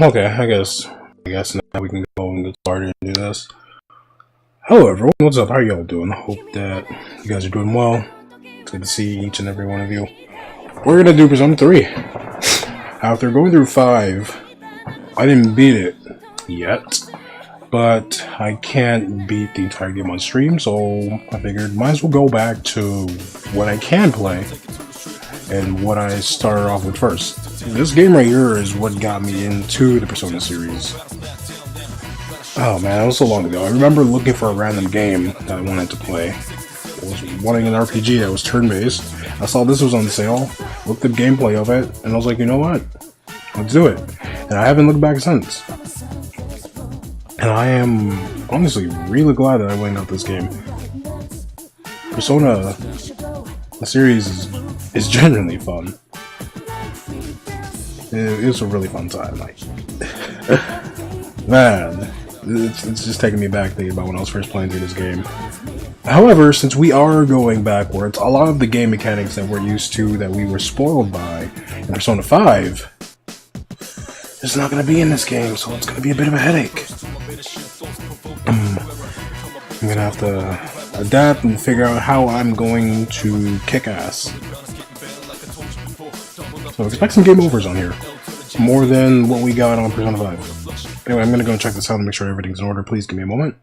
Okay, I guess now we can go and get started and do this. Hello everyone, what's up? How y'all doing? I hope that you guys are doing well. It's good to see each and every one of you. We're gonna do Persona 3. After going through 5, I didn't beat it yet, but I can't beat the entire game on stream, so I figured might as well go back to what I can play and what I started off with first. This game right here is what got me into the Persona series. Oh man, that was so long ago. I remember looking for a random game that I wanted to play. I was wanting an RPG that was turn-based. I saw this was on sale, looked at gameplay of it, and I was like, you know what? Let's do it. And I haven't looked back since. And I am honestly really glad that I went out this game. Persona, the series is genuinely fun. It was a really fun time. Like, man, it's just taking me back thinking about when I was first playing through this game. However, since we are going backwards, a lot of the game mechanics that we're used to, that we were spoiled by in Persona 5, is not going to be in this game, so it's going to be a bit of a headache. I'm going to have to adapt and figure out how I'm going to kick ass. So expect some game overs on here. More than what we got on Persona 5. Anyway, I'm going to go check this out and make sure everything's in order. Please give me a moment.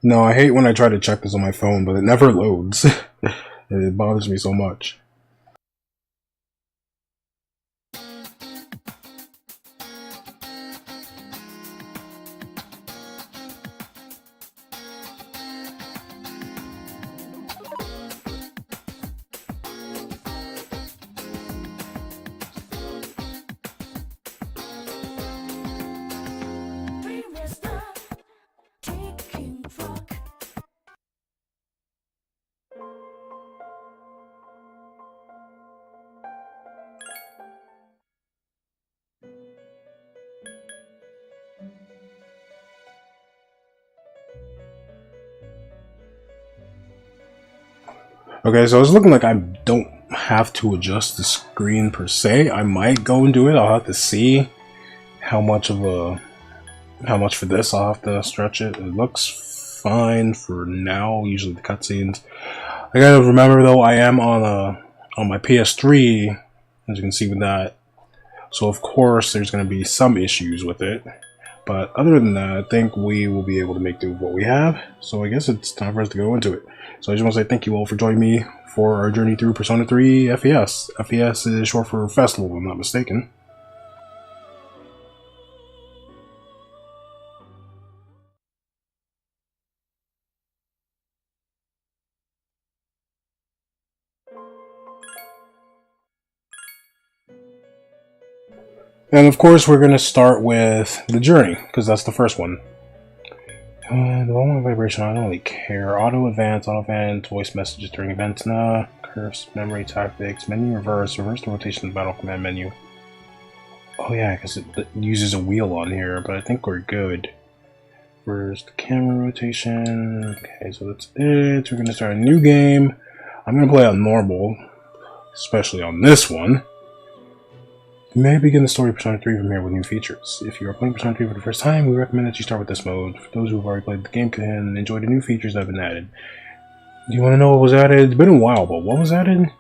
No, I hate when I try to check this on my phone, but it never loads. It bothers me so much. Okay, so it's looking like I don't have to adjust the screen per se. I might go and do it. I'll have to see how much for this. I'll have to stretch it. It looks fine for now. Usually the cutscenes. I gotta remember though, I am on my PS3, as you can see with that. So of course there's gonna be some issues with it. But other than that, I think we will be able to make do with what we have. So I guess it's time for us to go into it. So I just want to say thank you all for joining me for our journey through Persona 3 FES. FES is short for Festival, if I'm not mistaken. And of course we're going to start with the journey, because that's the first one. The moment vibration, I don't really care. Auto advance, voice messages during events, nah. Curse, memory tactics, menu reverse the rotation of the battle command menu. Oh yeah, because it uses a wheel on here, but I think we're good. Where's the camera rotation? Okay, so that's it. We're gonna start a new game. I'm gonna play on normal, especially on this one. You may begin the story of Persona 3 from here with new features. If you are playing Persona 3 for the first time, we recommend that you start with this mode. For those who have already played the game can enjoy the new features that have been added. Do you want to know what was added? It's been a while, but what was added?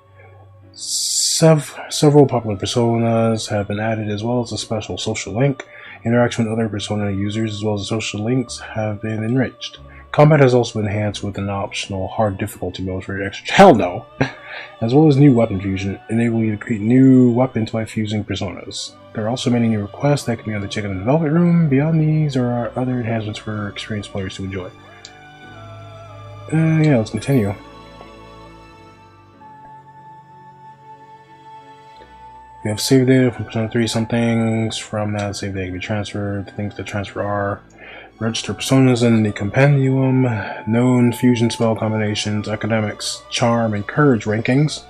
Several popular personas have been added, as well as a special social link. Interaction with other Persona users, as well as social links, have been enriched. Combat has also been enhanced with an optional hard difficulty mode for extra hell no! As well as new weapon fusion, enabling you to create new weapons by fusing personas. There are also many new requests that can be undertaken in the development room. Beyond these, there are other enhancements for experienced players to enjoy. Yeah, let's continue. We have save data from Persona 3. Some things from that save data can be transferred. The things that transfer are register personas in the compendium, known fusion spell combinations, academics, charm, and courage rankings.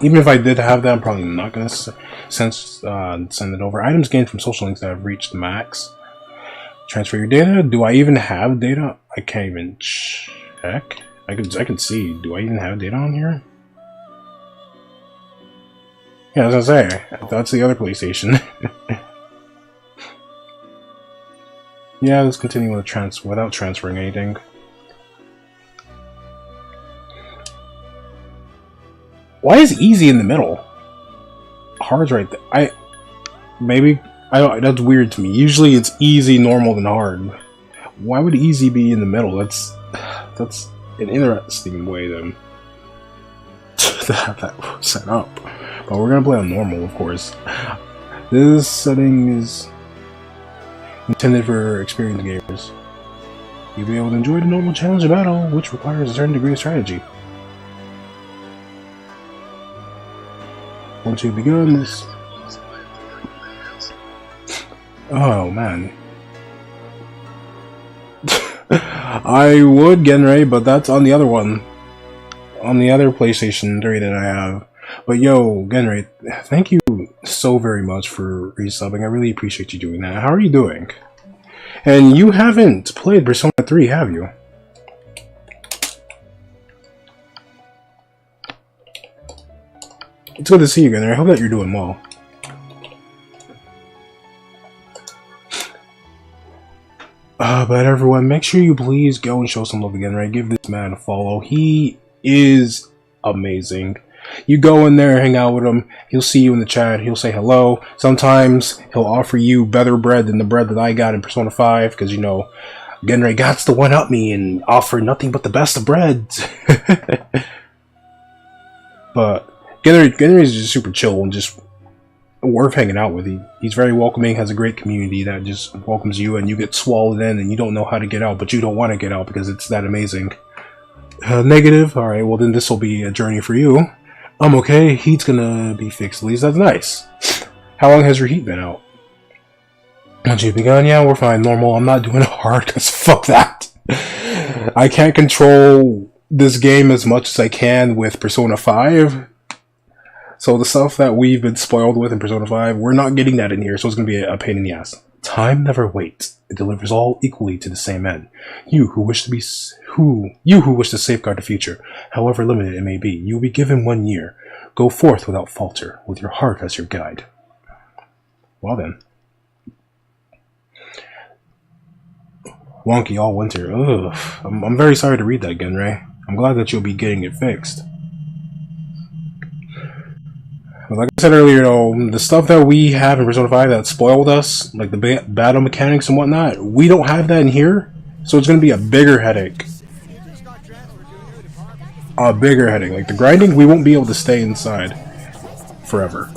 Even if I did have that, I'm probably not going to send it over. Items gained from social links that have reached max. Transfer your data. Do I even have data? I can't even check. I can see. Do I even have data on here? Yeah, I was gonna say, that's the other PlayStation. Yeah, let's continue with without transferring anything. Why is easy in the middle? Hard's right there. That's weird to me. Usually it's easy, normal, then hard. Why would easy be in the middle? That's an interesting way to have that set up. But we're gonna play on normal, of course. This setting is intended for experienced gamers. You'll be able to enjoy the normal challenge of battle, which requires a certain degree of strategy. Once you've begun this... Oh, man. I would, Genray, but that's on the other one. On the other PlayStation 3 that I have. But yo, Genray, thank you so very much for resubbing. I really appreciate you doing that. How are you doing? And you haven't played Persona 3, have you? It's good to see you, Genray. I hope that you're doing well. But everyone, make sure you please go and show some love again, right? Give this man a follow. He is amazing. You go in there, hang out with him. He'll see you in the chat. He'll say hello. Sometimes he'll offer you better bread than the bread that I got in Persona 5, because, you know, Genrai gots to one-up me and offer nothing but the best of breads. But Genrai is just super chill and just worth hanging out with. He's very welcoming, has a great community that just welcomes you, and you get swallowed in and you don't know how to get out, but you don't want to get out because it's that amazing. Negative? Alright, well then this will be a journey for you. I'm okay, heat's gonna be fixed at least, that's nice. How long has your heat been out? Once you've begun, yeah, we're fine, normal. I'm not doing it hard, because fuck that. I can't control this game as much as I can with Persona 5. So the stuff that we've been spoiled with in Persona 5, we're not getting that in here, so it's going to be a pain in the ass. Time never waits. It delivers all equally to the same end. You who wish to safeguard the future, however limited it may be, you will be given 1 year. Go forth without falter, with your heart as your guide. Well then. Wonky all winter. Ugh. I'm very sorry to read that, Genrai. I'm glad that you'll be getting it fixed. But like I said earlier, though, the stuff that we have in Persona 5 that spoiled us, like the battle mechanics and whatnot, we don't have that in here, so it's going to be a bigger headache. A bigger headache. Like the grinding, we won't be able to stay inside forever.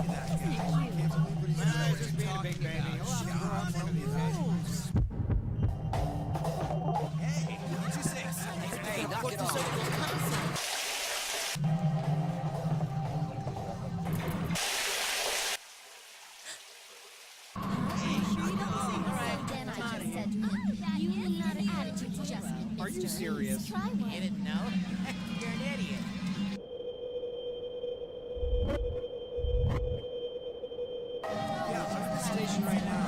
Are you serious? You didn't know? You're an idiot. Yeah, I'm at the station right now.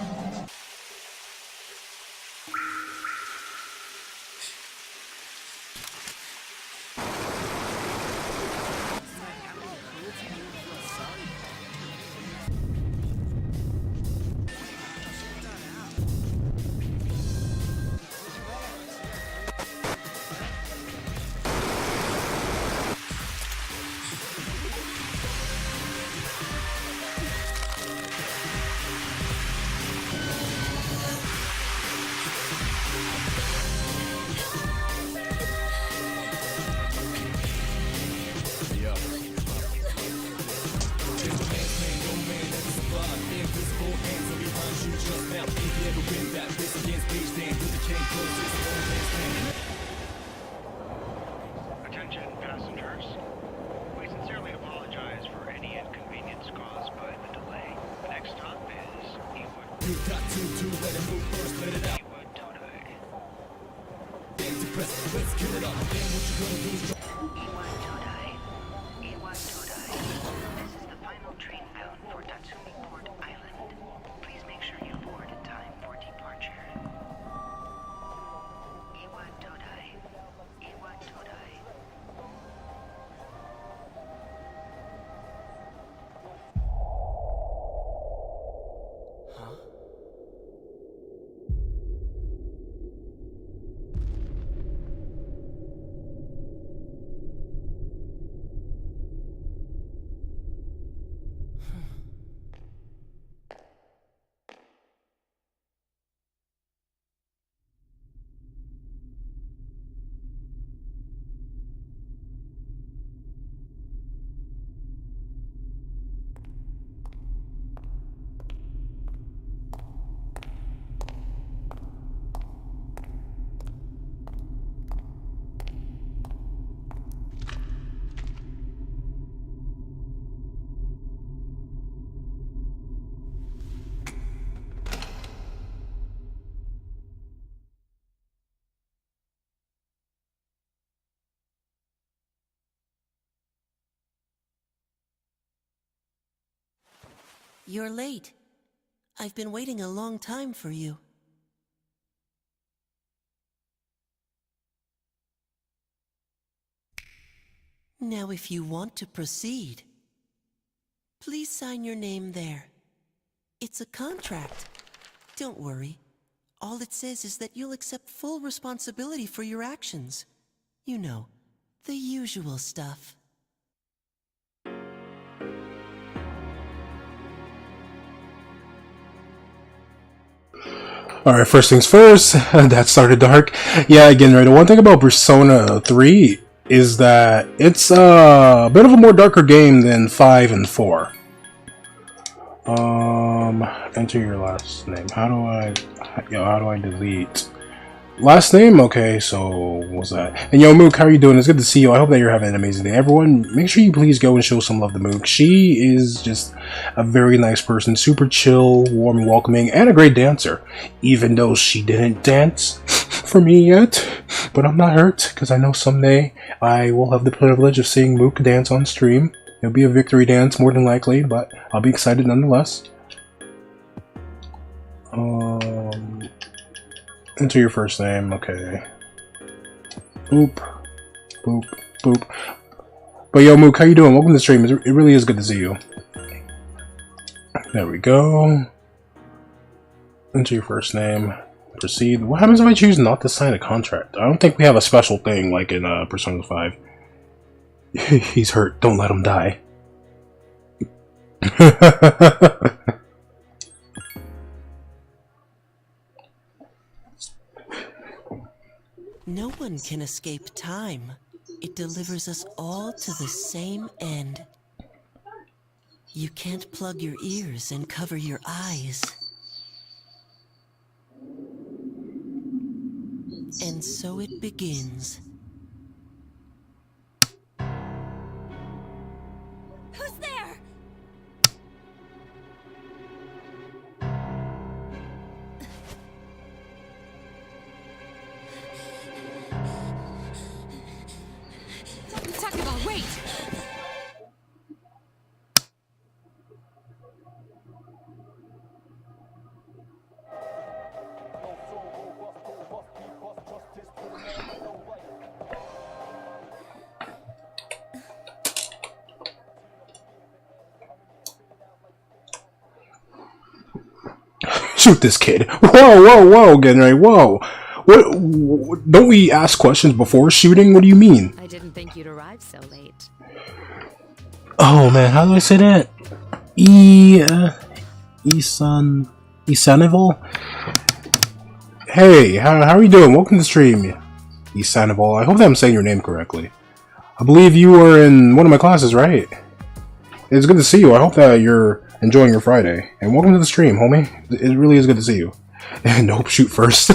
Attention passengers. We sincerely apologize for any inconvenience caused by the delay. The next stop is Iwood. You got to let it move first, let it out. Iwood Todai. Let's get it up. Then what you gonna do is Iwood Todai. Iwood Todai. This is the final train bound for Tatsumi Port Island. Please make sure you board in time for departure. Iwood Todai. Iwood Todai. You're late. I've been waiting a long time for you. Now, if you want to proceed, please sign your name there. It's a contract. Don't worry. All it says is that you'll accept full responsibility for your actions. You know, the usual stuff. Alright, first things first, that started dark. Yeah, again, right, the one thing about Persona 3 is that it's a bit of a more darker game than 5 and 4. Enter your last name. How do I delete? Last name? Okay, so what's that? And yo, Mook, how are you doing? It's good to see you. I hope that you're having an amazing day. Everyone, make sure you please go and show some love to Mook. She is just a very nice person, super chill, warm and welcoming, and a great dancer. Even though she didn't dance for me yet, but I'm not hurt, because I know someday I will have the privilege of seeing Mook dance on stream. It'll be a victory dance, more than likely, but I'll be excited nonetheless. Enter your first name, okay. Boop. Boop. Boop. But yo, Mook, how you doing? Welcome to the stream. It really is good to see you. There we go. Enter your first name. Proceed. What happens if I choose not to sign a contract? I don't think we have a special thing like in Persona 5. He's hurt. Don't let him die. No one can escape time. It delivers us all to the same end. You can't plug your ears and cover your eyes. And so it begins. Who's there? Takuma, wait! Shoot this kid. Whoa, whoa, whoa, Genrai, whoa. What, don't we ask questions before shooting? What do you mean? I didn't think you'd arrive so late. Oh man, how do I say that? Isanival? Hey, how are you doing? Welcome to the stream, Isanival. I hope that I'm saying your name correctly. I believe you were in one of my classes, right? It's good to see you. I hope that you're enjoying your Friday. And welcome to the stream, homie. It really is good to see you. Nope, shoot first.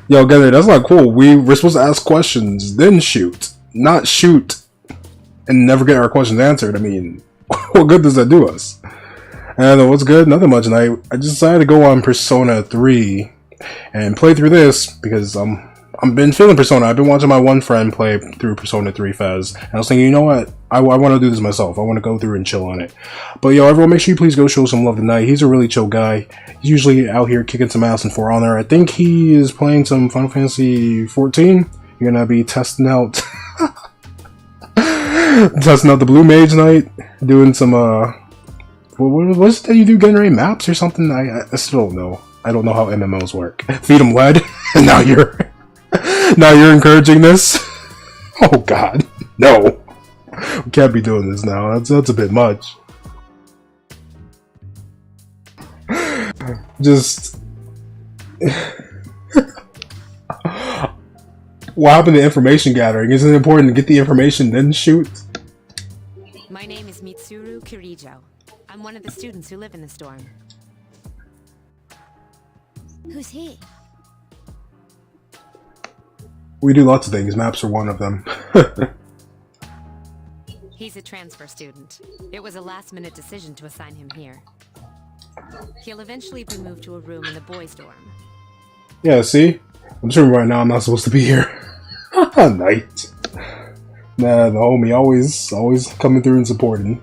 Yo, Genrai, that's not cool. We're supposed to ask questions, then shoot. Not shoot and never get our questions answered. I mean, what good does that do us? And what's good? Nothing much. And I just decided to go on Persona 3 and play through this because I've been feeling Persona. I've been watching my one friend play through Persona 3 FES, and I was thinking, you know what? I want to do this myself. I want to go through and chill on it. But yo, everyone, make sure you please go show some love tonight. He's a really chill guy. He's usually out here kicking some ass in For Honor. I think he is playing some Final Fantasy 14. You're gonna be testing out, testing out the Blue Mage Knight, doing some what's it that you do? Genrai maps or something? I still don't know. I don't know how MMOs work. Feed him lead, and now you're encouraging this. Oh God, no. We can't be doing this now. That's a bit much. Just what happened to information gathering? Isn't it important to get the information then shoot? My name is Mitsuru Kirijo. I'm one of the students who live in the storm. Who's he? We do lots of things. Maps are one of them. He's a transfer student. It was a last-minute decision to assign him here. He'll eventually be moved to a room in the boys' dorm. Yeah, see? I'm sure right now I'm not supposed to be here. Night. Nah, the homie always coming through and supporting.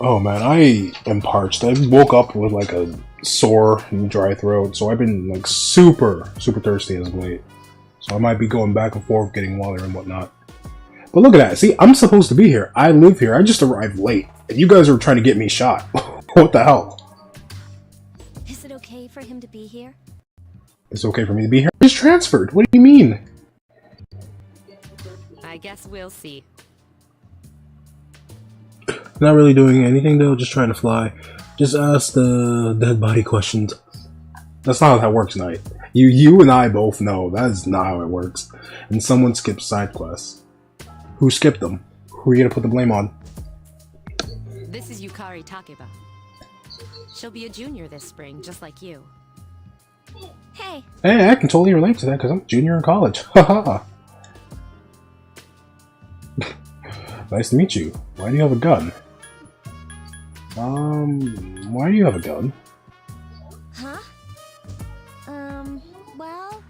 Oh man, I am parched. I woke up with like a sore and dry throat, so I've been like super thirsty as of late. So I might be going back and forth getting water and whatnot. But look at that. See, I'm supposed to be here. I live here. I just arrived late. And you guys are trying to get me shot. What the hell? Is it okay for him to be here? It's okay for me to be here? He's transferred. What do you mean? I guess we'll see. Not really doing anything though. Just trying to fly. Just ask the dead body questions. That's not how that works, Knight. You and I both know that is not how it works. And someone skipped side quests. Who skipped them? Who are you gonna put the blame on? This is Yukari Takeba. She'll be a junior this spring, just like you. Hey. Hey, I can totally relate to that because I'm a junior in college. Haha. Nice to meet you. Why do you have a gun? Why do you have a gun? Huh? Well,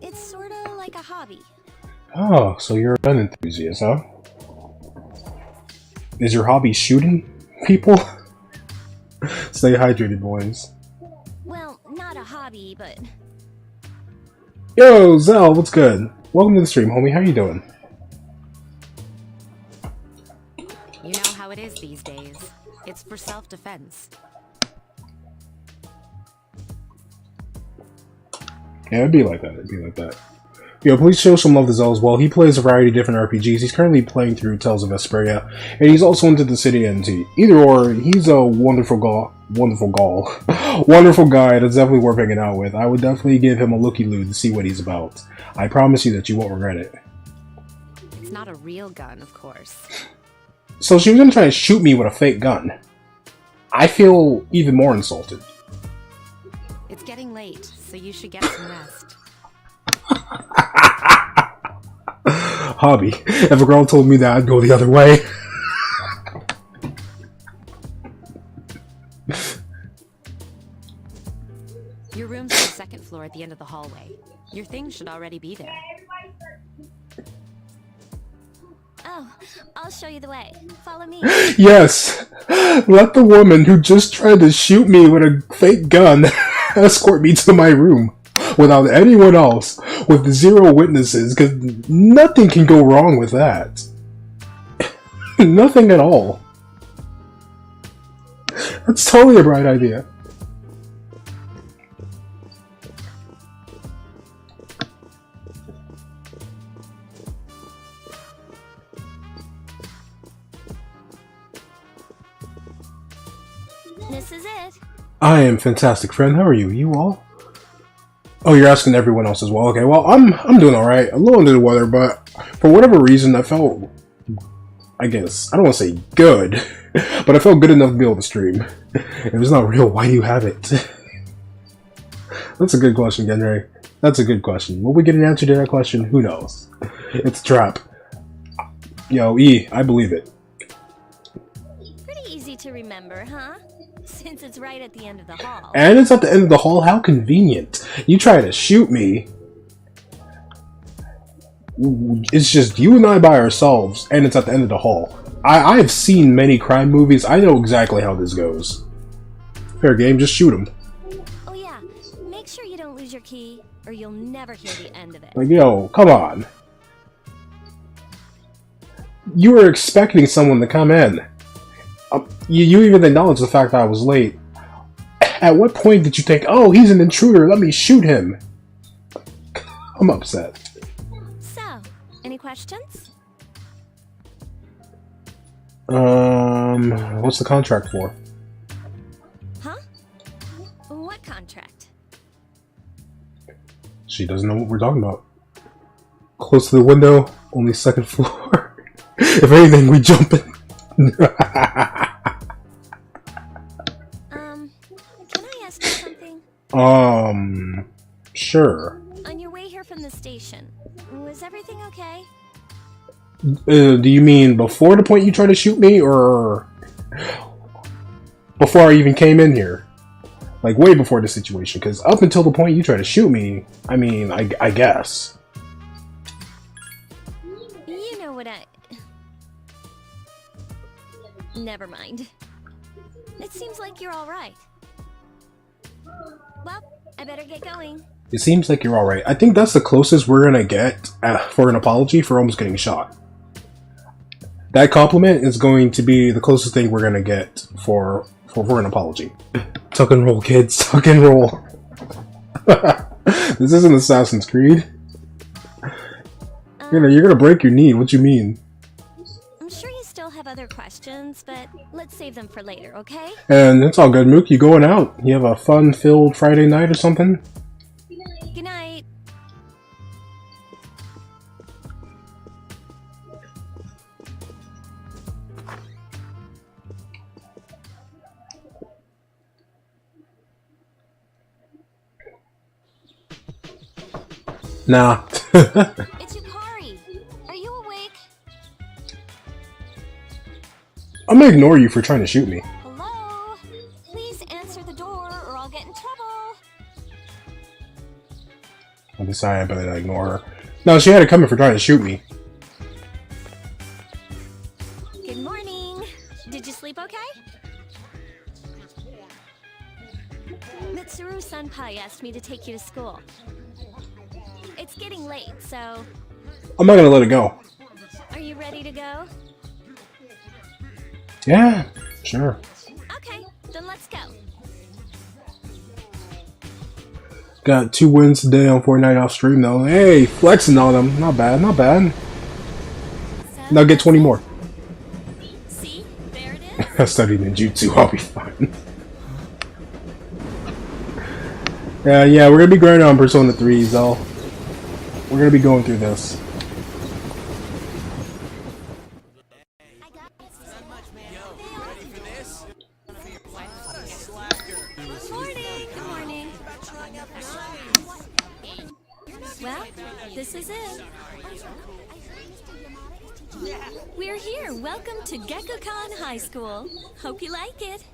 it's sorta like a hobby. Oh, so you're a gun enthusiast, huh? Is your hobby shooting people? Stay hydrated, boys. Well, not a hobby, but... Yo, Zell, what's good? Welcome to the stream, homie. How you doing? You know how it is these days. It's for self-defense. Yeah, it'd be like that. It'd be like that. Yo, please show some love to Zell as well. He plays a variety of different RPGs. He's currently playing through Tales of Vesperia, and he's also into the City NT. Either or, he's a wonderful wonderful guy that's definitely worth hanging out with. I would definitely give him a looky-loo to see what he's about. I promise you that you won't regret it. It's not a real gun, of course. So she was gonna try to shoot me with a fake gun. I feel even more insulted. It's getting late, so you should get some rest. Hobby. If a girl told me that, I'd go the other way. Your room's on the second floor at the end of the hallway. Your things should already be there. Oh, I'll show you the way. Follow me. Yes! Let the woman who just tried to shoot me with a fake gun escort me to my room. Without anyone else. With 0 witnesses. Because nothing can go wrong with that. Nothing at all. That's totally a bright idea. This is it. I am fantastic, friend. How are you? You all? Oh, you're asking everyone else as well. Okay, well, I'm doing all right. A little under the weather, but for whatever reason, I felt, I guess, I don't want to say good, but I felt good enough to be able to stream. If it's not real, why do you have it? That's a good question, Genre. That's a good question. Will we get an answer to that question? Who knows? It's a trap. Yo, E, I believe it. Pretty easy to remember, huh? Since it's right at the end of the hall. And it's at the end of the hall? How convenient. You try to shoot me. It's just you and I by ourselves, and it's at the end of the hall. I've seen many crime movies. I know exactly how this goes. Fair game, just shoot him. Oh yeah, make sure you don't lose your key, or you'll never hear the end of it. Like, yo, come on. You were expecting someone to come in. You even acknowledged the fact that I was late. At what point did you think, oh, he's an intruder, let me shoot him? I'm upset. So, any questions? What's the contract for? Huh? What contract? She doesn't know what we're talking about. Close to the window, only second floor. If anything, we jump in. Can I ask you something? Sure. On your way here from the station, was everything okay? Do you mean before the point you tried to shoot me, or before I even came in here? Like, way before the situation, because up until the point you tried to shoot me, I mean, I guess. You know what Never mind. It seems like you're alright. Well, I better get going. It seems like you're alright. I think that's the closest we're gonna get for an apology for almost getting shot. That compliment is going to be the closest thing we're gonna get for an apology. Tuck and roll, kids. Tuck and roll. This isn't Assassin's Creed. You're gonna break your knee. What you mean? I'm sure you still have other questions, but let's save them for later, okay? And it's all good, Mook. You going out? You have a fun-filled Friday night or something? Good night. Nah. It's Yukari. Are you awake? I'm gonna ignore you for trying to shoot me. Hello? Please answer the door or I'll get in trouble. I decided I better ignore her. No, she had it coming for trying to shoot me. Good morning. Did you sleep okay? Mitsuru Senpai asked me to take you to school. It's getting late, so I'm not gonna let it go. are you ready to go? Yeah, sure. Okay, then let's go. Got 2 wins today on Fortnite off stream though. Hey, flexing on them. Not bad, not bad. Now get 20 more. See? There it is. I studied ninjutsu, I'll be fine. Yeah, we're gonna be grinding on Persona 3s though. We're gonna be going through this. Good morning. Good morning. Well, this is it. We're here. Welcome to Gekukan High School. Hope you like it.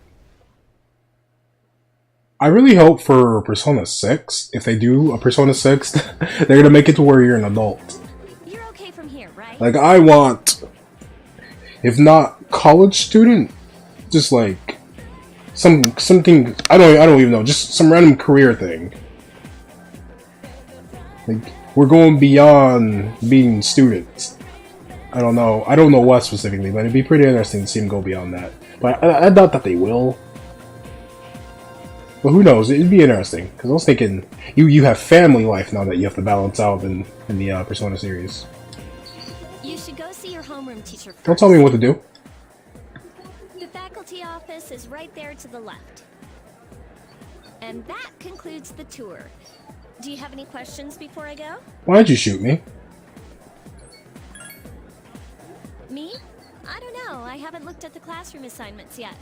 I really hope for Persona 6, if they do a Persona 6, they're gonna make it to where you're an adult. You're okay from here, right? Like, I want, if not college student, just like something I don't even know, just some random career thing. Like, we're going beyond being students. I don't know what specifically, but it'd be pretty interesting to see them go beyond that. But I doubt that they will. But who knows? It'd be interesting because I was thinking you have family life now that you have to balance out in the Persona series. You should go see your homeroom teacher first. Don't tell me what to do. The faculty office is right there to the left. And that concludes the tour. Do you have any questions before I go? Why'd you shoot me? Me? I don't know. I haven't looked at the classroom assignments yet.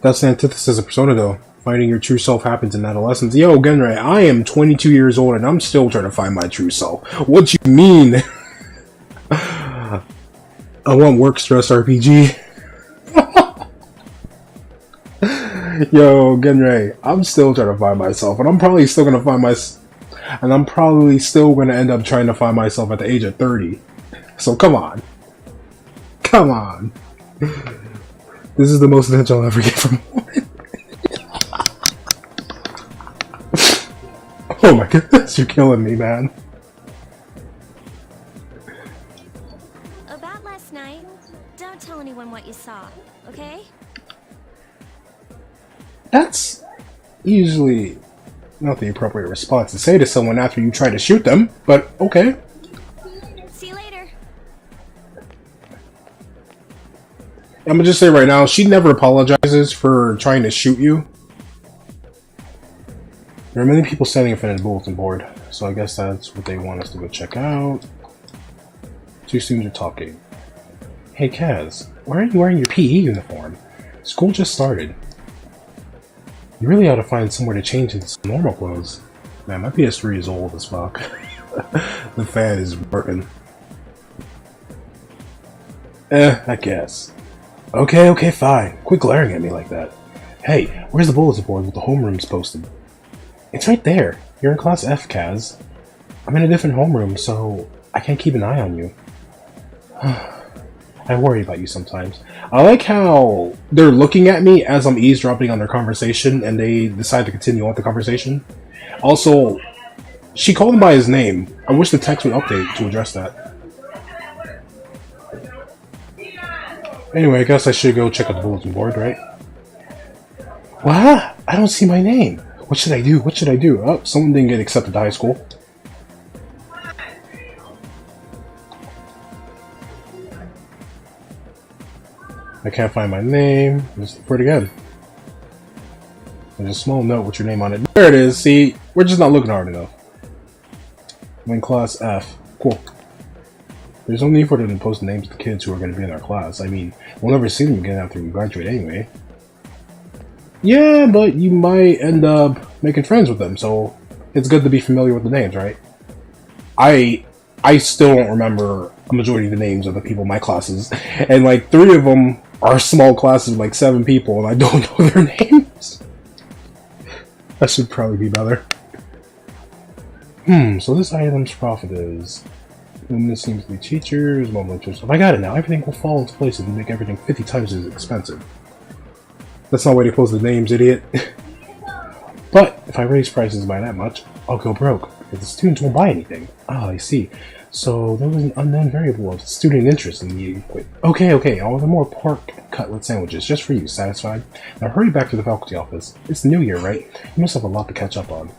That's the antithesis of Persona though. Finding your true self happens in adolescence. Yo, Genrai, I am 22 years old and I'm still trying to find my true self. What you mean? I want work stress RPG. Yo, Genrai, I'm still trying to find myself, and I'm probably still gonna end up trying to find myself at the age of 30. So come on. Come on. This is the most attention I'll ever get from one. Oh my goodness, you're killing me, man. About last night, don't tell anyone what you saw, okay? That's usually not the appropriate response to say to someone after you try to shoot them, but okay. See you later. I'm gonna just say right now, she never apologizes for trying to shoot you. There are many people standing in front of the bulletin board, so I guess that's what they want us to go check out. Two students are talking. Hey Kaz, why aren't you wearing your PE uniform? School just started. You really ought to find somewhere to change into some normal clothes. Man, my PS3 is old as fuck. The fan is working. I guess. Okay, fine. Quit glaring at me like that. Hey, where's the bulletin board with the homerooms posted? It's right there. You're in class F, Kaz. I'm in a different homeroom, so I can't keep an eye on you. I worry about you sometimes. I like how they're looking at me as I'm eavesdropping on their conversation, and they decide to continue on with the conversation. Also, she called him by his name. I wish the text would update to address that. Anyway, I guess I should go check out the bulletin board, right? What? I don't see my name. What should I do? Oh, someone didn't get accepted to high school. I can't find my name. Let's look for it again. There's a small note with your name on it. There it is. See, we're just not looking hard enough. I'm in class F. Cool. There's no need for them to post the names of the kids who are going to be in our class. I mean, we'll never see them again after we graduate anyway. Yeah, but you might end up making friends with them, so it's good to be familiar with the names, right? I still don't remember a majority of the names of the people in my classes, and like 3 of them are small classes with like 7 people, and I don't know their names. That should probably be better. So this item's profit is... This seems to be teachers, lectures. If I got it now, everything will fall into place and make everything 50 times as expensive. That's not the way to post the names, idiot. But if I raise prices by that much, I'll go broke. If the students won't buy anything. Ah, I see. So there was an unknown variable of student interest in the equipment. Okay, I'll order more pork cutlet sandwiches just for you. Satisfied? Now hurry back to the faculty office. It's the new year, right? You must have a lot to catch up on.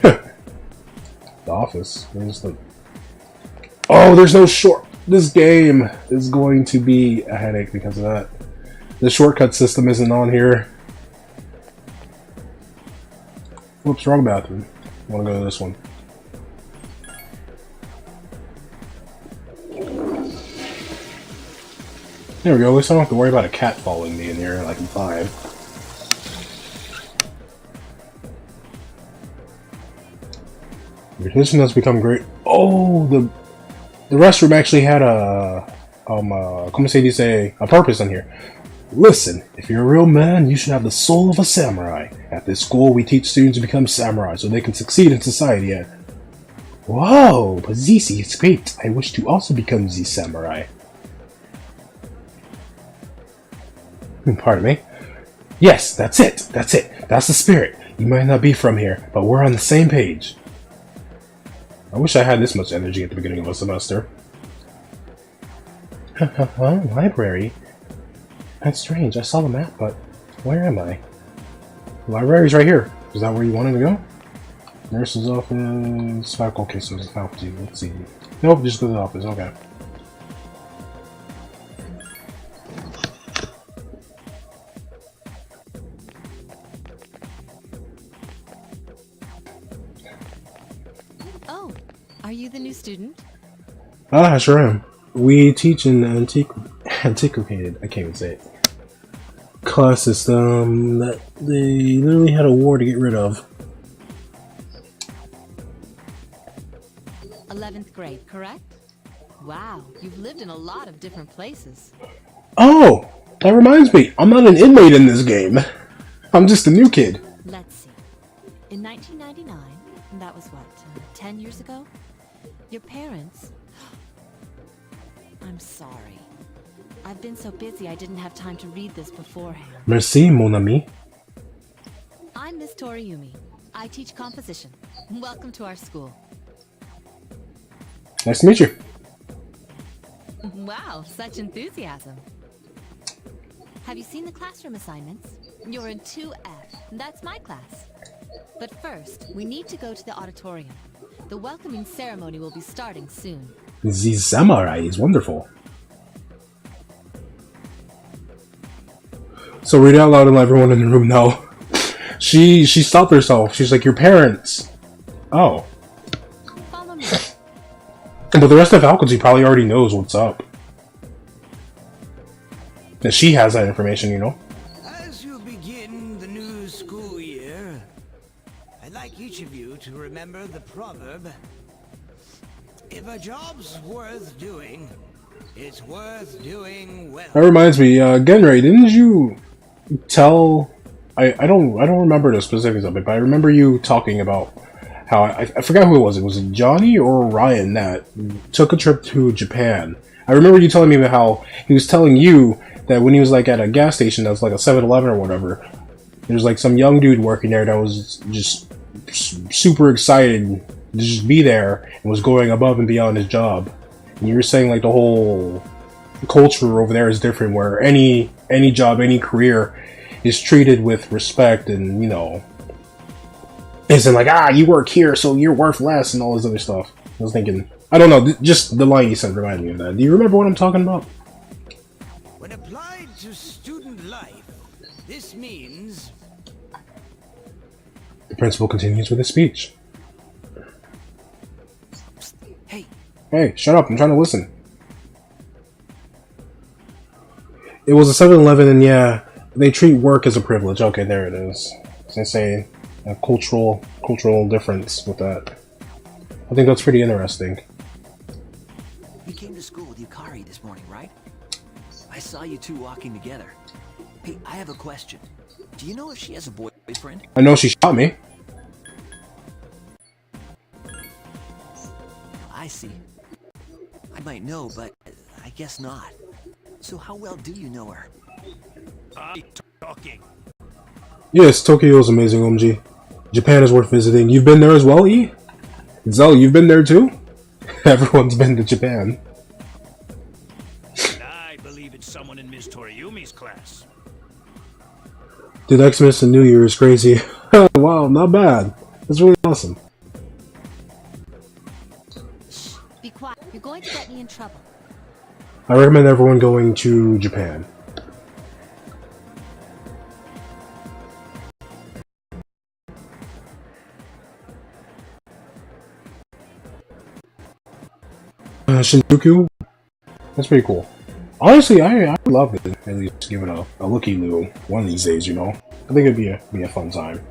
The office? Where's the... Oh, there's no short... This game is going to be a headache because of that. The shortcut system isn't on here. Whoops, wrong bathroom. I want to go to this one. There we go, at least I don't have to worry about a cat following me in here like in 5. Your condition has become great. Oh, the restroom actually had a como se dice, a purpose in here. Listen, if you're a real man, you should have the soul of a samurai. At this school, we teach students to become samurai so they can succeed in society. Whoa, but Zizi is great. I wish to also become the samurai. Pardon me? Yes, that's it. That's the spirit. You might not be from here, but we're on the same page. I wish I had this much energy at the beginning of a semester. Library? That's strange. I saw the map, but where am I? The library's right here. Is that where you wanted to go? Nurse's office. Faculty. Okay, so it's faculty. Let's see. Nope, just go to the office. Okay. Oh, are you the new student? Ah, I sure am. We teach an antiquated, I can't even say it, class system that they literally had a war to get rid of. 11th grade, correct? Wow, you've lived in a lot of different places. Oh, that reminds me, I'm not an inmate in this game. I'm just a new kid. Let's see. In 1999, that was what, 10 years ago? Your parents... I'm sorry. I've been so busy I didn't have time to read this beforehand. Merci, mon ami. I'm Miss Toriumi. I teach composition. Welcome to our school. Nice to meet you. Wow, such enthusiasm. Have you seen the classroom assignments? You're in 2F. That's my class. But first, we need to go to the auditorium. The welcoming ceremony will be starting soon. The samurai is wonderful. So read out loud and let everyone in the room know. She stopped herself. She's like, your parents. Oh. Follow me. But the rest of the faculty probably already knows what's up. And she has that information, you know. As you begin the new school year, I'd like each of you to remember the proverb: if a job's worth doing, it's worth doing well. That reminds me, Genray, didn't you tell... I don't remember the specifics of it, but I remember you talking about how... I forgot who it was. Was it Johnny or Ryan that took a trip to Japan? I remember you telling me about how he was telling you that when he was like at a gas station that was like a 7-Eleven or whatever, there's like some young dude working there that was just super excited to just be there and was going above and beyond his job. And you were saying like the whole culture over there is different, where any job, any career is treated with respect, and you know, isn't like, ah, you work here so you're worth less and all this other stuff. I was thinking, I don't know, just the line you said reminded me of that. Do you remember what I'm talking about? When applied to student life, this means... The principal continues with his speech. Hey, Hey, shut up, I'm trying to listen. It was a 7-Eleven, and yeah, they treat work as a privilege. Okay, there it is. As I say, a cultural difference with that. I think that's pretty interesting. You came to school with Yukari this morning, right? I saw you two walking together. Hey, I have a question. Do you know if she has a boyfriend? I know she shot me. I see. I might know, but I guess not. So how well do you know her? Talking. Yes, Tokyo is amazing, OMG. Japan is worth visiting. You've been there as well, E? Zell, you've been there too? Everyone's been to Japan. I believe it's someone in Miss Toriumi's class. Dude, Xmas and New Year is crazy. Wow, not bad. That's really awesome. Shh, be quiet. You're going to get me in trouble. I recommend everyone going to Japan. Shinjuku? That's pretty cool. Honestly, I would love it. At least give it a looky-loo one of these days, you know? I think it'd be a fun time.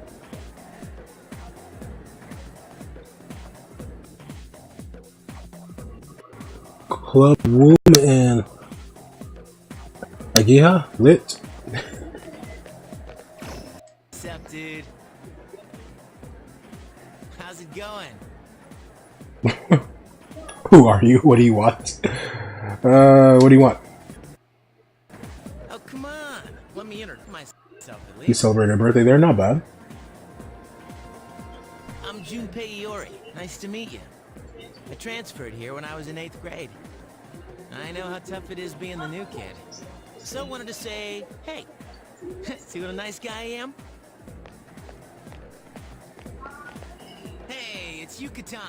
Club room and Agiha lit. What's up, dude? How's it going? Who are you? What do you want? What do you want? Oh, come on. Let me introduce myself at You least. celebrated a birthday there? Not bad. I'm Junpei Iori. Nice to meet you. I transferred here when I was in 8th grade. I know how tough it is being the new kid. So wanted to say, hey, see what a nice guy I am? Hey, it's Yucatan.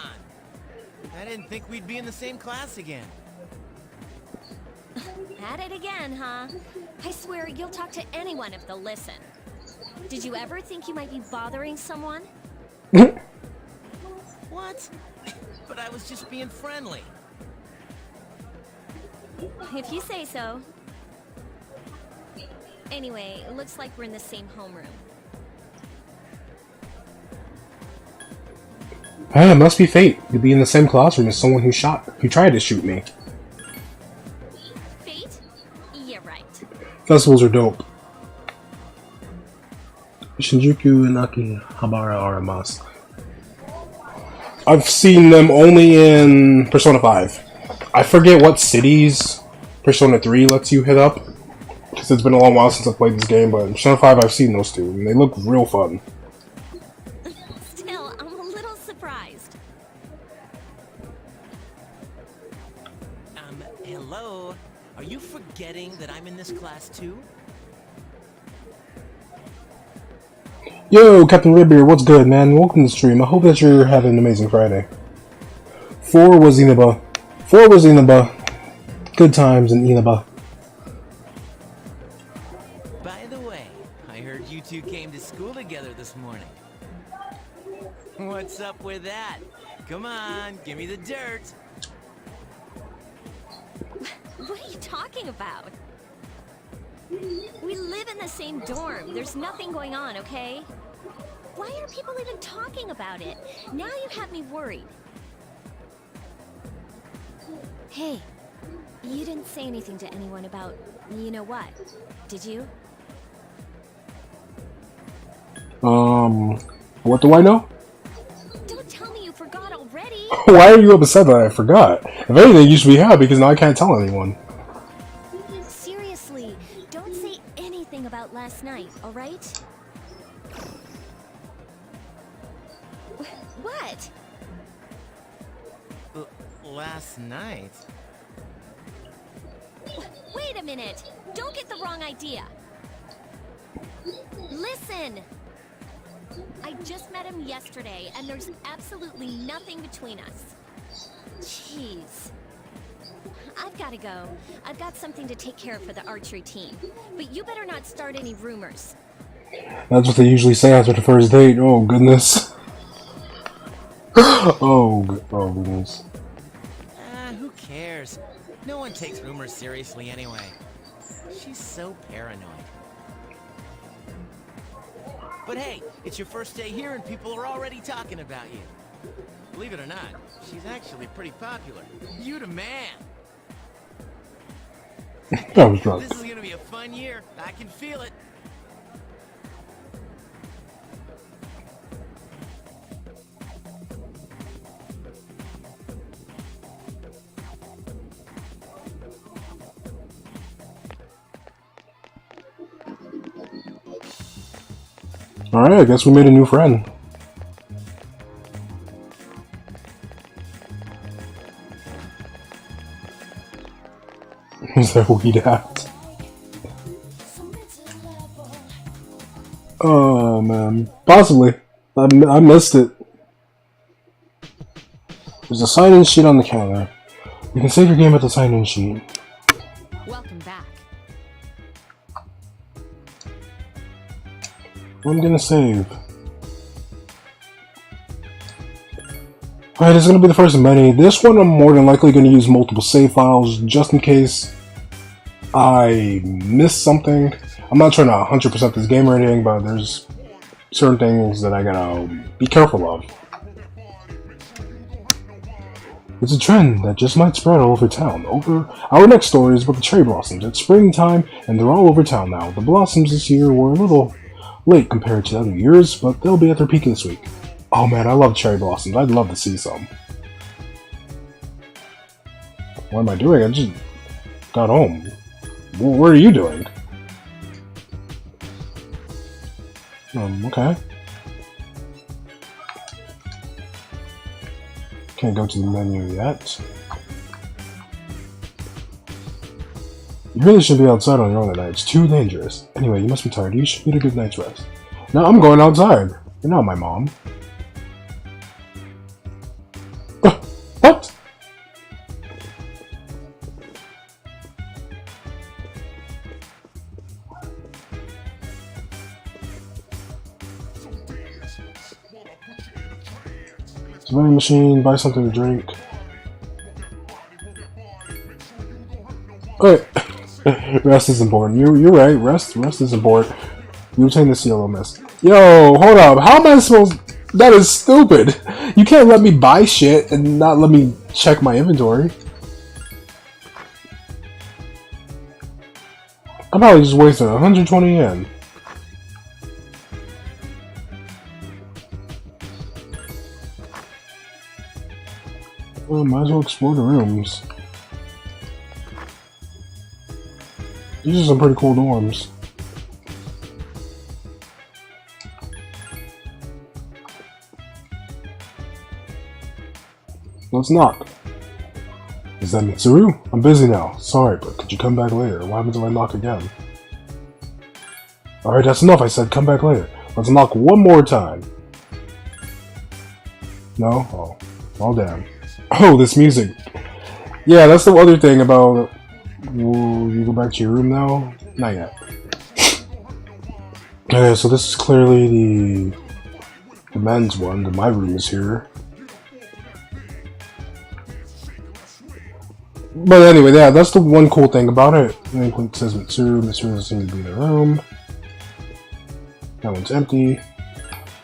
I didn't think we'd be in the same class again. At it again, huh? I swear you'll talk to anyone if they'll listen. Did you ever think you might be bothering someone? What? But I was just being friendly. If you say so. Anyway, it looks like we're in the same homeroom. Ah, it must be fate to be in the same classroom as someone who tried to shoot me. Fate? Yeah, right. Festivals are dope. Shinjuku and Akihabara are a must. I've seen them only in Persona 5. I forget what cities Persona 3 lets you hit up, because it's been a long while since I've played this game, but in Persona 5 I've seen those two, and they look real fun. Still, I'm a little surprised. Hello? Are you forgetting that I'm in this class too? Yo, Captain Redbeard, what's good, man? Welcome to the stream. I hope that you're having an amazing Friday. 4 was Inaba. Good times in Inaba. By the way, I heard you two came to school together this morning. What's up with that? Come on, give me the dirt. What are you talking about? We live in the same dorm. There's nothing going on, okay? Why are people even talking about it? Now you have me worried. Hey, you didn't say anything to anyone about you know what, did you? What do I know? Don't tell me you forgot already. Why are you upset that I forgot? If anything, you should be happy because now I can't tell anyone. Seriously, don't say anything about last night, alright? What? Last night? Wait a minute! Don't get the wrong idea! Listen! I just met him yesterday, and there's absolutely nothing between us. Jeez. I've got to go. I've got something to take care of for the archery team. But you better not start any rumors. That's what they usually say after the first date. Oh, goodness. Oh goodness. Who cares? No one takes rumors seriously anyway. She's so paranoid. But hey, it's your first day here and people are already talking about you. Believe it or not, she's actually pretty popular. You the man. I was drunk. This is gonna be a fun year. I can feel it. Alright, I guess we made a new friend. Is that weed at? Oh man, possibly. I missed it. There's a sign-in sheet on the counter. You can save your game at the sign-in sheet. Welcome back. I'm gonna save. Alright, this is gonna be the first of many. This one I'm more than likely gonna use multiple save files just in case I miss something. I'm not trying to 100% this game or anything, but there's certain things that I gotta be careful of. It's a trend that just might spread all over town. Our next story is about the cherry blossoms. It's springtime and they're all over town now. The blossoms this year were a little late compared to other years, but they'll be at their peak this week. Oh man, I love cherry blossoms. I'd love to see some. What am I doing? I just got home. What are you doing? Okay. Can't go to the menu yet. You really should be outside on your own at night. It's too dangerous. Anyway, you must be tired. You should get a good night's rest. No, I'm going outside. You're not my mom. What? It's a vending machine. Buy something to drink. Okay. Rest is important. You're right. Rest is important. You obtain the seal of mist. Yo, hold up. How am I supposed? That is stupid. You can't let me buy shit and not let me check my inventory. I probably just wasted 120 yen. Well, might as well explore the rooms. These are some pretty cool dorms. Let's knock. Is that Mitsuru? I'm busy now. Sorry, but could you come back later? What happens if I knock again? Alright, that's enough. I said come back later. Let's knock one more time. No? Oh. Well, damn. Oh, this music. Yeah, that's the other thing about... Will you go back to your room now? Not yet. Okay, so this is clearly the men's one. My room is here. But anyway, yeah, that's the one cool thing about it. It says Mitsuru. Mitsuru doesn't seem to be in the room. That one's empty.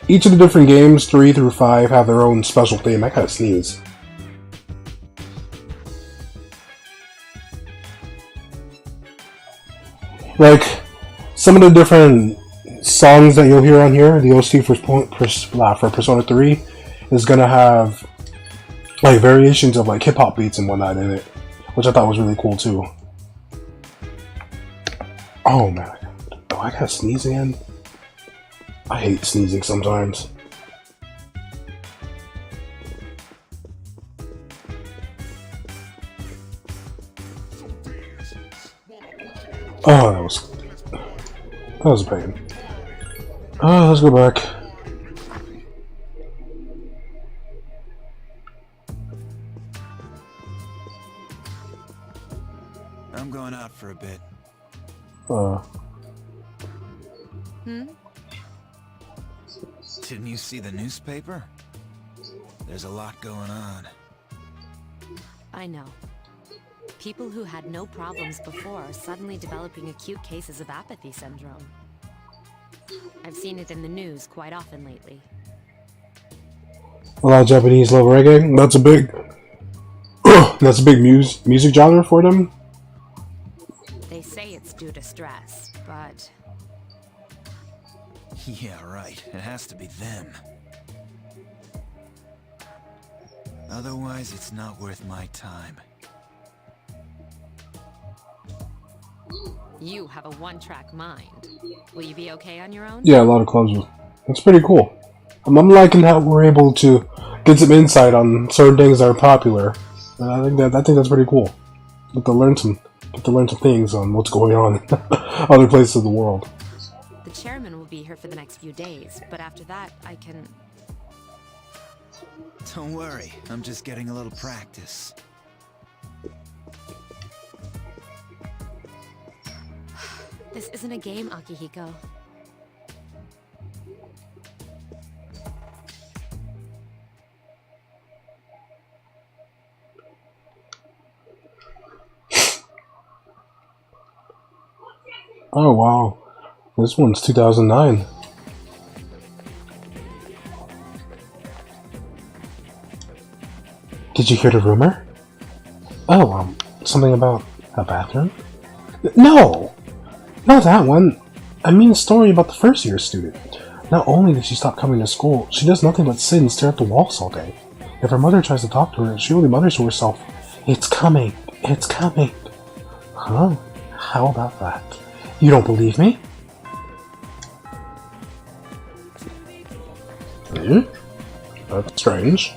Each of the different games, 3 through 5, have their own special theme. I gotta sneeze. Like, some of the different songs that you'll hear on here, the OST for Persona 3 is gonna have like variations of like hip-hop beats and whatnot in it, which I thought was really cool too. Oh man, do I gotta sneeze again? I hate sneezing sometimes. Oh, that was a pain. Let's go back. out for a bit. Didn't you see the newspaper? There's a lot going on. I know. People who had no problems before are suddenly developing acute cases of apathy syndrome. I've seen it in the news quite often lately. A lot of Japanese love reggae. That's a big, that's a big music genre for them. They say it's due to stress, but Yeah, right. It has to be them. Otherwise, it's not worth my time. you have a one-track mind. Will you be okay on your own? Yeah, a lot of clubs. It's pretty cool. I'm liking how we're able to get some insight on certain things that are popular. I think that's pretty cool. Get to learn some things on what's going on in other places of the world. The chairman will be here for the next few days, but after that, I can... Don't worry, I'm just getting a little practice. This isn't a game, Akihiko. Oh wow, this one's 2009. Did you hear the rumor? Oh, something about a bathroom? No! Not that one. I mean a story about the first year student. Not only did she stop coming to school, she does nothing but sit and stare at the walls all day. If her mother tries to talk to her, she only mutters to herself, "It's coming, it's coming." Huh? How about that? You don't believe me? Hmm? That's strange.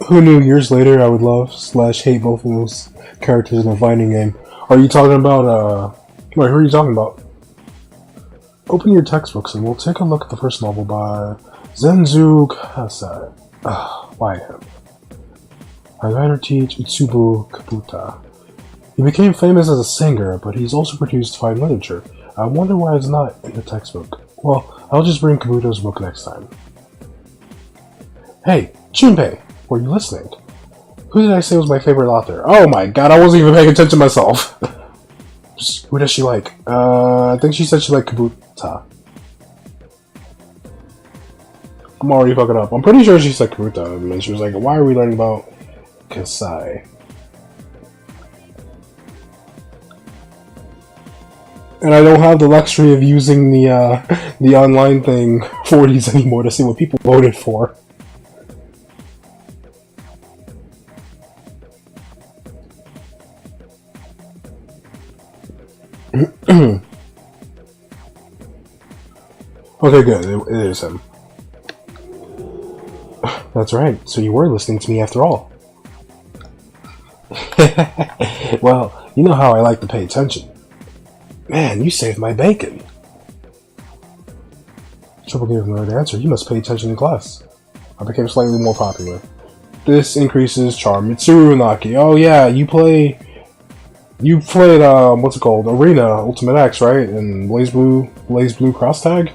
Who knew years later I would love / hate both of those characters in a fighting game? Are you talking about, wait, who are you talking about? Open your textbooks and we'll take a look at the first novel by Zenzu Kasai. Why him? I writer teach Itsubu Kabuta. He became famous as a singer, but he's also produced fine literature. I wonder why it's not in the textbook. Well, I'll just bring Kabuta's book next time. Hey, Junpei! Were you listening? Who did I say was my favorite author? Oh my god, I wasn't even paying attention myself! Who does she like? I think she said she liked Kabuta. I'm already fucking up. I'm pretty sure she said Kabuta, and she was like, why are we learning about Kasai? And I don't have the luxury of using the online thing 40s anymore to see what people voted for. Okay, good. It is him. That's right. So you were listening to me after all. Well, you know how I like to pay attention. Man, you saved my bacon. Triple gave him the right answer. You must pay attention in class. I became slightly more popular. This increases charm. Mitsuru Naki. Oh yeah, you played what's it called? Arena Ultimate X, right? And Blaze Blue Cross Tag?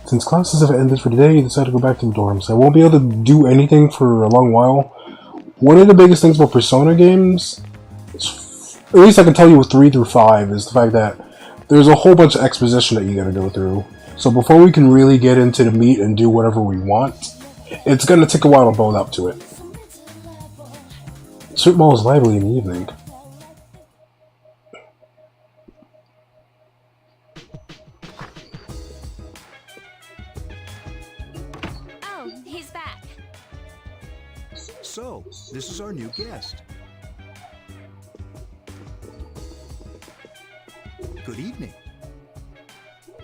Since classes have ended for today, I decided to go back to the dorms. I won't be able to do anything for a long while. One of the biggest things about Persona games, at least I can tell you with 3 through 5, is the fact that there's a whole bunch of exposition that you gotta go through. So before we can really get into the meat and do whatever we want, it's gonna take a while to build up to it. Strip Mall is lively in the evening. Oh, he's back. So, this is our new guest. Good evening.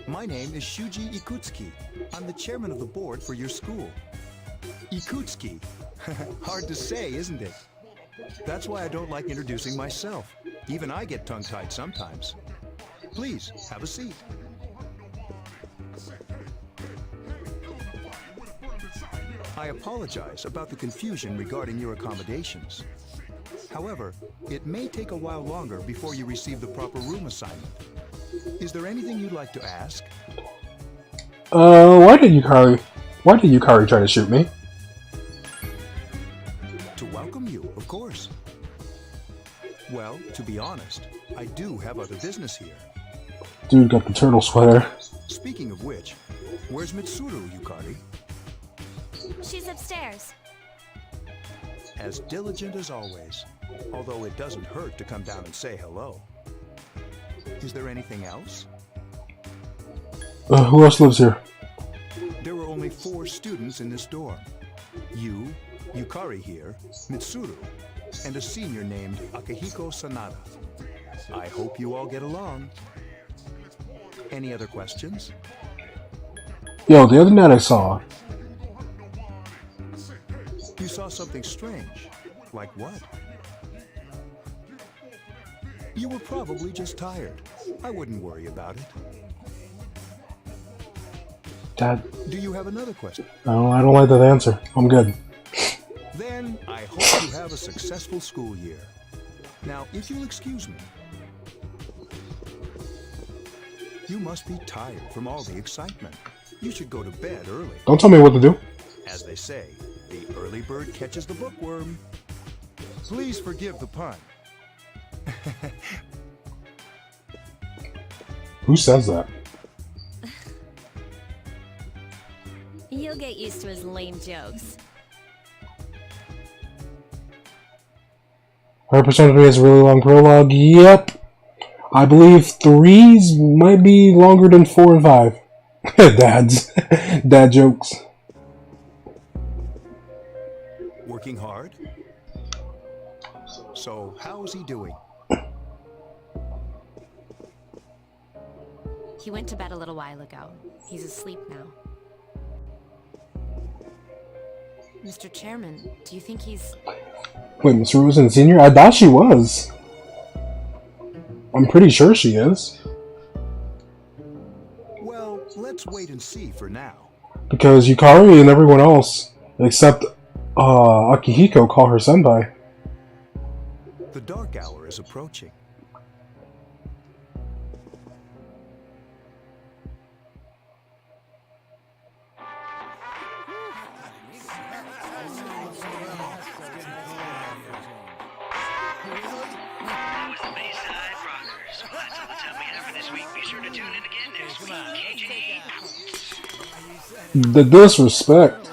My name is Shuji Ikutsuki. I'm the chairman of the board for your school. Ikutsuki. Hard to say, isn't it? That's why I don't like introducing myself. Even I get tongue-tied sometimes. Please, have a seat. I apologize about the confusion regarding your accommodations. However, it may take a while longer before you receive the proper room assignment. Is there anything you'd like to ask? Why did Yukari try to shoot me? To welcome you, of course. Well, to be honest, I do have other business here. Dude got the turtle sweater. Speaking of which, where's Mitsuru, Yukari? She's upstairs. As diligent as always, although it doesn't hurt to come down and say hello. Is there anything else? Who else lives here? There were only 4 students in this dorm. You, Yukari here, Mitsuru, and a senior named Akihiko Sanada. I hope you all get along. Any other questions? Yo, the other night I saw. You saw something strange. Like what? You were probably just tired. I wouldn't worry about it. Dad. Do you have another question? No, I don't like that answer. I'm good. Then I hope you have a successful school year. Now, if you'll excuse me. You must be tired from all the excitement. You should go to bed early. Don't tell me what to do. As they say, the early bird catches the bookworm. Please forgive the pun. Who says that? You'll get used to his lame jokes. Her Persona 3 has a really long prologue. Yep. I believe 3s might be longer than 4 and 5. Dad jokes. Working hard? So, how's he doing? He went to bed a little while ago. He's asleep now. Mr. Chairman, do you think he's... Wait, Miss Rose isn't senior? I thought she was. I'm pretty sure she is. Well, let's wait and see for now. Because Yukari and everyone else, except Akihiko, call her senpai. The dark hour is approaching. The disrespect.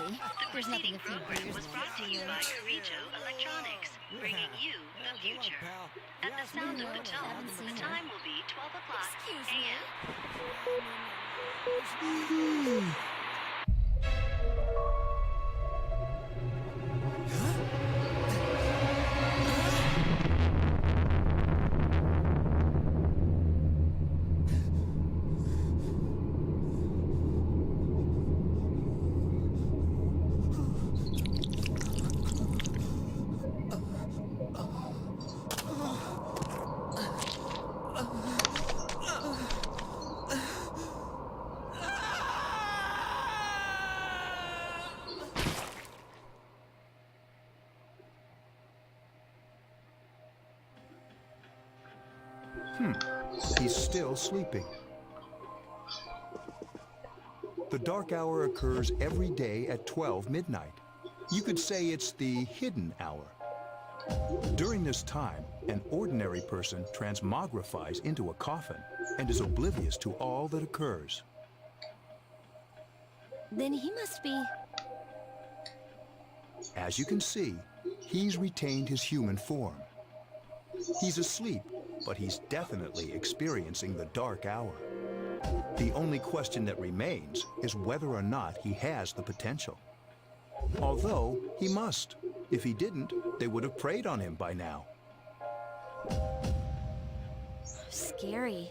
There's nothing to Was brought to you by Carito Electronics, bringing you the future. At the sound of the tone, the time will be 12 o'clock a.m. He's still sleeping. The dark hour occurs every day at 12 midnight. You could say it's the hidden hour. During this time, an ordinary person transmogrifies into a coffin and is oblivious to all that occurs. Then he must be... As you can see, he's retained his human form. He's asleep, but he's definitely experiencing the dark hour. The only question that remains is whether or not he has the potential. Although, he must. If he didn't, they would have preyed on him by now. scary.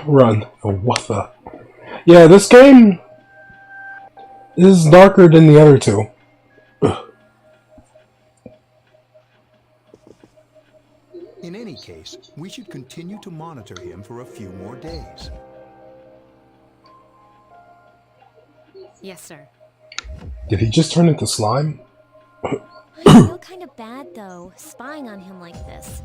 Run. Oh, what the? Yeah, this game... is darker than the other two. In any case, we should continue to monitor him for a few more days. Yes, sir. Did he just turn into slime? I feel kind of bad, though, spying on him like this.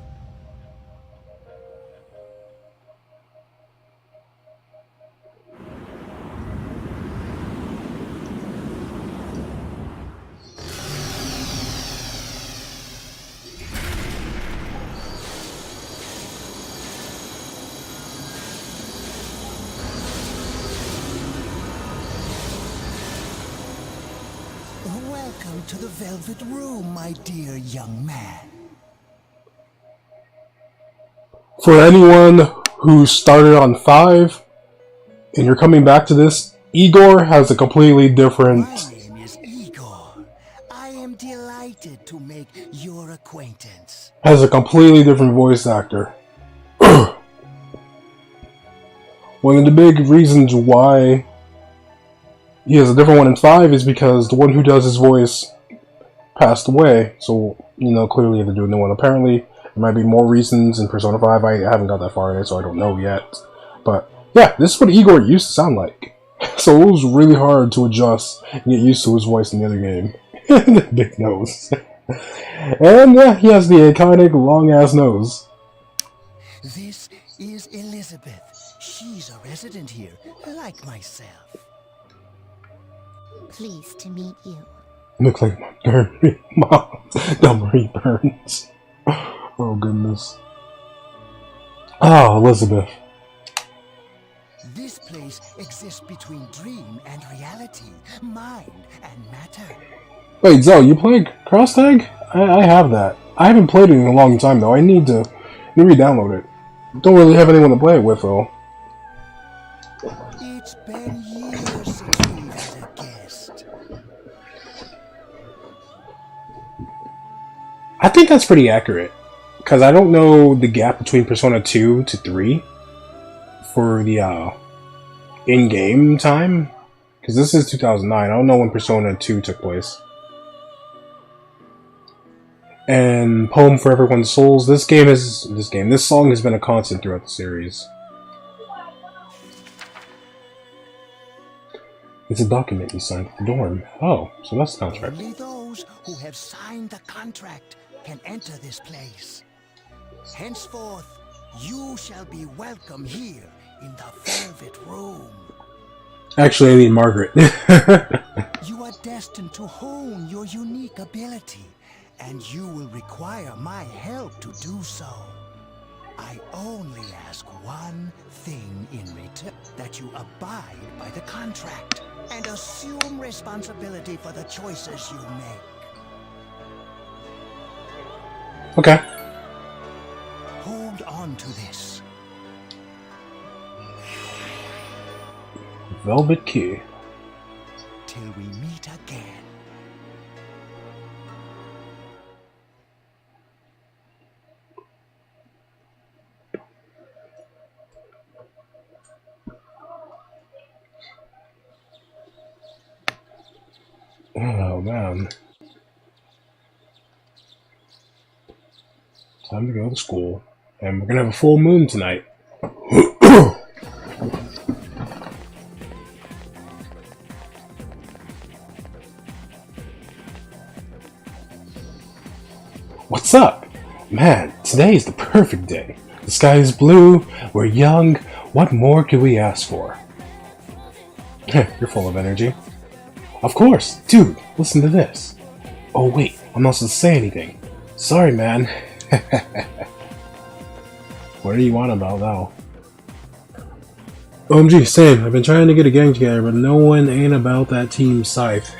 Welcome to the Velvet Room, my dear young man. For anyone who started on 5 and you're coming back to this, Igor has a completely different... My name is Igor. I am delighted to make your acquaintance. Has a completely different voice actor. One of the big reasons why he has a different one in 5 is because the one who does his voice passed away. So, you know, clearly they have to do a new one. Apparently, there might be more reasons in Persona 5. I haven't got that far in it, so I don't know yet. But, yeah, this is what Igor used to sound like. So it was really hard to adjust and get used to his voice in the other game. Big nose. And, yeah, he has the iconic long-ass nose. This is Elizabeth. She's a resident here, like myself. Pleased to meet you. Look like Mom. Marie Burns. Oh, goodness. Oh, Elizabeth. This place exists between dream and reality, mind and matter. Wait, Zoe, you play Cross Tag? I have that. I haven't played it in a long time, though. I need to re-download it. Don't really have anyone to play it with, though. It's been years since we've had a guest. I think that's pretty accurate. Because I don't know the gap between Persona 2 to 3 for the in-game time. Because this is 2009. I don't know when Persona 2 took place. And Poem for Everyone's Souls. This song has been a constant throughout the series. It's a document you signed at the dorm. Oh, so that's the contract. Only those who have signed the contract can enter this place. Henceforth, you shall be welcome here in the Velvet Room. Actually, I need Margaret. You are destined to hone your unique ability, and you will require my help to do so. I only ask one thing in return: that you abide by the contract and assume responsibility for the choices you make. Okay. Hold on to this. Velvet Key. Till we meet again. Oh, man. Time to go to school. And we're gonna have a full moon tonight. What's up? Man, today is the perfect day. The sky is blue, we're young, what more could we ask for? You're full of energy. Of course, dude, listen to this. Oh wait, I'm not supposed to say anything. Sorry, man. What do you want about now? OMG, same. I've been trying to get a gang together, but no one ain't about that team Scythe.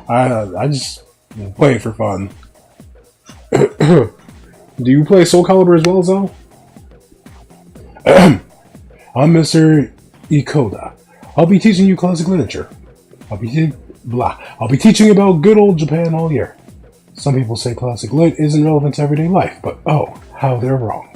I just play it for fun. Do you play Soul Calibur as well, Zell? I'm Mr. Ikoda. I'll be teaching you classic literature. I'll be teaching about good old Japan all year. Some people say classic lit isn't relevant to everyday life, but oh, how they're wrong.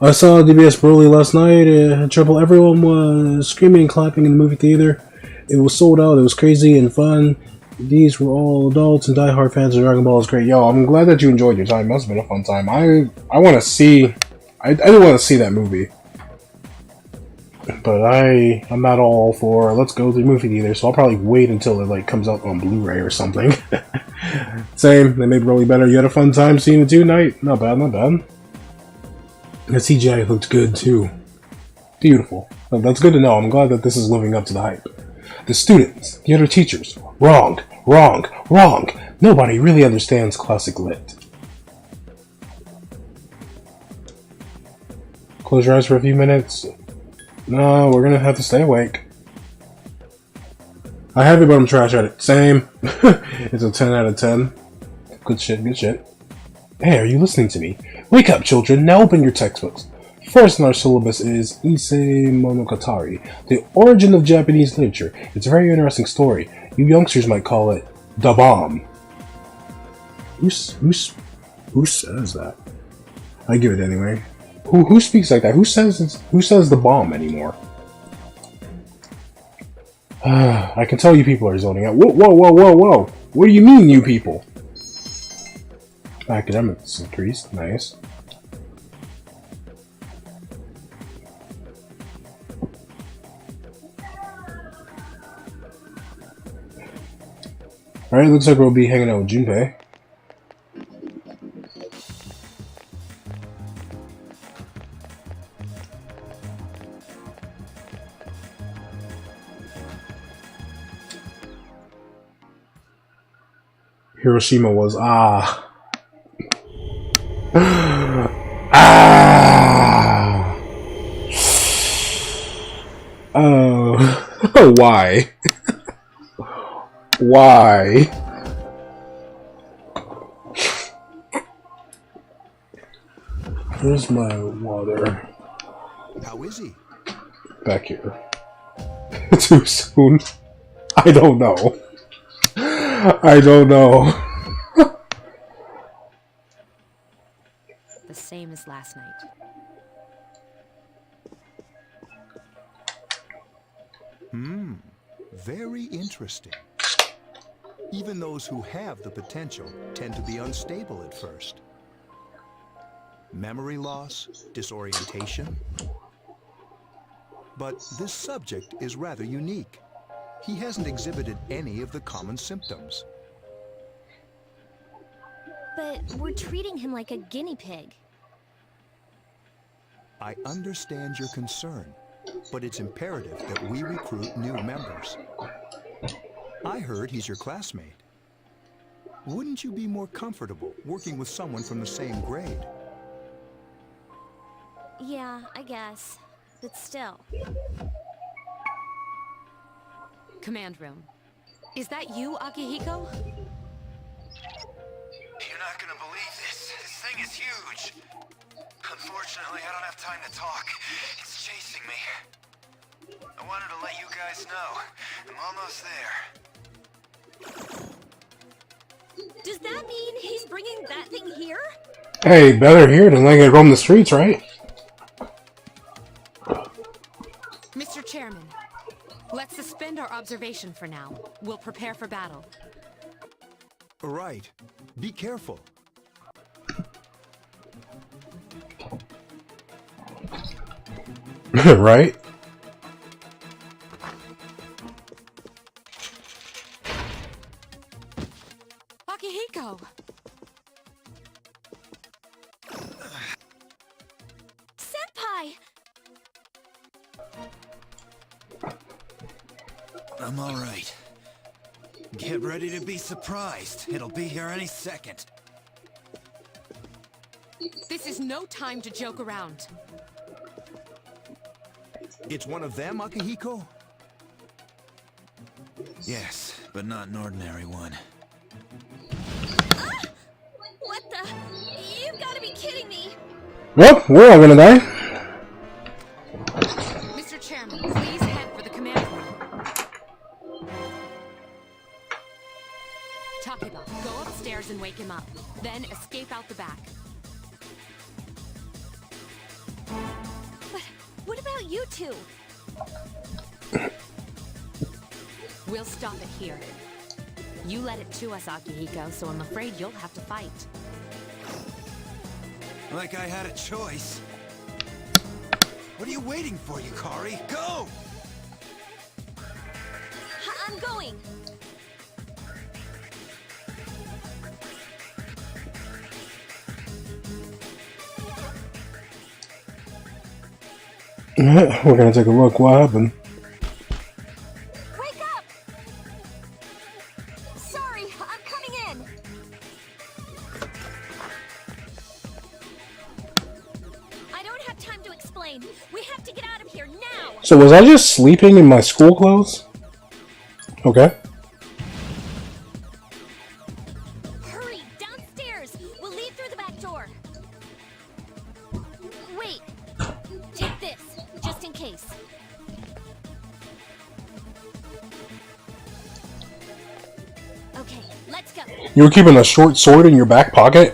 I saw DBS Broly last night. Trouble. Everyone was screaming and clapping in the movie theater. It was sold out. It was crazy and fun. These were all adults and diehard fans of Dragon Ball. Is great. Yo, I'm glad that you enjoyed your time. It must have been a fun time. I want to see. I do want to see that movie. But I'm not all for let's go to the movie theater, so I'll probably wait until it like comes out on Blu-ray or something. Same, they made Broly better. You had a fun time seeing it too, Night? Not bad, not bad. The CGI looked good too. Beautiful. Well, that's good to know. I'm glad that this is living up to the hype. The students, the other teachers, wrong, wrong, wrong. Nobody really understands classic lit. Close your eyes for a few minutes. No, we're gonna have to stay awake. I have it, but I'm trash at it. Same. It's a 10 out of 10. Good shit, good shit. Hey, are you listening to me? Wake up, children. Now open your textbooks. First in our syllabus is Issei Monogatari, the origin of Japanese literature. It's a very interesting story. You youngsters might call it the bomb. Who says that? I give it anyway. Who speaks like that? Who says the bomb anymore? I can tell you people are zoning out. Whoa, whoa, whoa, whoa, whoa! What do you mean, you people? Academics increased. Nice. Alright, looks like we'll be hanging out with Junpei. Hiroshima was ah. Oh. Why? Why? Where's my water? How is he? Back here. Too soon? I don't know. I don't know. The same as last night. Very interesting. Even those who have the potential tend to be unstable at first. Memory loss, disorientation. But this subject is rather unique. He hasn't exhibited any of the common symptoms. But we're treating him like a guinea pig. I understand your concern, but it's imperative that we recruit new members. I heard he's your classmate. Wouldn't you be more comfortable working with someone from the same grade? Yeah, I guess. But still. Command room. Is that you, Akihiko? You're not gonna believe this. This thing is huge. Unfortunately, I don't have time to talk. It's chasing me. I wanted to let you guys know. I'm almost there. Does that mean he's bringing that thing here? Hey, better here than letting it roam the streets, right? Mr. Chairman, let's suspend our observation for now. We'll prepare for battle. Right. Be careful. Right? Akihiko! Senpai! I'm all right. Get ready to be surprised. It'll be here any second. This is no time to joke around. It's one of them, Akihiko? Yes, but not an ordinary one. What the? You've got to be kidding me! Well, we're all gonna die. Mr. Chairman, please head for the command room. Takeba, go upstairs and wake him up. Then escape out the back. you two? We'll stop it here. You led it to us, Akihiko, so I'm afraid you'll have to fight. Like I had a choice. What are you waiting for, Yukari? Go! I'm going. We're gonna take a look. What happened? Wake up! Sorry, I'm coming in. I don't have time to explain. We have to get out of here now. So was I just sleeping in my school clothes? Okay. Hurry, downstairs. We'll leave through the back door. Wait. Take this, just in case. Okay, let's go. You were keeping a short sword in your back pocket?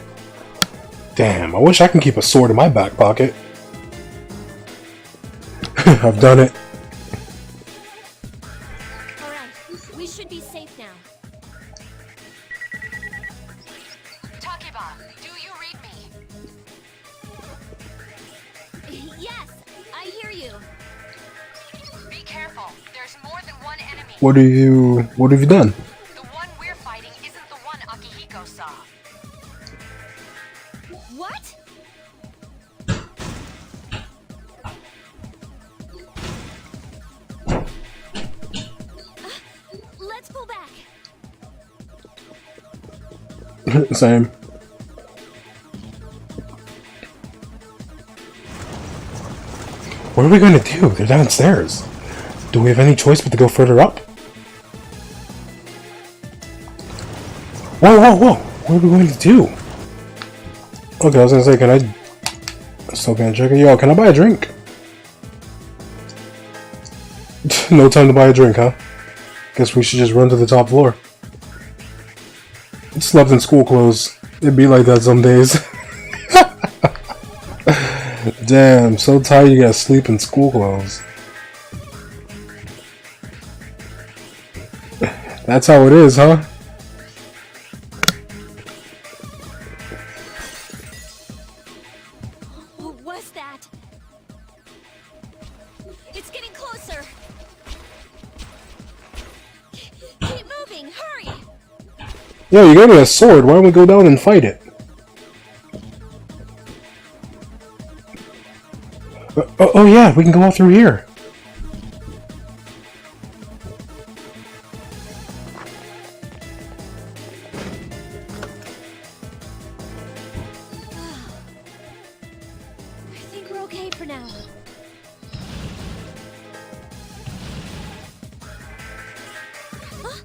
Damn, I wish I can keep a sword in my back pocket. I've done it. All right, we should be safe now. Takeba, do you read me? Yes, I hear you. Be careful. There's more than one enemy. What have you done? The one we're fighting isn't the one Akihiko saw. What? Let's pull back. Same. What are we gonna do? They're downstairs. Do we have any choice but to go further up? Whoa, whoa, whoa! What are we going to do? Okay, I was gonna say, can I... Still can't check it. Yo, can I buy a drink? No time to buy a drink, huh? Guess we should just run to the top floor. Slept in school clothes. It'd be like that some days. Damn, so tired you gotta sleep in school clothes. That's how it is, huh? What was that? It's getting closer. Keep moving, hurry! Yo, you gave me a sword. Why don't we go down and fight it? Oh yeah, we can go all through here. I think we're okay for now. Huh?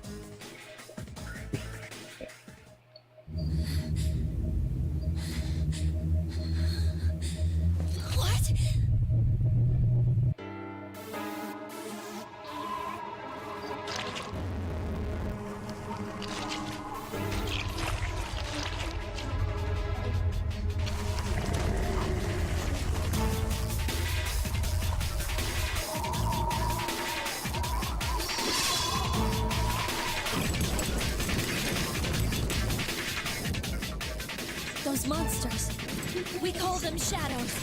What? Those monsters. We call them shadows.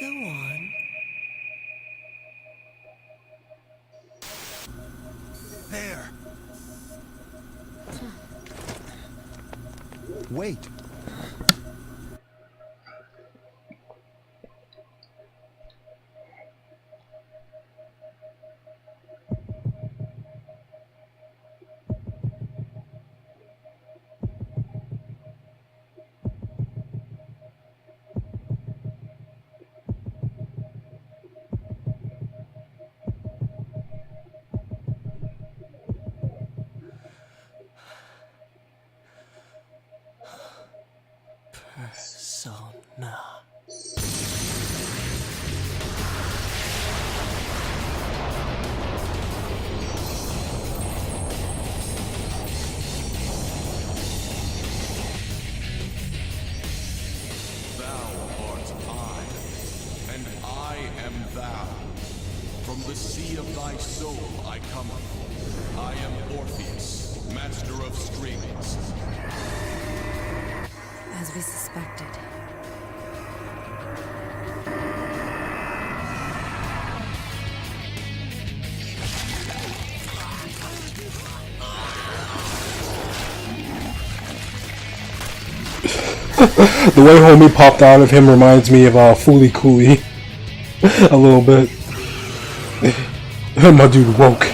Go on. There. Wait. Nah. Thou art I, and I am thou. From the sea of thy soul I come. I am Orpheus, master of strings. As we suspected. The way homie popped out of him reminds me of Fooly Cooley a little bit. My dude woke.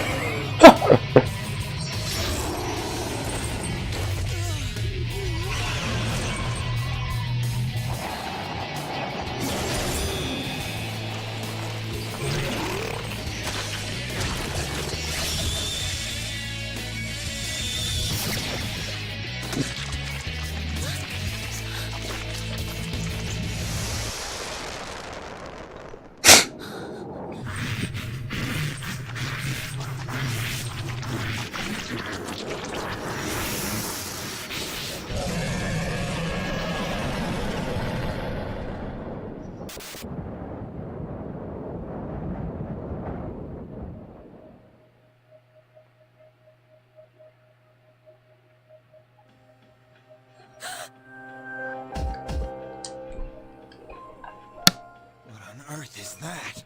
What on earth is that?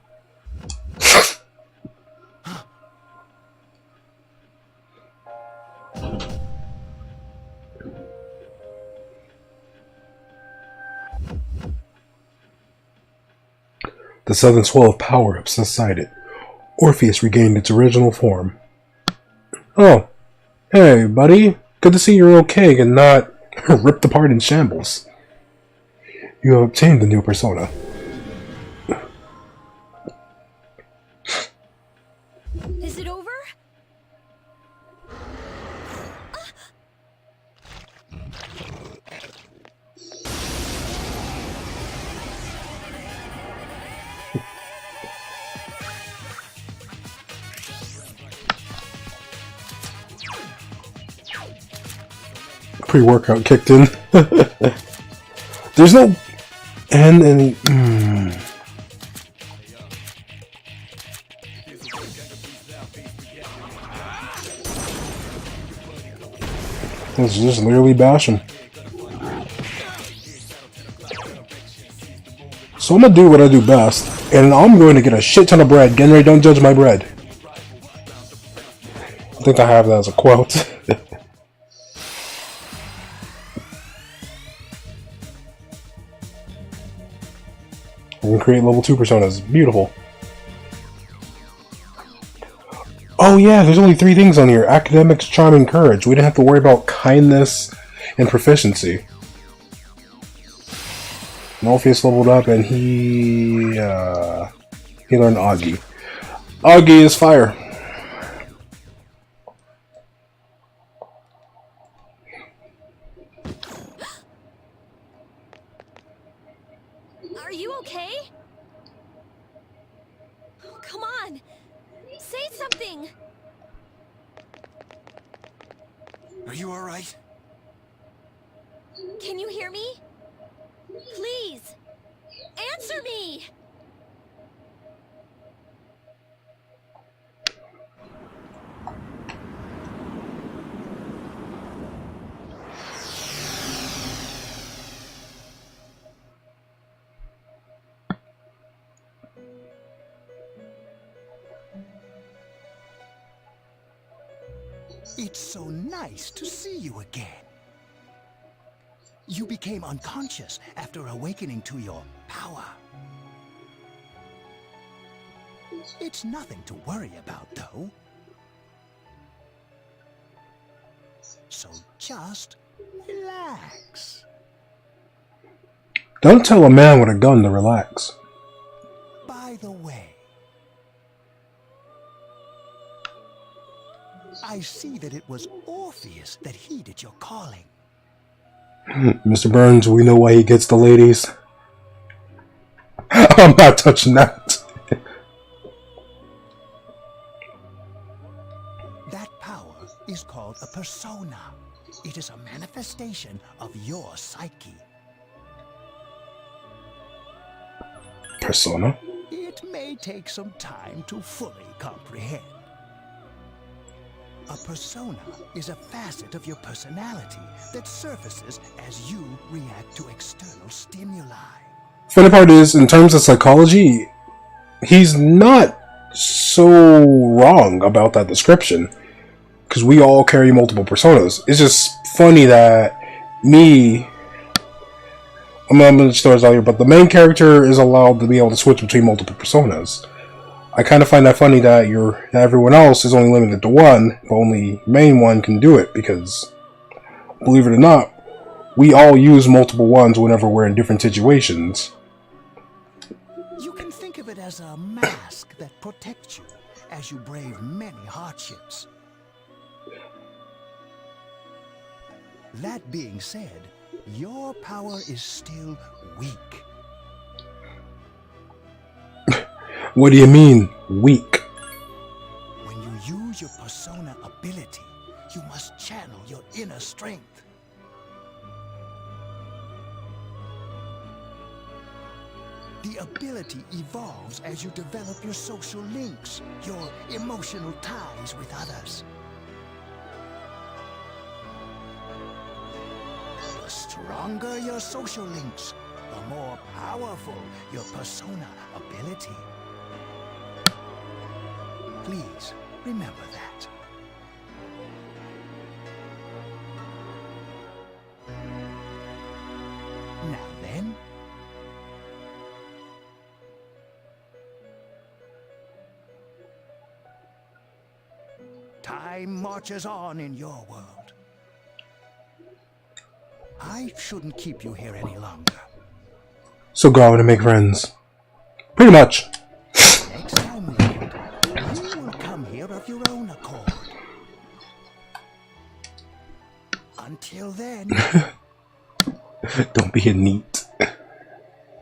The southern swell of power subsided. Orpheus regained its original form. Oh, hey, buddy. Good to see you're okay and not ripped apart in shambles. You have obtained the new persona. Is it over? Pre-workout kicked in. There's no end any. Let's just literally bash him. So I'm gonna do what I do best, and I'm going to get a shit ton of bread. Getting ready, don't judge my bread. I think I have that as a quote. We can create level 2 personas. Beautiful. Oh yeah, there's only 3 things on here. Academics, charm, and courage. We didn't have to worry about kindness and proficiency. Morpheus leveled up and he learned Augie. Augie is fire. Are you okay? Oh, come on. Say something. Are you alright? Can you hear me? Please. Answer me. It's so nice to see you again. You became unconscious after awakening to your power. It's nothing to worry about, though. So just relax. Don't tell a man with a gun to relax. By the way, I see that it was Orpheus that heeded your calling. Mr. Burns, we know why he gets the ladies. I'm not touching that. That power is called a persona. It is a manifestation of your psyche. Persona? It may take some time to fully comprehend. A persona is a facet of your personality that surfaces as you react to external stimuli. Funny part is, in terms of psychology, he's not so wrong about that description. Because we all carry multiple personas. It's just funny that me... I'm not going to stories out here, but the main character is allowed to be able to switch between multiple personas. I kind of find that funny that everyone else is only limited to one, but only main one can do it, because, believe it or not, we all use multiple ones whenever we're in different situations. You can think of it as a mask that protects you as you brave many hardships. That being said, your power is still weak. What do you mean, weak? When you use your persona ability, you must channel your inner strength. The ability evolves as you develop your social links, your emotional ties with others. The stronger your social links, the more powerful your persona ability. Please remember that. Now then, time marches on in your world. I shouldn't keep you here any longer. So go out and make friends. Pretty much. Next time we meet, you will come here of your own accord. Until then, Don't be a neat.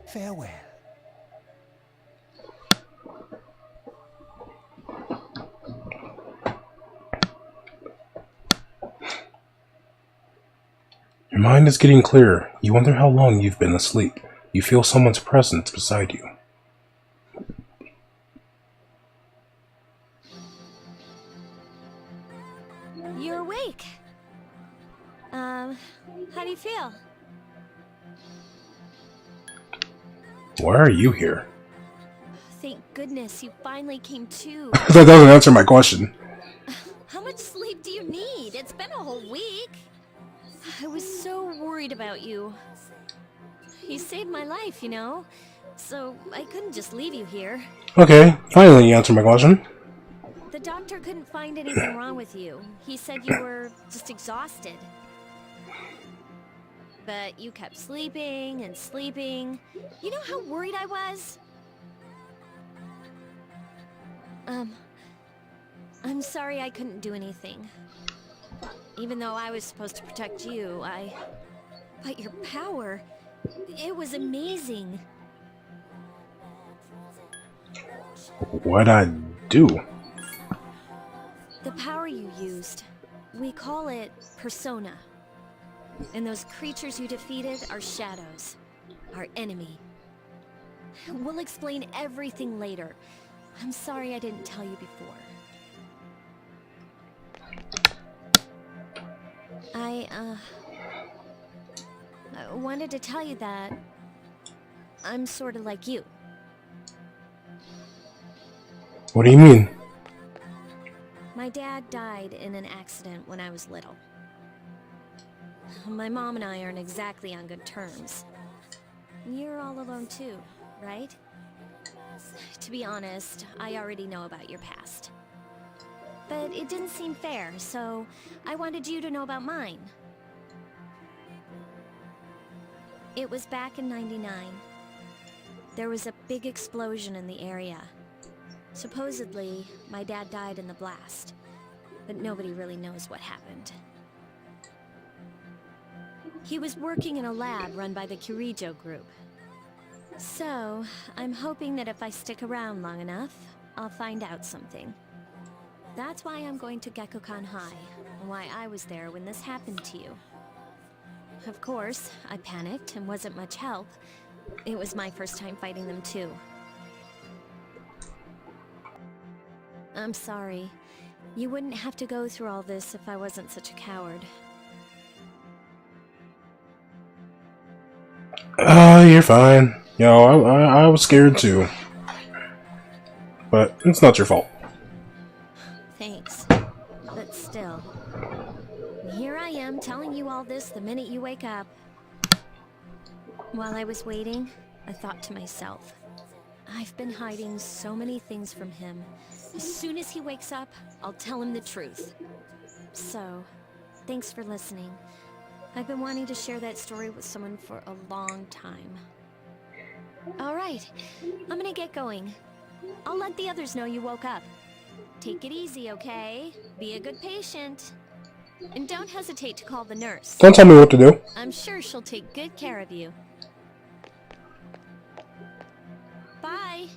farewell. Your mind is getting clearer. You wonder how long you've been asleep. You feel someone's presence beside you. You're awake. How do you feel? Why are you here? Thank goodness you finally came to. That doesn't answer my question. How much sleep do you need? It's been a whole week. I was so worried about you. You saved my life, you know? So I couldn't just leave you here. Okay, finally you answered my question. The doctor couldn't find anything wrong with you. He said you were just exhausted. But you kept sleeping and sleeping. You know how worried I was? I'm sorry I couldn't do anything. Even though I was supposed to protect you, But your power, it was amazing. What'd I do? The power you used, we call it persona. And those creatures you defeated are shadows, our enemy. We'll explain everything later. I'm sorry I didn't tell you before. I wanted to tell you that I'm sort of like you. What do you mean? My dad died in an accident when I was little. My mom and I aren't exactly on good terms. You're all alone too, right? To be honest, I already know about your past. But it didn't seem fair, so I wanted you to know about mine. It was back in '99. There was a big explosion in the area. Supposedly, my dad died in the blast, but nobody really knows what happened. He was working in a lab run by the Kirijo group. So, I'm hoping that if I stick around long enough, I'll find out something. That's why I'm going to Gekkokan High, and why I was there when this happened to you. Of course, I panicked and wasn't much help. It was my first time fighting them too. I'm sorry. You wouldn't have to go through all this if I wasn't such a coward. You're fine. I was scared too. But it's not your fault. Thanks. But still. Here I am telling you all this the minute you wake up. While I was waiting, I thought to myself, I've been hiding so many things from him. As soon as he wakes up, I'll tell him the truth. So, thanks for listening. I've been wanting to share that story with someone for a long time. Alright, I'm gonna get going. I'll let the others know you woke up. Take it easy, okay? Be a good patient. And don't hesitate to call the nurse. Don't tell me what to do. I'm sure she'll take good care of you. Bye.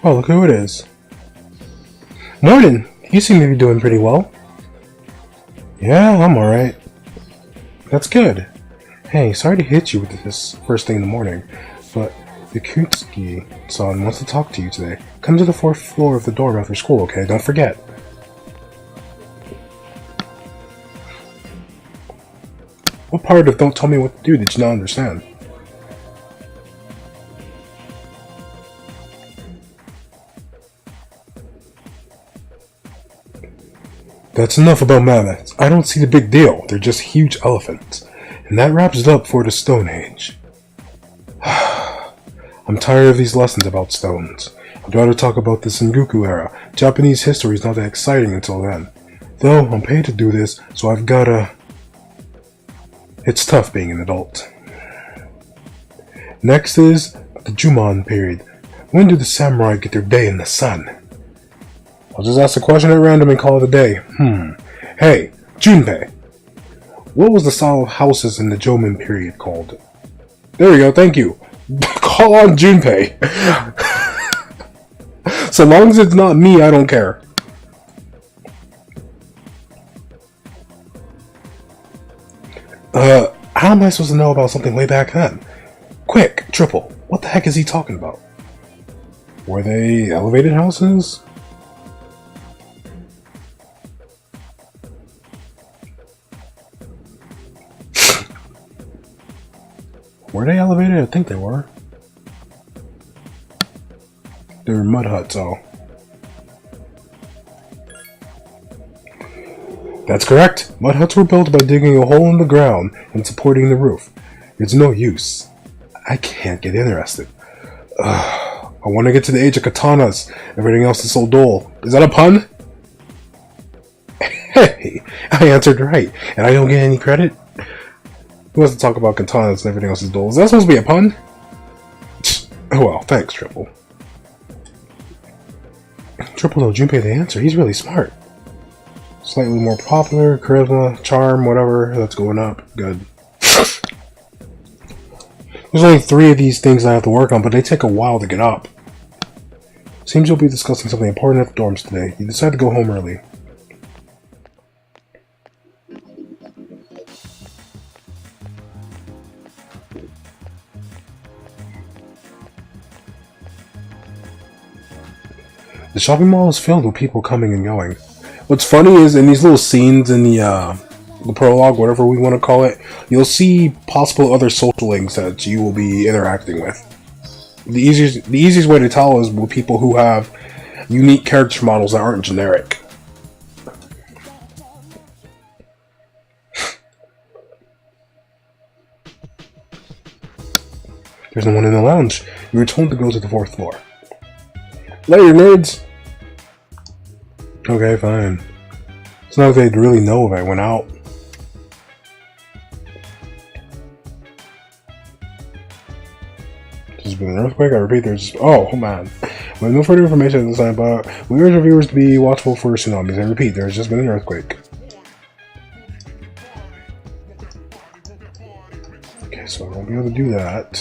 Oh, look who it is. Morning! You seem to be doing pretty well. Yeah, I'm alright. That's good. Hey, sorry to hit you with this first thing in the morning, but Yakutsuki-san wants to talk to you today. Come to the 4th floor of the dorm after school, okay? Don't forget. What part of don't tell me what to do did you not understand? That's enough about mammoths. I don't see the big deal. They're just huge elephants. And that wraps it up for the Stone Age. I'm tired of these lessons about stones. I'd rather talk about the Sengoku era. Japanese history is not that exciting until then. Though, I'm paid to do this, so I've gotta... It's tough being an adult. Next is the Jumon period. When do the samurai get their day in the sun? I'll just ask a question at random and call it a day. Hey, Junpei. What was the style of houses in the Jomon period called? There we go, thank you. Call on Junpei. So long as it's not me, I don't care. How am I supposed to know about something way back then? Quick, Triple, what the heck is he talking about? Were they elevated houses? Were they elevated? I think they were. They were mud huts, oh. That's correct. Mud huts were built by digging a hole in the ground and supporting the roof. It's no use. I can't get interested. I want to get to the age of katanas. Everything else is so dull. Is that a pun? Hey, I answered right, and I don't get any credit? Who wants to talk about katanas and everything else is dull? Is that supposed to be a pun? Oh well, thanks, Triple. Triple knows Junpei the answer. He's really smart. Slightly more popular, charisma, charm, whatever. That's going up. Good. There's only 3 of these things I have to work on, but they take a while to get up. Seems you'll be discussing something important at the dorms today. You decide to go home early. The shopping mall is filled with people coming and going. What's funny is in these little scenes in the prologue, whatever we want to call it, you'll see possible other social links that you will be interacting with. The easiest way to tell is with people who have unique character models that aren't generic. There's no one in the lounge. You were told to go to the 4th floor. Later, nerds! Okay, fine. It's not like they'd really know if I went out. There's been an earthquake. I repeat, there's... Oh, man. We have no further information at this time, but we urge our viewers to be watchful for tsunamis. I repeat, there's just been an earthquake. Okay, so I won't be able to do that.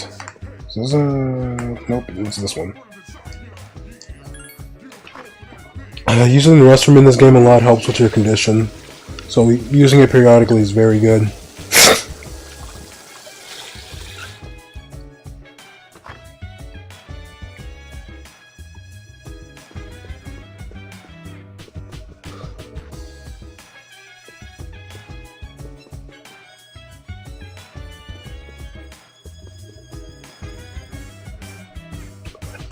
So this is nope, it's this one. Using the restroom in this game a lot helps with your condition. So using it periodically is very good.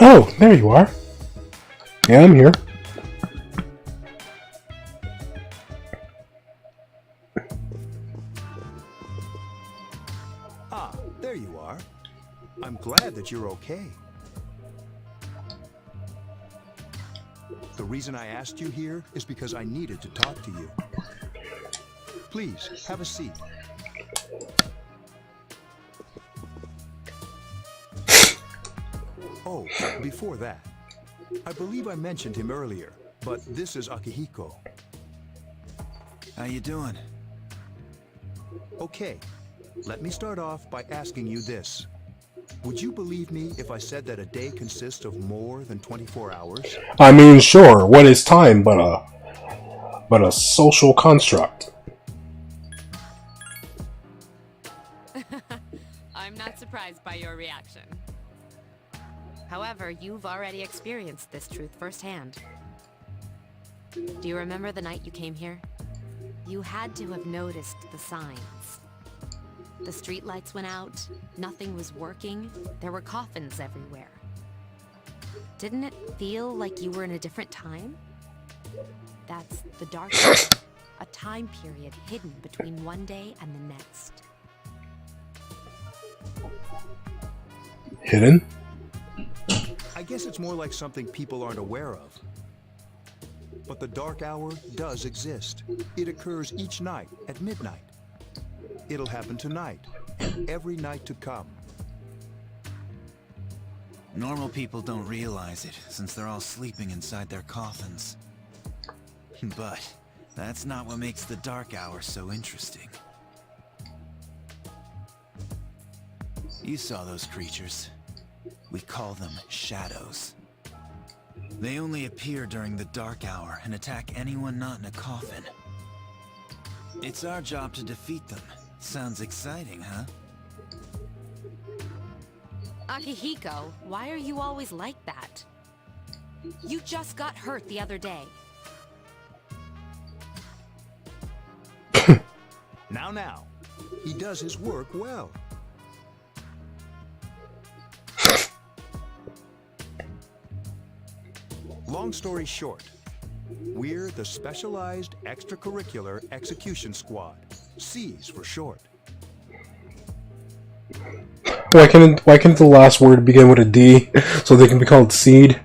Oh, there you are. Yeah, I'm here. Ah, there you are. I'm glad that you're okay. The reason I asked you here is because I needed to talk to you. Please, have a seat. Oh, before that, I believe I mentioned him earlier, but this is Akihiko. How you doing? Okay, let me start off by asking you this. Would you believe me if I said that a day consists of more than 24 hours? I mean, sure, what is time but a social construct? I'm not surprised by your reaction. However, you've already experienced this truth firsthand. Do you remember the night you came here? You had to have noticed the signs. The streetlights went out, nothing was working, there were coffins everywhere. Didn't it feel like you were in a different time? That's the dark age, a time period hidden between one day and the next. Hidden? I guess it's more like something people aren't aware of. But the dark hour does exist. It occurs each night at midnight. It'll happen tonight and every night to come. Normal people don't realize it, since they're all sleeping inside their coffins. But that's not what makes the dark hour so interesting. You saw those creatures. We call them shadows. They only appear during the dark hour and attack anyone not in a coffin. It's our job to defeat them. Sounds exciting, huh? Akihiko, why are you always like that? You just got hurt the other day. Now. He does his work well. Long story short, we're the Specialized Extracurricular Execution Squad. SEES for short. Why can't the last word begin with a D so they can be called Seed?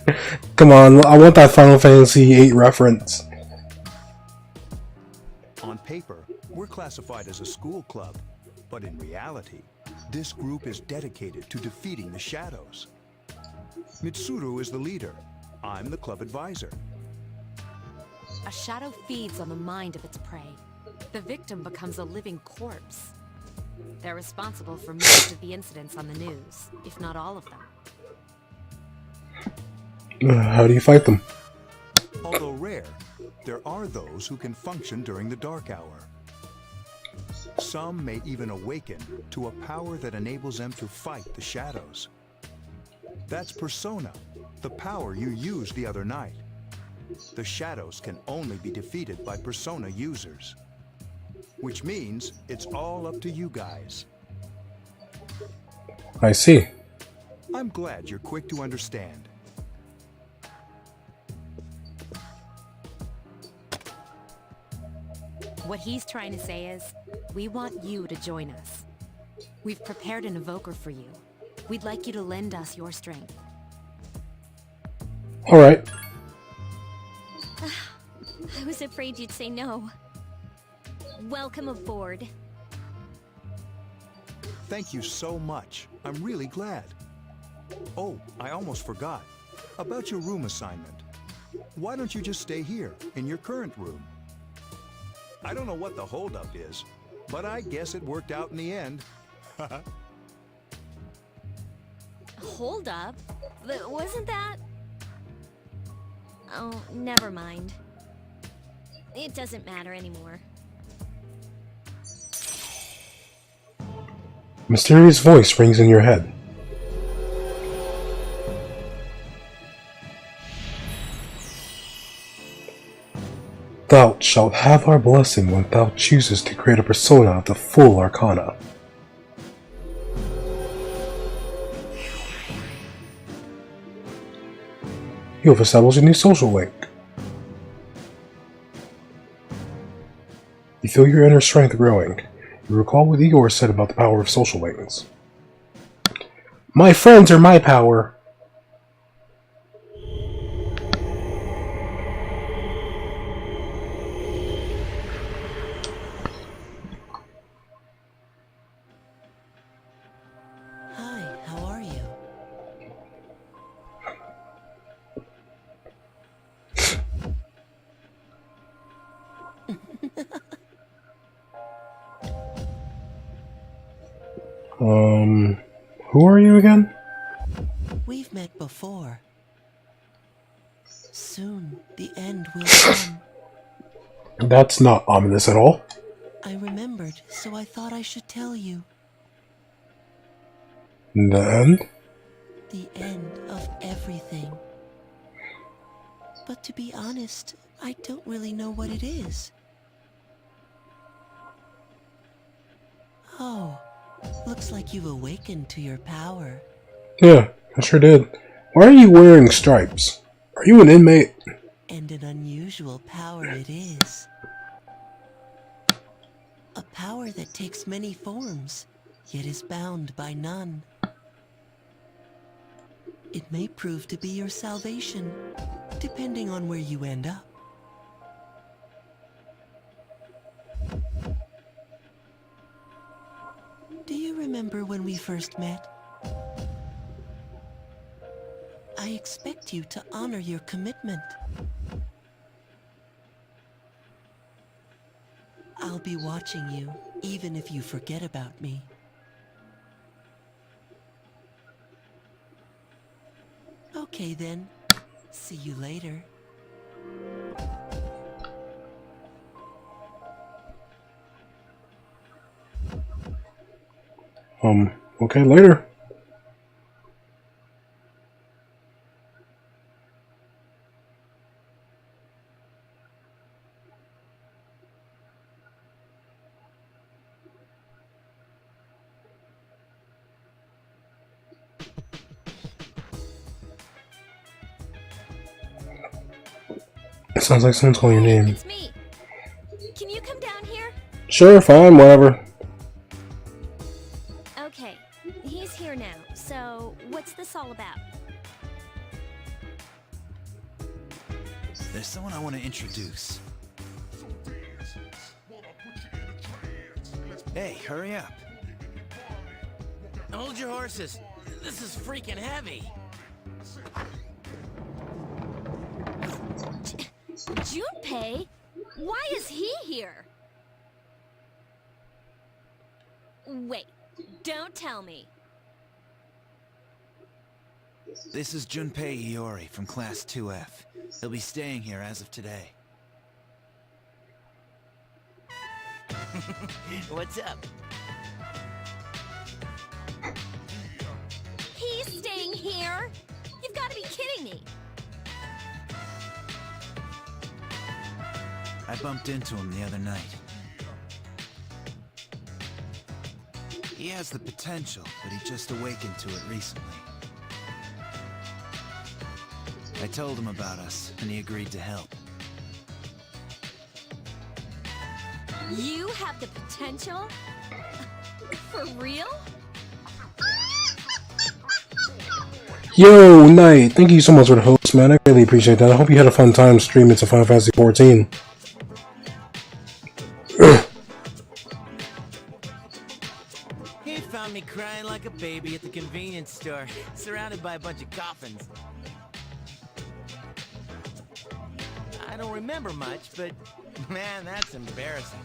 Come on, I want that Final Fantasy VIII reference. On paper, we're classified as a school club, but in reality, this group is dedicated to defeating the shadows. Mitsuru is the leader. I'm the club advisor. A shadow feeds on the mind of its prey. The victim becomes a living corpse. They're responsible for most of the incidents on the news, if not all of them. How do you fight them? Although rare, there are those who can function during the dark hour. Some may even awaken to a power that enables them to fight the shadows. That's Persona, the power you used the other night. The shadows can only be defeated by Persona users. Which means it's all up to you guys. I see. I'm glad you're quick to understand. What he's trying to say is, we want you to join us. We've prepared an evoker for you. We'd like you to lend us your strength. Alright. I was afraid you'd say no. Welcome aboard. Thank you so much. I'm really glad. Oh, I almost forgot. About your room assignment. Why don't you just stay here, in your current room? I don't know what the holdup is, but I guess it worked out in the end. Hold up. Wasn't that... Oh, never mind. It doesn't matter anymore. Mysterious voice rings in your head. Thou shalt have our blessing when thou choosest to create a persona of the full arcana. You have established a new social link. You feel your inner strength growing. You recall what Igor said about the power of social links. My friends are my power. Hi, how are you? Who are you again? We've met before. Soon, the end will come. That's not ominous at all. I remembered, so I thought I should tell you. The end? The end of everything. But to be honest, I don't really know what it is. Oh, looks like you've awakened to your power. Yeah, I sure did. Why are you wearing stripes? Are you an inmate? And an unusual power it is. A power that takes many forms, yet is bound by none. It may prove to be your salvation, depending on where you end up. Do you remember when we first met? I expect you to honor your commitment. I'll be watching you, even if you forget about me. Okay then. See you later. Okay, later. It sounds like someone's calling your name. It's me. Can you come down here? Sure, fine, whatever. Okay, he's here now. So, what's this all about? There's someone I want to introduce. Hey, hurry up. Hold your horses. This is freaking heavy. Junpei? Why is he here? Wait, don't tell me. This is Junpei Iori from Class 2F. He'll be staying here as of today. What's up? He's staying here? You've got to be kidding me. I bumped into him the other night. He has the potential, but he just awakened to it recently. I told him about us, and he agreed to help. You have the potential? For real? Yo, Knight, thank you so much for the host, man. I really appreciate that. I hope you had a fun time streaming to Final Fantasy XIV. He found me crying like a baby at the convenience store, surrounded by a bunch of coffins. I don't remember much, but man, that's embarrassing.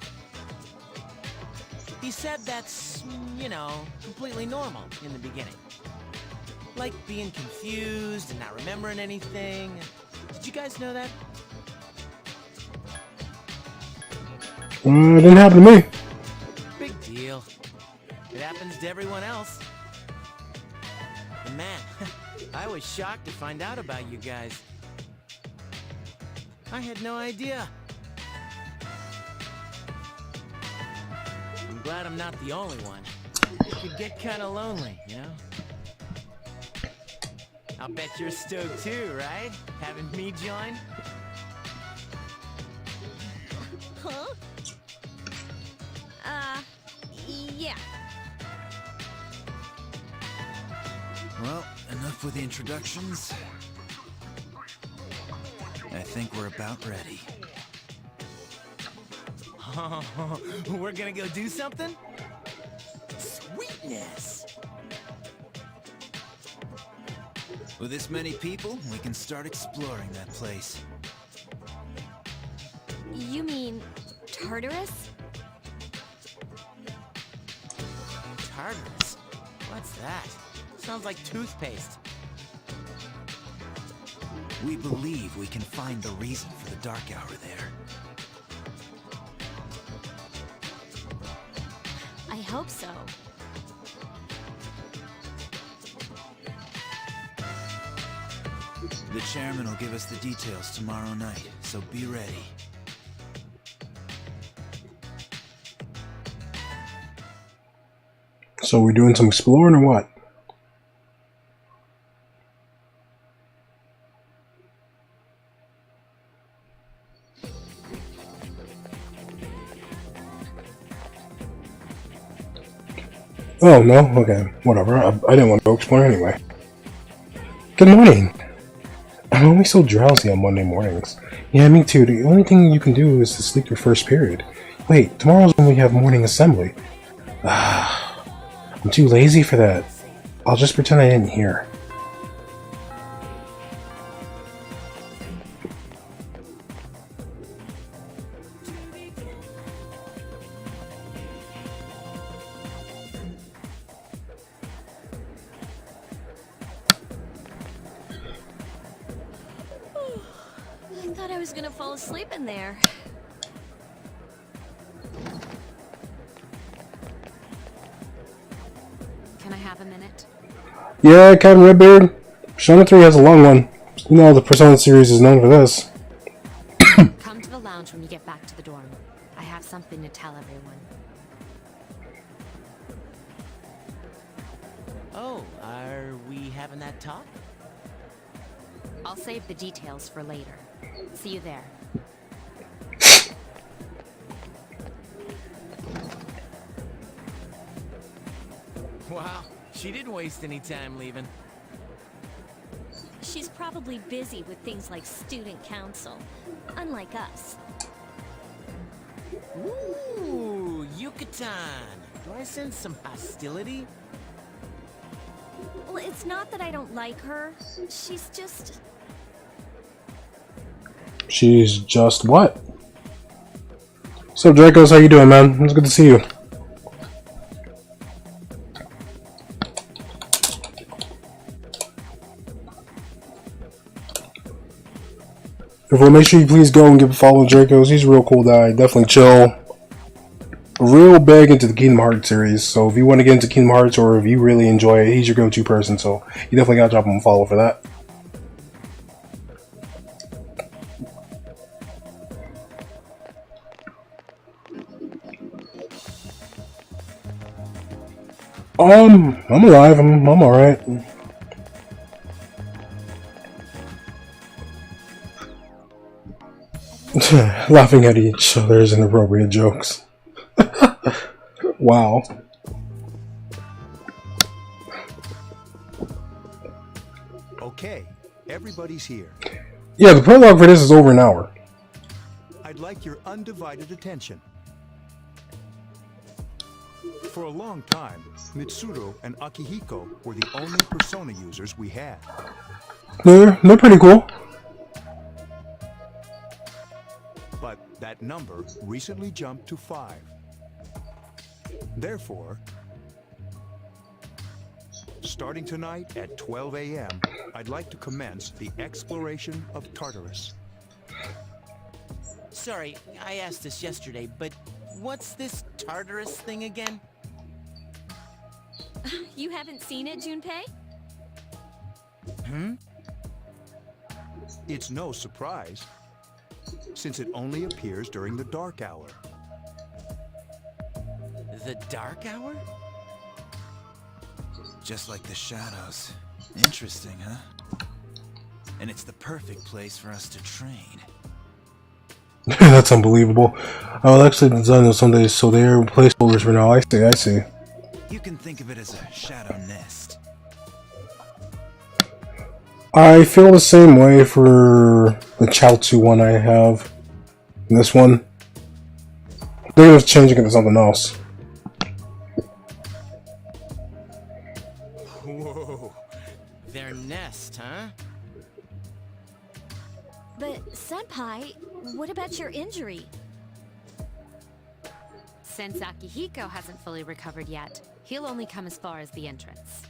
He said that's, you know, completely normal in the beginning. Like being confused and not remembering anything. Did you guys know that? It didn't happen to me. Big deal. It happens to everyone else. And man, I was shocked to find out about you guys. I had no idea. I'm glad I'm not the only one. It could get kind of lonely, you know? I'll bet you're stoked too, right? Having me join? Huh? Yeah. Well, enough with the introductions. I think we're about ready. We're gonna go do something? Sweetness! With this many people, we can start exploring that place. You mean Tartarus? Tartarus? What's that? Sounds like toothpaste. We believe we can find the reason for the Dark Hour there. I hope so. The chairman will give us the details tomorrow night, so be ready. So we're doing some exploring or what? Oh, no? Okay, whatever. I didn't want to go explore anyway. Good morning! I'm always so drowsy on Monday mornings. Yeah, me too. The only thing you can do is to sleep your first period. Wait, tomorrow's when we have morning assembly. I'm too lazy for that. I'll just pretend I didn't hear. I thought I was gonna fall asleep in there. Can I have a minute? Yeah, Captain Redbeard. Persona 3 has a long one. You know, the Persona series is known for this. Come to the lounge when you get back to the dorm. I have something to tell everyone. Oh, are we having that talk? I'll save the details for later. See you there. Wow, she didn't waste any time leaving. She's probably busy with things like student council, unlike us. Ooh, Yucatan. Do I sense some hostility? Well, it's not that I don't like her. She's just... She's just what? So, Dracos, how you doing, man? It's good to see you. Everyone, make sure you please go and give a follow to Dracos. He's a real cool guy. Definitely chill. Real big into the Kingdom Hearts series. So if you want to get into Kingdom Hearts or if you really enjoy it, he's your go-to person. So you definitely gotta drop him a follow for that. I'm alive. I'm alright. Laughing at each other's inappropriate jokes. Wow. Okay, everybody's here. Yeah, the prologue for this is over an hour. I'd like your undivided attention. For a long time, Mitsuru and Akihiko were the only persona users we had. They're pretty cool. But that number recently jumped to 5. Therefore, starting tonight at 12 a.m., I'd like to commence the exploration of Tartarus. Sorry, I asked this yesterday, but what's this Tartarus thing again? You haven't seen it, Junpei? It's no surprise, since it only appears during the dark hour. The Dark Hour? Just like the shadows. Interesting, huh? And it's the perfect place for us to train. That's unbelievable. I'll actually design those someday so they're placeholders for now. I see. You can think of it as a shadow nest. I feel the same way for the Chaozu one I have. This one. They're just changing it to something else. Whoa. Their nest, huh? But, Senpai, what about your injury? Since Akihiko hasn't fully recovered yet, he'll only come as far as the entrance.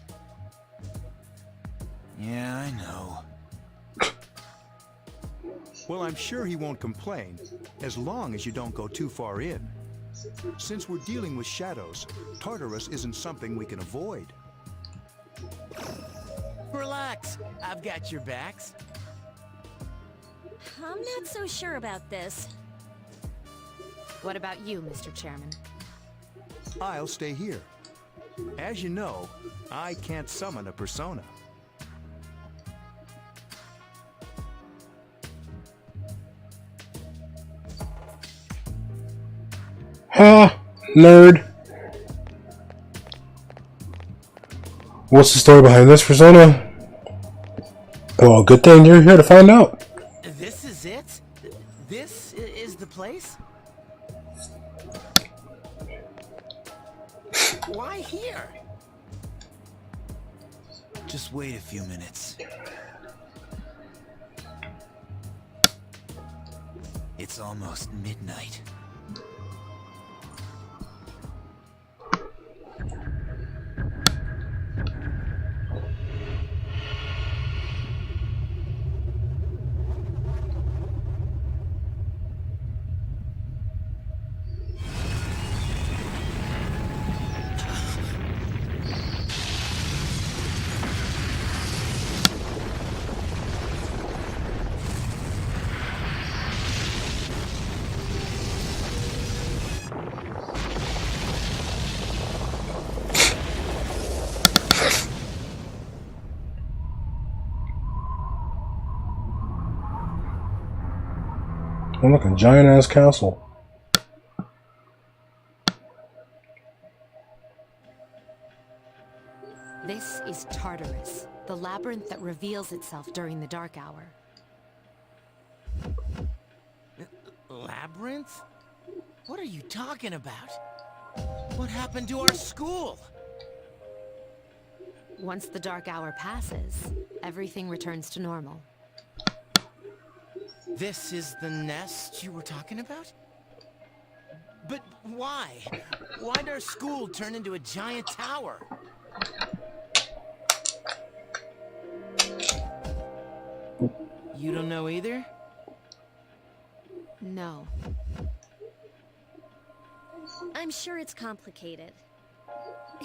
Yeah, I know. Well, I'm sure he won't complain, as long as you don't go too far in. Since we're dealing with shadows, Tartarus isn't something we can avoid. Relax, I've got your backs. I'm not so sure about this. What about you, Mr. Chairman? I'll stay here. As you know, I can't summon a persona. Ha! Nerd. What's the story behind this persona? Well, good thing you're here to find out. This is it? This is the place? Why here? Just wait a few minutes. It's almost midnight. I'm like a giant ass castle. This is Tartarus, the labyrinth that reveals itself during the dark hour. Labyrinth? What are you talking about? What happened to our school? Once the dark hour passes, everything returns to normal. This is the nest you were talking about? But why? Why'd our school turn into a giant tower? You don't know either? No. I'm sure it's complicated.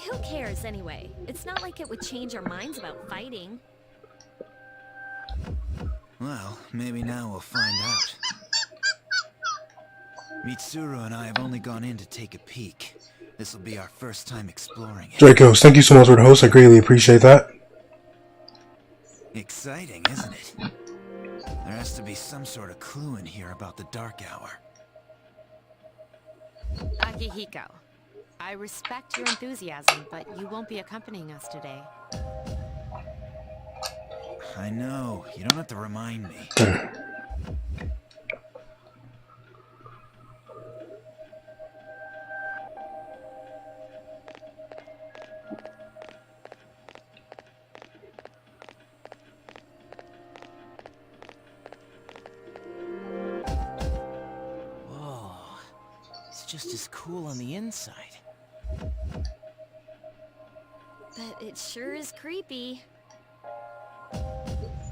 Who cares anyway? It's not like it would change our minds about fighting. Well, maybe now we'll find out. Mitsuru and I have only gone in to take a peek. This will be our first time exploring it. Dracos, thank you so much for the host. I greatly appreciate that. Exciting, isn't it? There has to be some sort of clue in here about the dark hour. Akihiko, I respect your enthusiasm, but you won't be accompanying us today. I know, you don't have to remind me. just as cool on the inside. But it sure is creepy.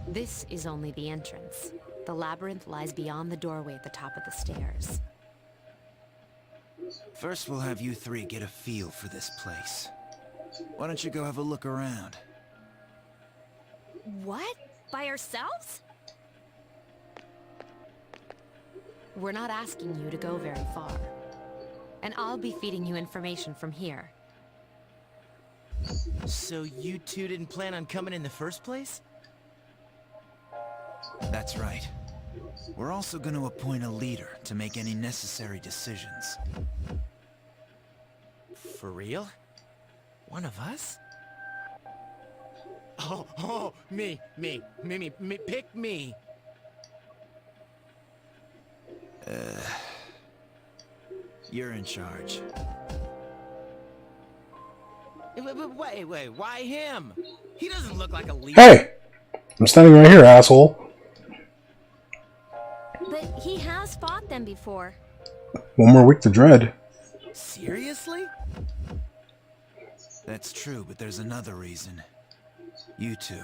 This is only the entrance. The labyrinth lies beyond the doorway at the top of the stairs. First, we'll have you three get a feel for this place. Why don't you go have a look around? What? By ourselves? We're not asking you to go very far. And I'll be feeding you information from here. So you two didn't plan on coming in the first place? That's right. We're also going to appoint a leader to make any necessary decisions. For real? One of us? Oh, me, pick me. You're in charge. Wait, why him? He doesn't look like a leader. Hey! I'm standing right here, asshole. But he has fought them before. One more week to dread. Seriously? That's true, but there's another reason. You two.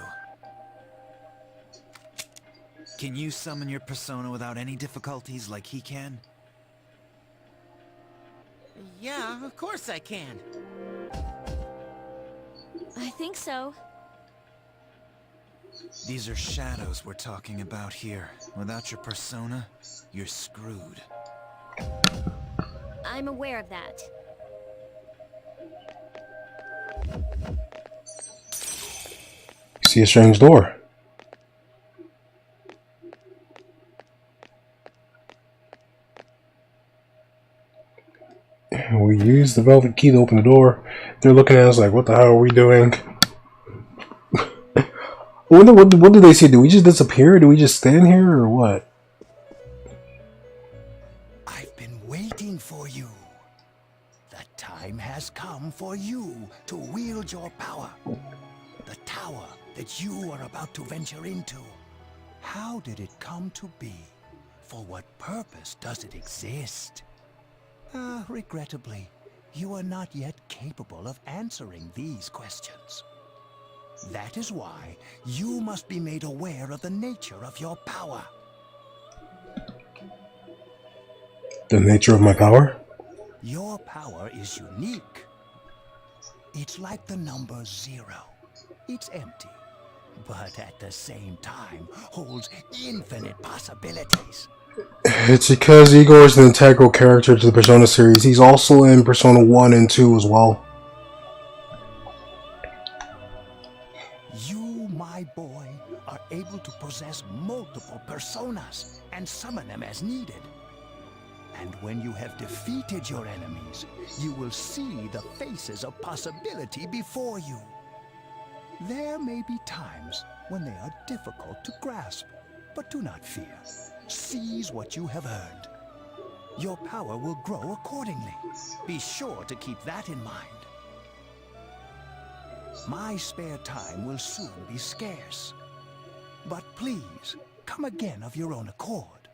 Can you summon your persona without any difficulties like he can? Yeah, of course I can. I think so. These are shadows we're talking about here. Without your persona, you're screwed. I'm aware of that. You see a strange door. We use the velvet key to open the door. They're looking at us like, what the hell are we doing? What do they see? Do we just disappear? Do we just stand here or what? I've been waiting for you. The time has come for you to wield your power. The tower that you are about to venture into. How did it come to be? For what purpose does it exist? Regrettably, you are not yet capable of answering these questions. That is why you must be made aware of the nature of your power. The nature of my power? Your power is unique. It's like the number 0. It's empty, but at the same time holds infinite possibilities. It's because Igor is an integral character to the Persona series. He's also in Persona 1 and 2 as well. You, my boy, are able to possess multiple personas and summon them as needed. And when you have defeated your enemies, you will see the faces of possibility before you. There may be times when they are difficult to grasp, but do not fear. Seize what you have earned. Your power will grow accordingly. Be sure to keep that in mind. My spare time will soon be scarce. But please, come again of your own accord.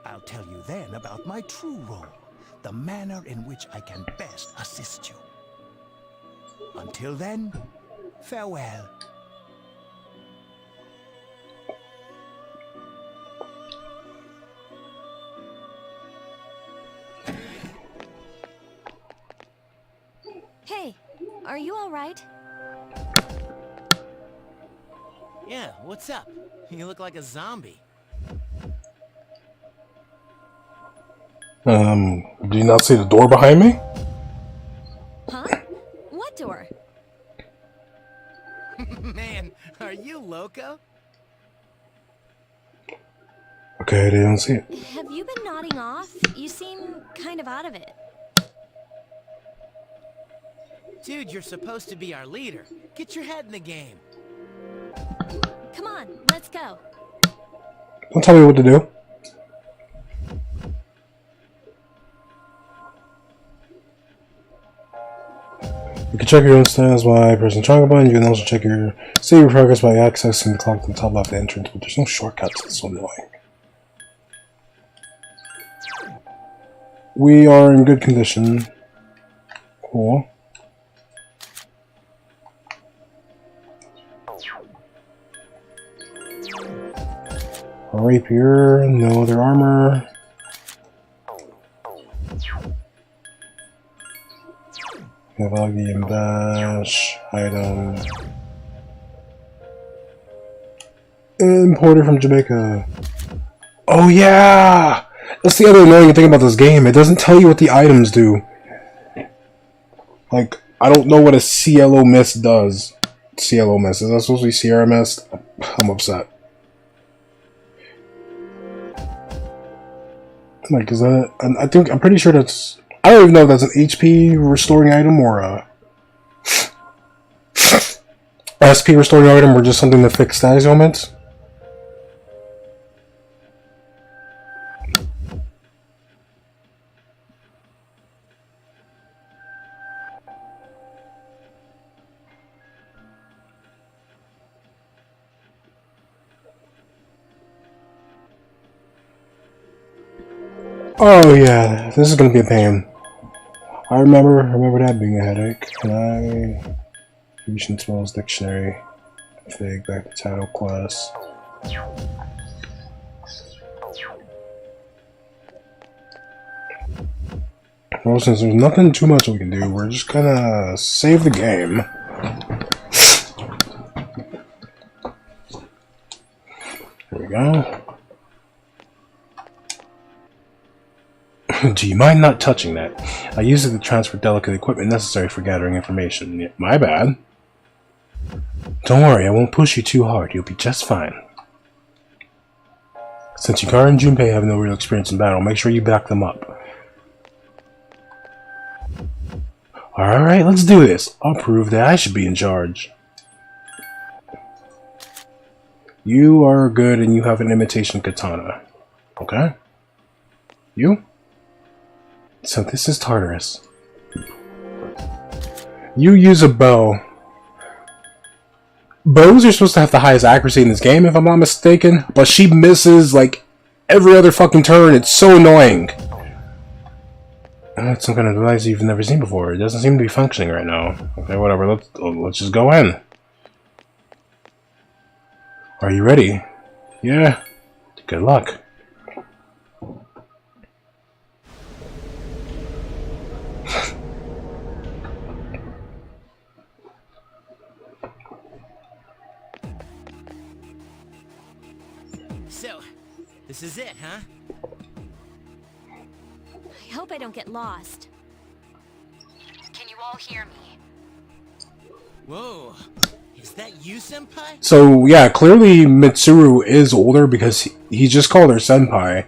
I'll tell you then about my true role, the manner in which I can best assist you. Until then, farewell. Hey, are you all right? Yeah, what's up? You look like a zombie. Do you not see the door behind me? Huh? What door? Man, are you loco? Okay, they don't see it. Have you been nodding off? You seem kind of out of it. Dude, you're supposed to be our leader. Get your head in the game. Come on, let's go. Don't tell me what to do. You can check your own stats by pressing triangle button. You can also check your save progress by accessing the clock at the top left entrance, but there's no shortcuts. It's so annoying. we are in good condition. Cool. A rapier, no other armor. Kavagi and bash, item. Imported from Jamaica. Oh yeah! That's the other annoying thing about this game. It doesn't tell you what the items do. Like, I don't know what a CLO mist does. CLO mist. Is that supposed to be Sierra mist? I'm upset. Like, is that... I'm pretty sure that's... I don't even know if that's an HP restoring item or a... SP restoring item or just something to fix status ailments. Oh yeah, this is gonna be a pain. I remember that being a headache. Can I... Fusion Spells Dictionary. Config back to title class. Well, since there's nothing too much we can do, we're just gonna save the game. There we go. Do you mind not touching that? I use it to transfer delicate equipment necessary for gathering information. My bad. Don't worry, I won't push you too hard. You'll be just fine. Since Yukari and Junpei have no real experience in battle, make sure you back them up. Alright, let's do this. I'll prove that I should be in charge. You are good and you have an imitation katana. Okay? You? So this is Tartarus. You use a bow. Bows are supposed to have the highest accuracy in this game, if I'm not mistaken, but she misses like every other fucking turn. It's so annoying. It's some kind of device you've never seen before. It doesn't seem to be functioning right now. Okay, whatever. Let's just go in. Are you ready? Yeah. Good luck. So, this is it, huh? I hope I don't get lost. Can you all hear me? Whoa. Is that you, Senpai? So, yeah, clearly Mitsuru is older because he just called her Senpai.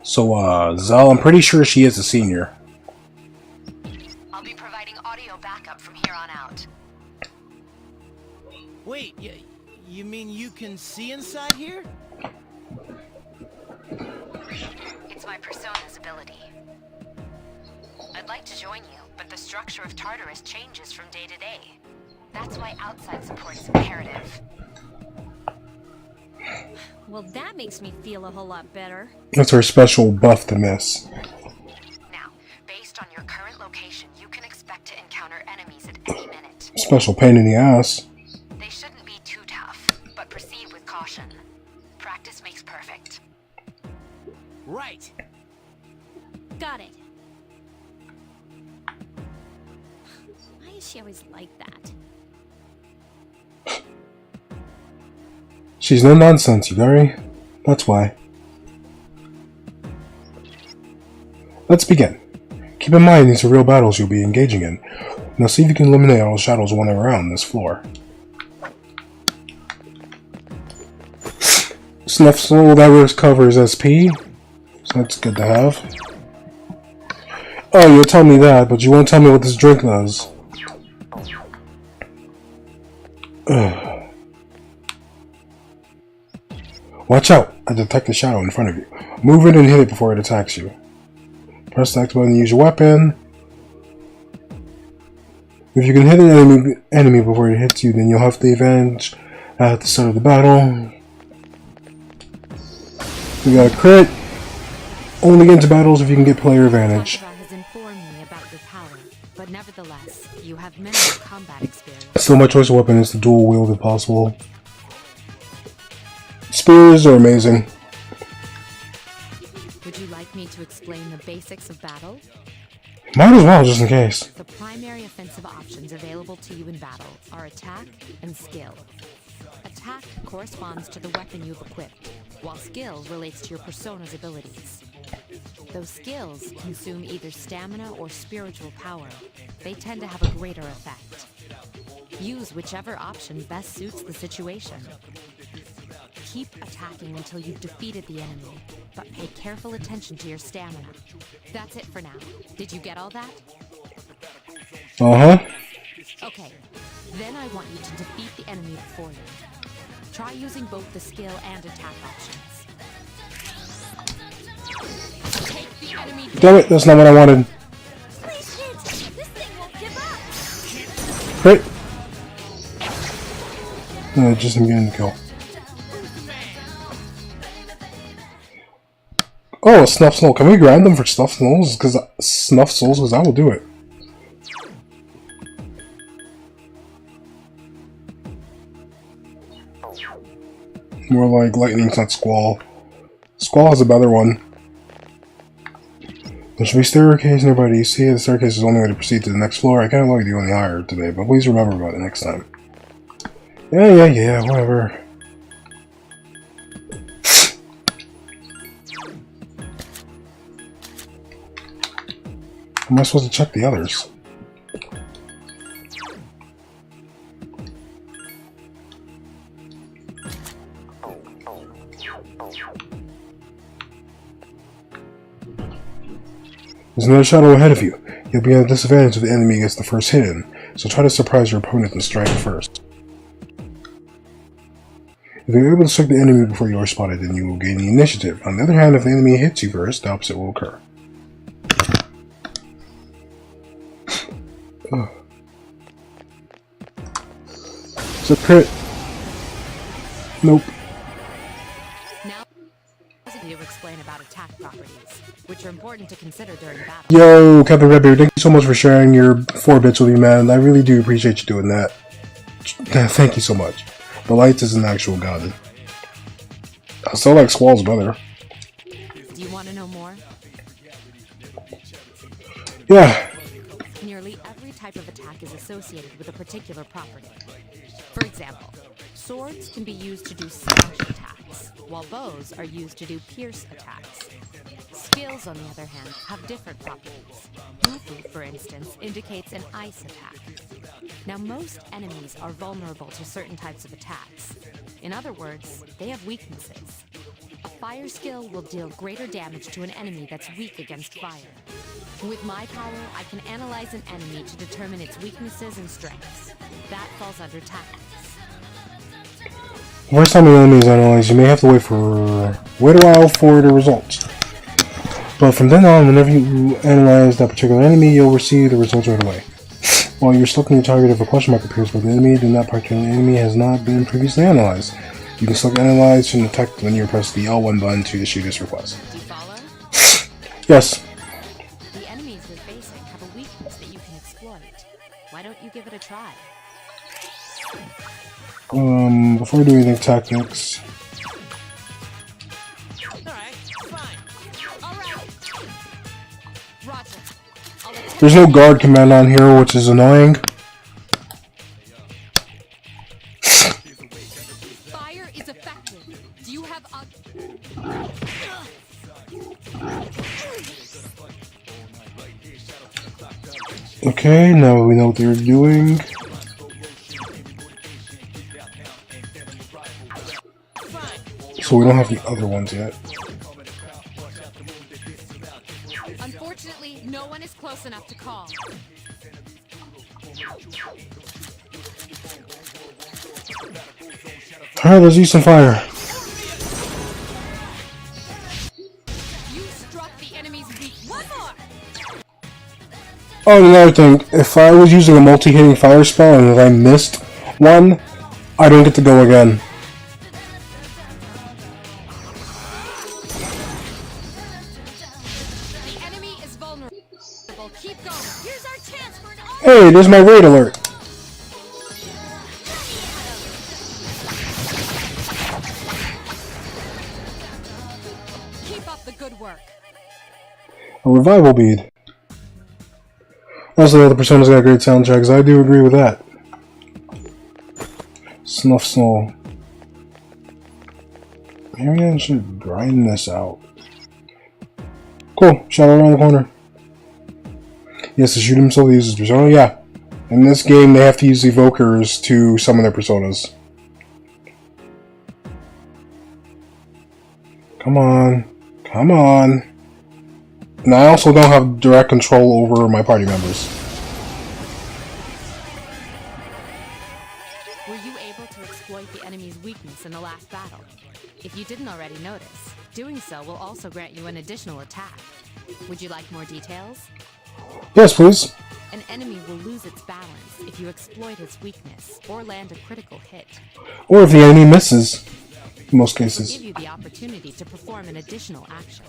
So, Zell, I'm pretty sure she is a senior. I'll be providing audio backup from here on out. Wait, you mean you can see inside here? It's my persona's ability. I'd like to join you, but the structure of Tartarus changes from day to day. That's why outside support is imperative. Well, that makes me feel a whole lot better. That's her special buff to miss. Now, based on your current location, you can expect to encounter enemies at any minute. Special pain in the ass. They shouldn't be too tough, but proceed with caution. Practice makes perfect. Right. Got it. Why is she always like that? She's no nonsense, Yukari. That's why. Let's begin. Keep in mind these are real battles you'll be engaging in. Now see if you can eliminate all the shadows wandering around this floor. Snuff Soul that covers SP, so that's good to have. Oh, you'll tell me that, but you won't tell me what this drink does. Ugh. Watch out! I detect a shadow in front of you. Move it and hit it before it attacks you. Press the X button to use your weapon. If you can hit an enemy before it hits you, then you'll have the advantage at the start of the battle. We got a crit. Only into battles if you can get player advantage. with minimal combat experience. Still, my choice of weapon is the dual wield if possible. Spears are amazing. Would you like me to explain the basics of battle? Might as well, just in case. The primary offensive options available to you in battle are attack and skill. Attack corresponds to the weapon you've equipped, while skill relates to your persona's abilities. Those skills consume either stamina or spiritual power. They tend to have a greater effect. Use whichever option best suits the situation. Keep attacking until you've defeated the enemy, but pay careful attention to your stamina. That's it for now. Did you get all that? Uh-huh. Okay, then I want you to defeat the enemy before you. Try using both the skill and attack options. Take the enemy Damn it, that's not what I wanted. Please, kids, this thing won't give up. Great. No, just I'm getting the kill. Oh, a snuff soul. Can we grind them for snuff souls? Because I will do it. More like lightning's not squall. Squall has a better one. There should be a staircase nearby. Do you see? The staircase is the only way to proceed to the next floor. I can't let you any higher today, but please remember about it next time. Yeah, whatever. How am I supposed to check the others? There's another shadow ahead of you. You'll be at a disadvantage if the enemy gets the first hit in, so try to surprise your opponent and strike first. If you're able to strike the enemy before you are spotted, then you will gain the initiative. On the other hand, if the enemy hits you first, the opposite will occur. It's a crit. Nope. Now, to explain about attack properties, which are important to consider during battle. Yo, Captain Redbeard, thank you so much for sharing your 4 bits with me, man. I really do appreciate you doing that. Thank you so much. The Lights is an actual god. I still like Squall's brother. Do you want to know more? Yeah. Nearly every type of attack is associated with a particular property. For example, swords can be used to do slash attacks, while bows are used to do pierce attacks. Skills, on the other hand, have different properties. Bufu, for instance, indicates an ice attack. Now, most enemies are vulnerable to certain types of attacks. In other words, they have weaknesses. A fire skill will deal greater damage to an enemy that's weak against fire. With my power, I can analyze an enemy to determine its weaknesses and strengths. That falls under tactics. The first time an enemy is analyzed, you may have to wait a while for the results. But from then on, whenever you analyze that particular enemy, you'll receive the results right away. While you're selecting your target, if a question mark appears by the enemy, then that particular enemy has not been previously analyzed. You can select Analyze and detect when you press the L1 button to issue this request. Do you follow? Yes. The enemies you're facing have a weakness that you can exploit. Why don't you give it a try? Before we do anything, tactics. Alright, fine. Alright! Roger. I'll attack. There's no guard command on here, which is annoying. Fire is effective. Do you have a... Okay, now we know what they're doing. So we don't have the other ones yet. Unfortunately, no one is close enough to call. Alright, let's use some fire. You struck the enemy's weak. One more! Oh, and another thing, if I was using a multi-hitting fire spell and if I missed one, I don't get to go again. The enemy is vulnerable. Keep going. Here's our chance for an Hey, there's my raid alert. Keep up the good work. A revival bead. Also, the Persona's got great soundtracks. I do agree with that. Snuff Soul. Maybe I should grind this out. Cool. Shadow around the corner. Yes, to shoot himself, he uses Persona. Yeah. In this game, they have to use evokers to summon their Personas. Come on. Come on. And I also don't have direct control over my party members. Were you able to exploit the enemy's weakness in the last battle? If you didn't already notice, doing so will also grant you an additional attack. Would you like more details? Yes, please. An enemy will lose its balance if you exploit its weakness or land a critical hit. Or if the enemy misses, in most It will cases. give you the opportunity to perform an additional action.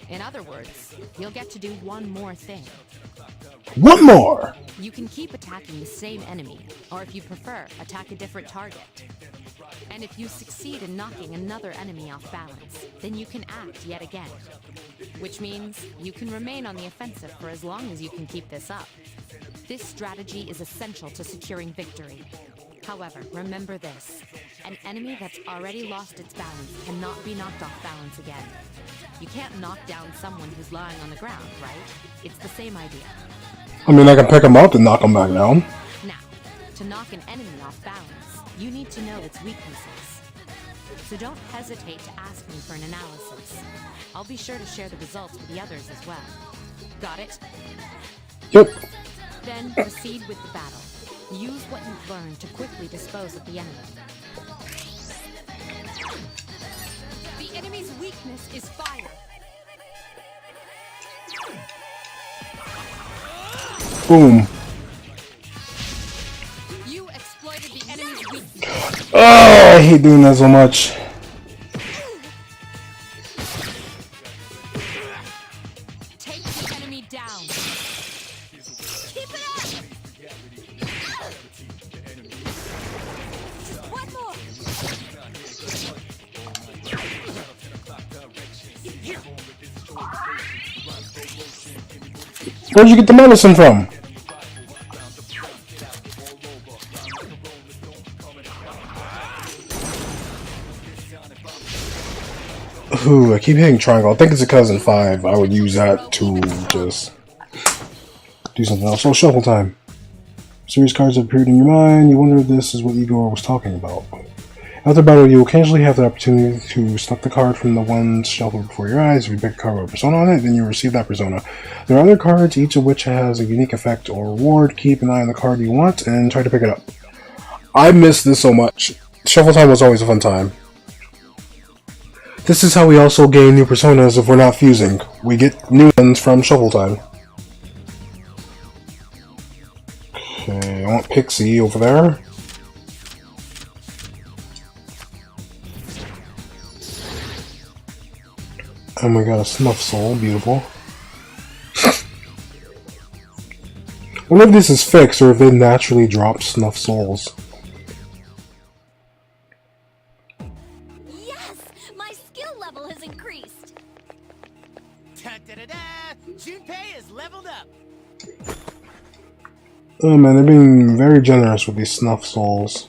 In other words, you'll get to do one more thing. One more! You can keep attacking the same enemy, or if you prefer, attack a different target. And if you succeed in knocking another enemy off balance, then you can act yet again. Which means you can remain on the offensive for as long as you can keep this up. This strategy is essential to securing victory. However, remember this. An enemy that's already lost its balance cannot be knocked off balance again. You can't knock down someone who's lying on the ground, right? It's the same idea. I mean, I can pick him up and knock him back down. Now, to knock an enemy off balance, you need to know its weaknesses. So don't hesitate to ask me for an analysis. I'll be sure to share the results with the others as well. Got it? Yep. Then proceed with the battle. Use what you've learned to quickly dispose of the enemy. The enemy's weakness is fire. Boom. You exploited the enemy's weakness. Oh, I hate doing that so much. Take the enemy down. Keep it up. Just one more. Where'd you get the medicine from? Ooh, I keep hitting triangle. I think it's a cousin 5. I would use that to just do something else. So, shuffle time. Serious cards have appeared in your mind. You wonder if this is what Igor was talking about. After battle, you occasionally have the opportunity to select the card from the ones shuffled before your eyes. If you pick a card with a persona on it, then you receive that persona. There are other cards, each of which has a unique effect or reward. Keep an eye on the card you want and try to pick it up. I miss this so much. Shuffle time was always a fun time. This is how we also gain new personas if we're not fusing. We get new ones from shuffle time. Okay, I want Pixie over there. And we got a Snuff Soul, beautiful. I wonder if this is fixed or if they naturally drop Snuff Souls. Yes! My skill level has increased! Da-da-da-da! Junpei is leveled up! Oh man, they're being very generous with these Snuff Souls.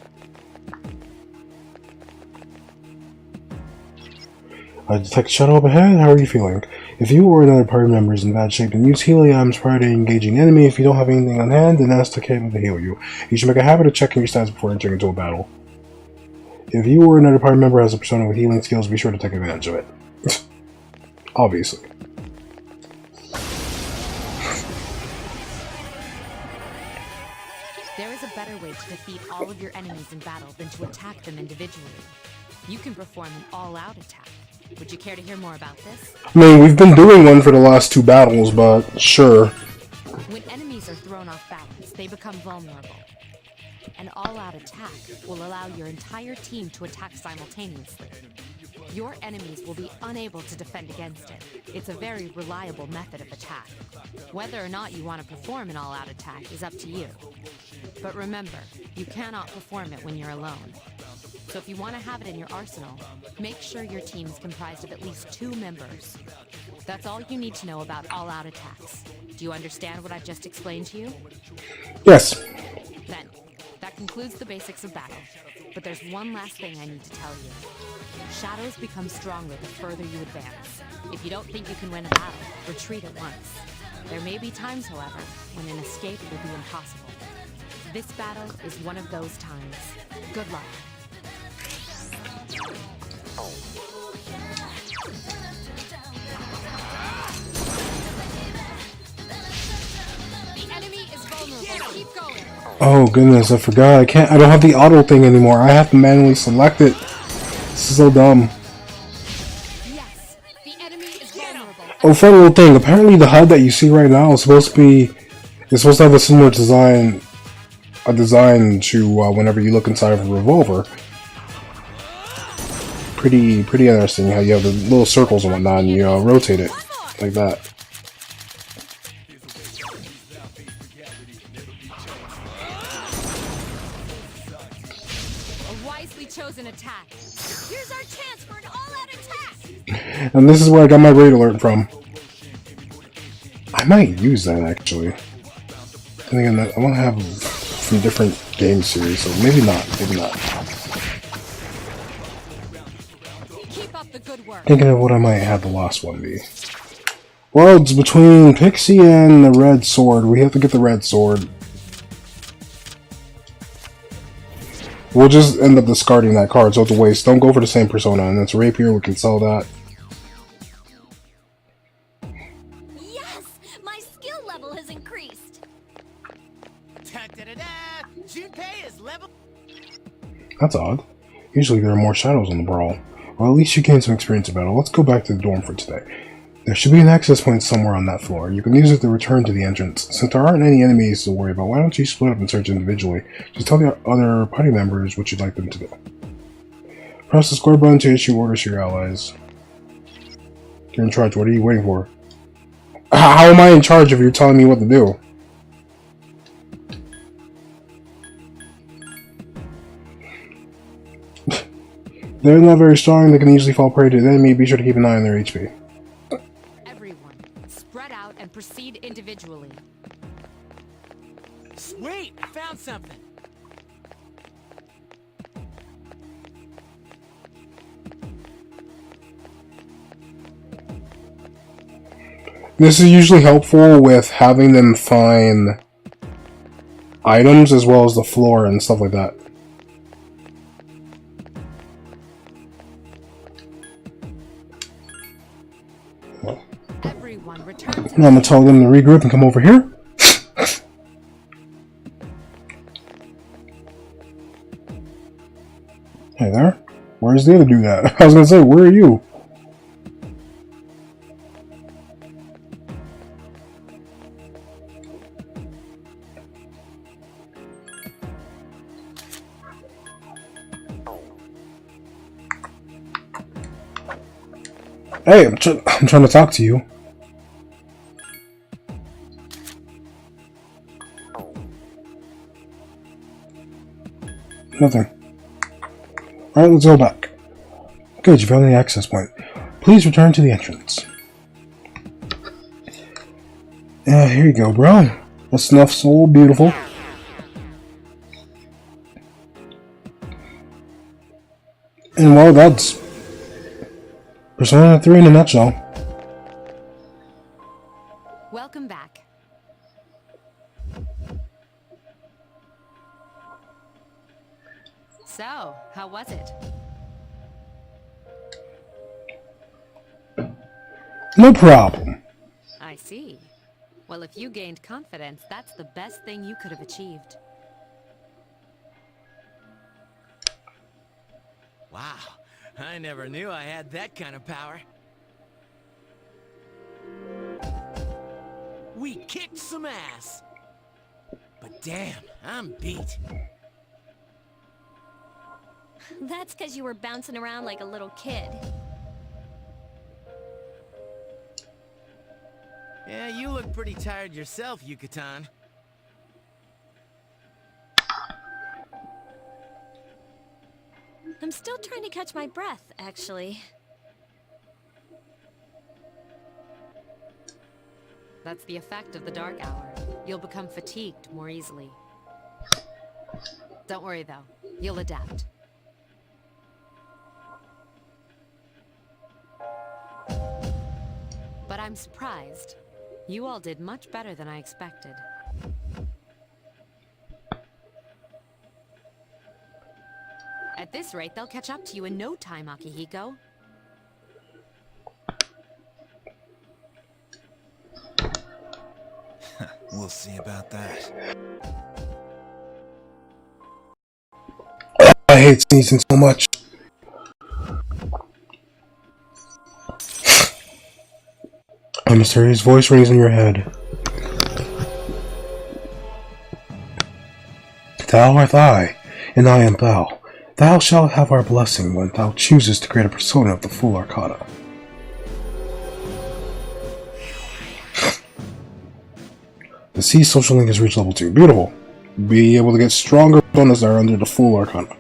I detect shadow up ahead. How are you feeling? If you or another party member is in bad shape, then use healing items prior to engaging the enemy. If you don't have anything on hand, then ask the Cable to heal you. You should make a habit of checking your stats before entering into a battle. If you or another party member has a persona with healing skills, be sure to take advantage of it. Obviously. There is a better way to defeat all of your enemies in battle than to attack them individually. You can perform an all-out attack. Would you care to hear more about this? I mean, we've been doing one for the last 2 battles, but sure. When enemies are thrown off balance, they become vulnerable. An all-out attack will allow your entire team to attack simultaneously. Your enemies will be unable to defend against it. It's a very reliable method of attack. Whether or not you want to perform an all-out attack is up to you. But remember, you cannot perform it when you're alone. So if you want to have it in your arsenal, make sure your team is comprised of at least 2 members. That's all you need to know about all-out attacks. Do you understand what I've just explained to you? Yes. Then, that concludes the basics of battle. But there's one last thing I need to tell you. Shadows become stronger the further you advance. If you don't think you can win a battle, retreat at once. There may be times, however, when an escape will be impossible. This battle is one of those times. Good luck. The enemy is vulnerable. Keep going. Oh goodness, I forgot. I don't have the auto thing anymore. I have to manually select it. This is so dumb. Yes, the enemy is vulnerable. Oh, fun little thing. Apparently the HUD that you see right now is supposed to have a similar design to whenever you look inside of a revolver. Pretty interesting how you have the little circles and whatnot, and you rotate it like that. A wisely chosen attack. Here's our chance for an all-out attack. And this is where I got my raid alert from. I might use that actually. And again, I want to have from different game series, so maybe not. Keep up the good work. Thinking of what I might have the last one be. Well, it's between Pixie and the red sword. We have to get the red sword. We'll just end up discarding that card, so it's a waste. Don't go for the same persona, and it's rapier. We can sell that. Yes! My skill level has increased! Da-da-da-da! Junpei is level. That's odd. Usually there are more shadows on the brawl. Well, at least you gained some experience in battle. Let's go back to the dorm for today. There should be an access point somewhere on that floor. You can use it to return to the entrance. Since there aren't any enemies to worry about, why don't you split up and search individually? Just tell the other party members what you'd like them to do. Press the square button to issue orders to your allies. You're in charge. What are you waiting for? How am I in charge if you're telling me what to do? They're not very strong. They can easily fall prey to the enemy. Be sure to keep an eye on their HP. Everyone, spread out and proceed individually. Sweet! I found something. This is usually helpful with having them find items as well as the floor and stuff like that. Everyone, return to I'm gonna tell them to regroup and come over here. Hey there. Where's the other dude at? I was gonna say, where are you? Hey, I'm trying to talk to you. Nothing. Alright, let's go back. Good, you found the access point. Please return to the entrance. Yeah, here you go, bro. That's enough, so beautiful. And well, that's Persona 3 in a nutshell. Welcome back. So, how was it? No problem. I see. Well, if you gained confidence, that's the best thing you could have achieved. Wow, I never knew I had that kind of power. We kicked some ass. But damn, I'm beat. That's because you were bouncing around like a little kid. Yeah, you look pretty tired yourself, Yucatan. I'm still trying to catch my breath, actually. That's the effect of the dark hour. You'll become fatigued more easily. Don't worry though, you'll adapt. But I'm surprised. You all did much better than I expected. At this rate, they'll catch up to you in no time, Akihiko. We'll see about that. I hate sneezing so much. A mysterious voice rings in your head. Thou art I, and I am thou. Thou shalt have our blessing when thou choosest to create a persona of the Full Arcana. The C social link has reached level 2. Beautiful. Be able to get stronger personas that are under the Full Arcana.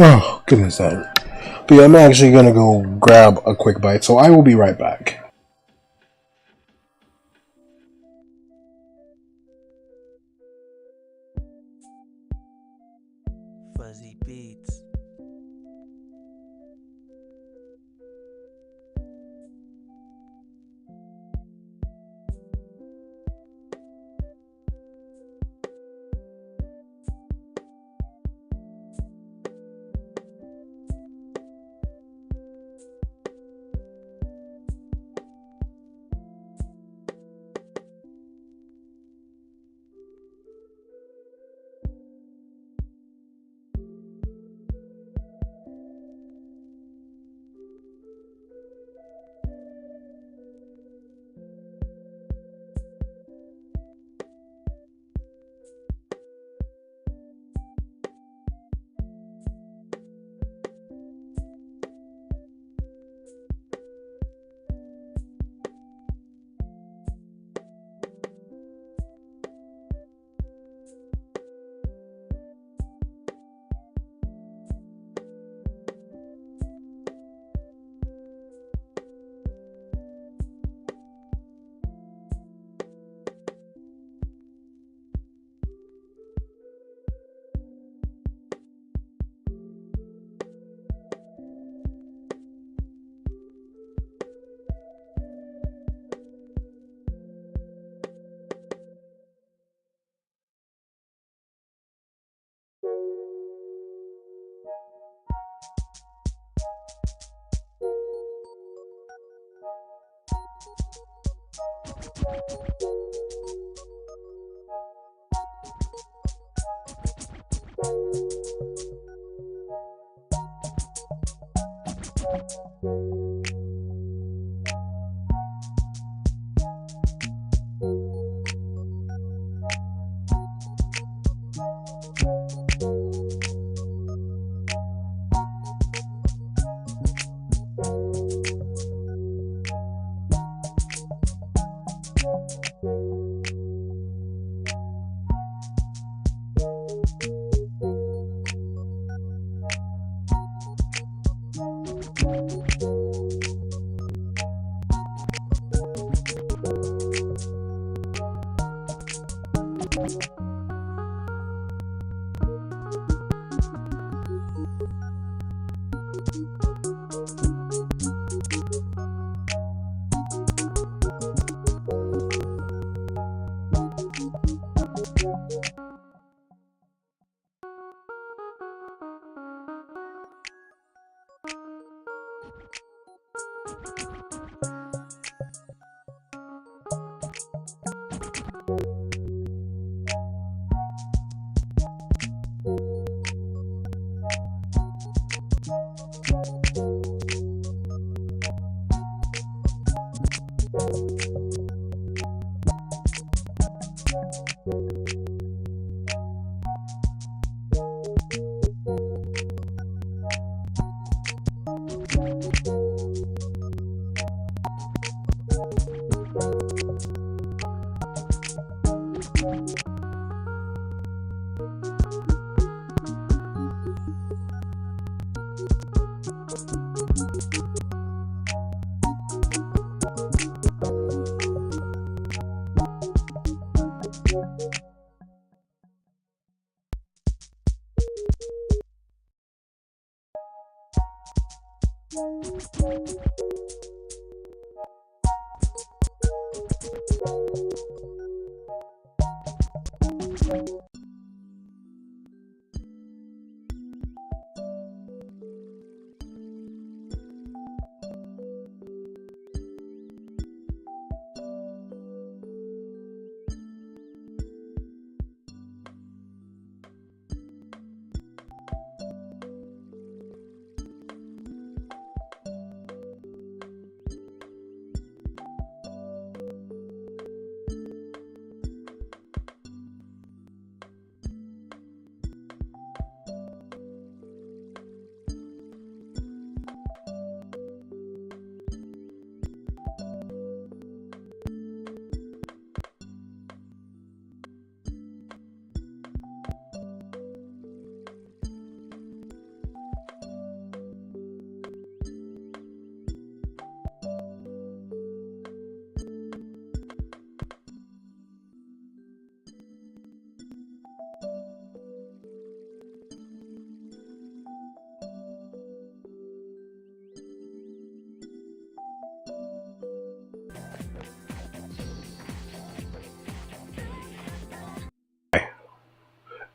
Oh, goodness that hurt. But yeah, I'm actually gonna go grab a quick bite, so I will be right back. Fuzzy beats.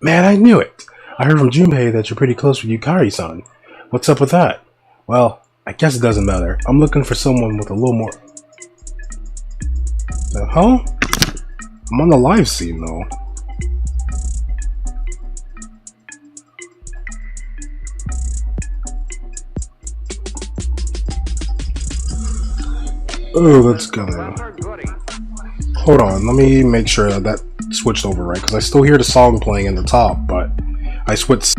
Man, I knew it! I heard from Junpei that you're pretty close with Yukari-san. What's up with that? Well, I guess it doesn't matter. I'm looking for someone with a little more... Huh? I'm on the live scene, though. Oh, that's gonna... Hold on, let me make sure that switched over right, because I still hear the song playing in the top, but I switched...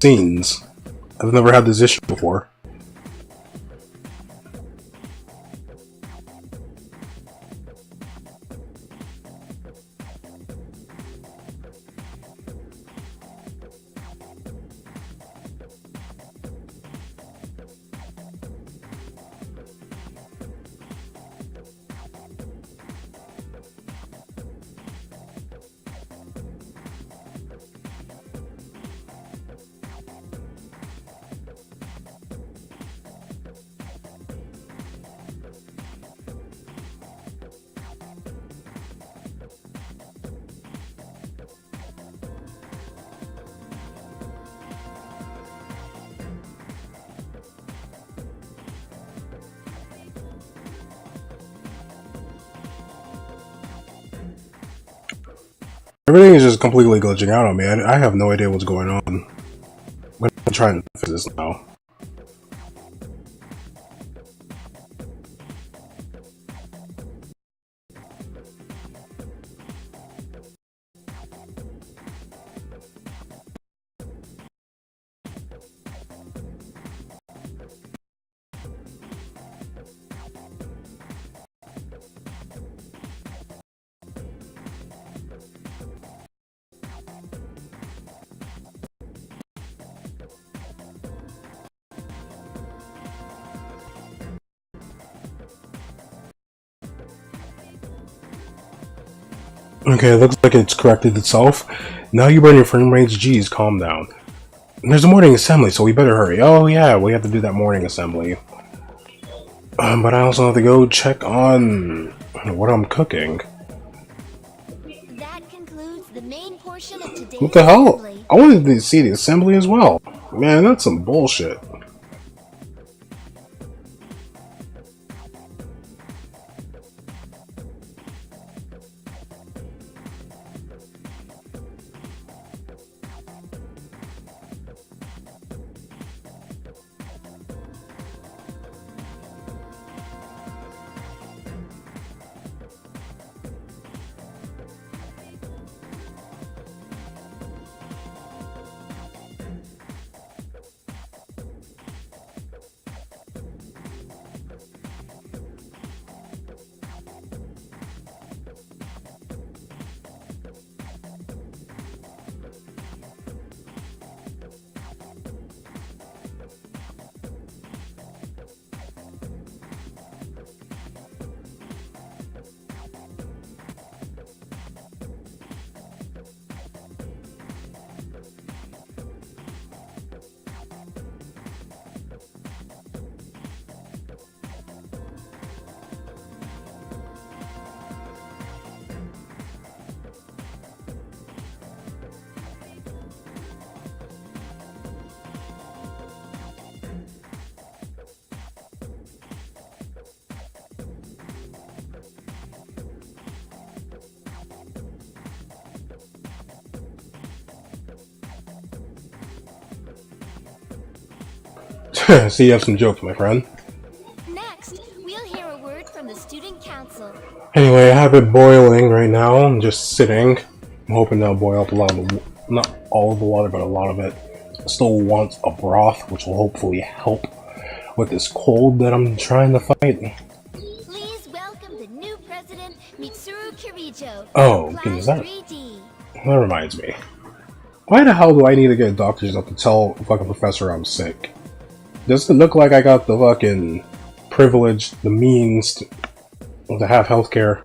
scenes. I've never had this issue before. Everything is just completely glitching out on me. I have no idea what's going on. I'm gonna try and fix this now. Okay, it looks like it's corrected itself. Now you burn your frame rates. Geez, calm down. There's a morning assembly, so we better hurry. Oh yeah, we have to do that morning assembly. But I also have to go check on what I'm cooking. That concludes the main portion of today's What the hell? assembly. I wanted to see the assembly as well. Man, that's some bullshit. So you have some jokes, my friend. Next, we'll hear a word from the student council. Anyway, I have it boiling right now. I'm just sitting. I'm hoping that'll boil up a lot of the, not all of the water, but a lot of it. I still want a broth, which will hopefully help with this cold that I'm trying to fight. Please welcome the new president, Mitsuru Kirijo. Oh, Class goodness, that 3D. reminds me. Why the hell do I need to get a doctor's note to tell a fucking professor I'm sick? Does it look like I got the fucking privilege, the means to have healthcare?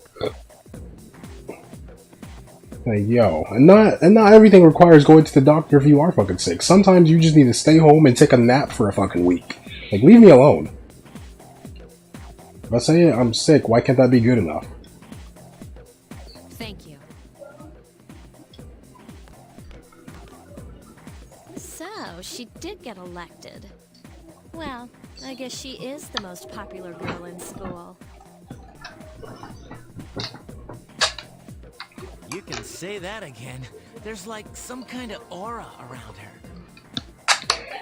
Like, yo, and not everything requires going to the doctor if you are fucking sick. Sometimes you just need to stay home and take a nap for a fucking week. Like, leave me alone. If I say I'm sick, why can't that be good enough? Thank you. So, she did get elected. Well, I guess she is the most popular girl in school. You can say that again. There's like some kind of aura around her.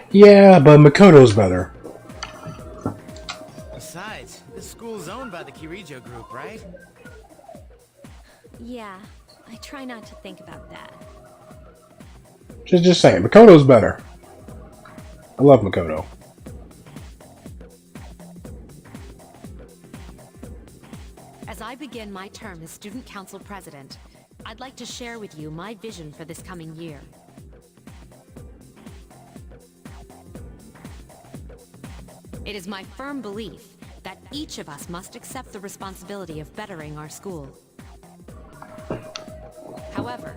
Yeah, but Makoto's better. Besides, this school's owned by the Kirijo group, right? Yeah, I try not to think about that. Just saying, Makoto's better. I love Makoto. As I begin my term as Student Council President, I'd like to share with you my vision for this coming year. It is my firm belief that each of us must accept the responsibility of bettering our school. However,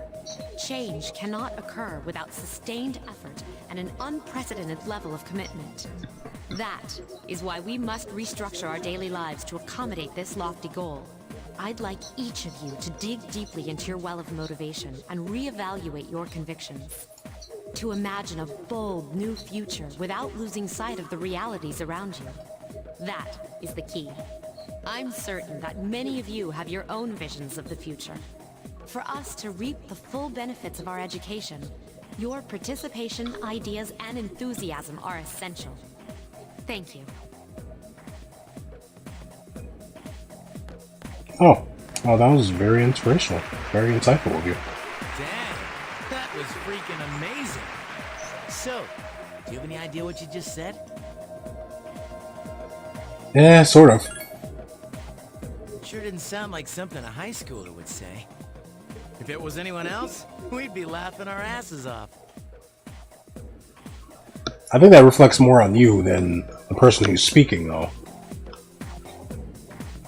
change cannot occur without sustained effort and an unprecedented level of commitment. That is why we must restructure our daily lives to accommodate this lofty goal. I'd like each of you to dig deeply into your well of motivation and reevaluate your convictions. To imagine a bold new future without losing sight of the realities around you. That is the key. I'm certain that many of you have your own visions of the future. For us to reap the full benefits of our education, your participation, ideas, and enthusiasm are essential. Thank you. Oh, well, that was very inspirational. Very insightful of you. Dang, that was freaking amazing. So, do you have any idea what you just said? Yeah, sort of. Sure didn't sound like something a high schooler would say. If it was anyone else, we'd be laughing our asses off. I think that reflects more on you than the person who's speaking, though.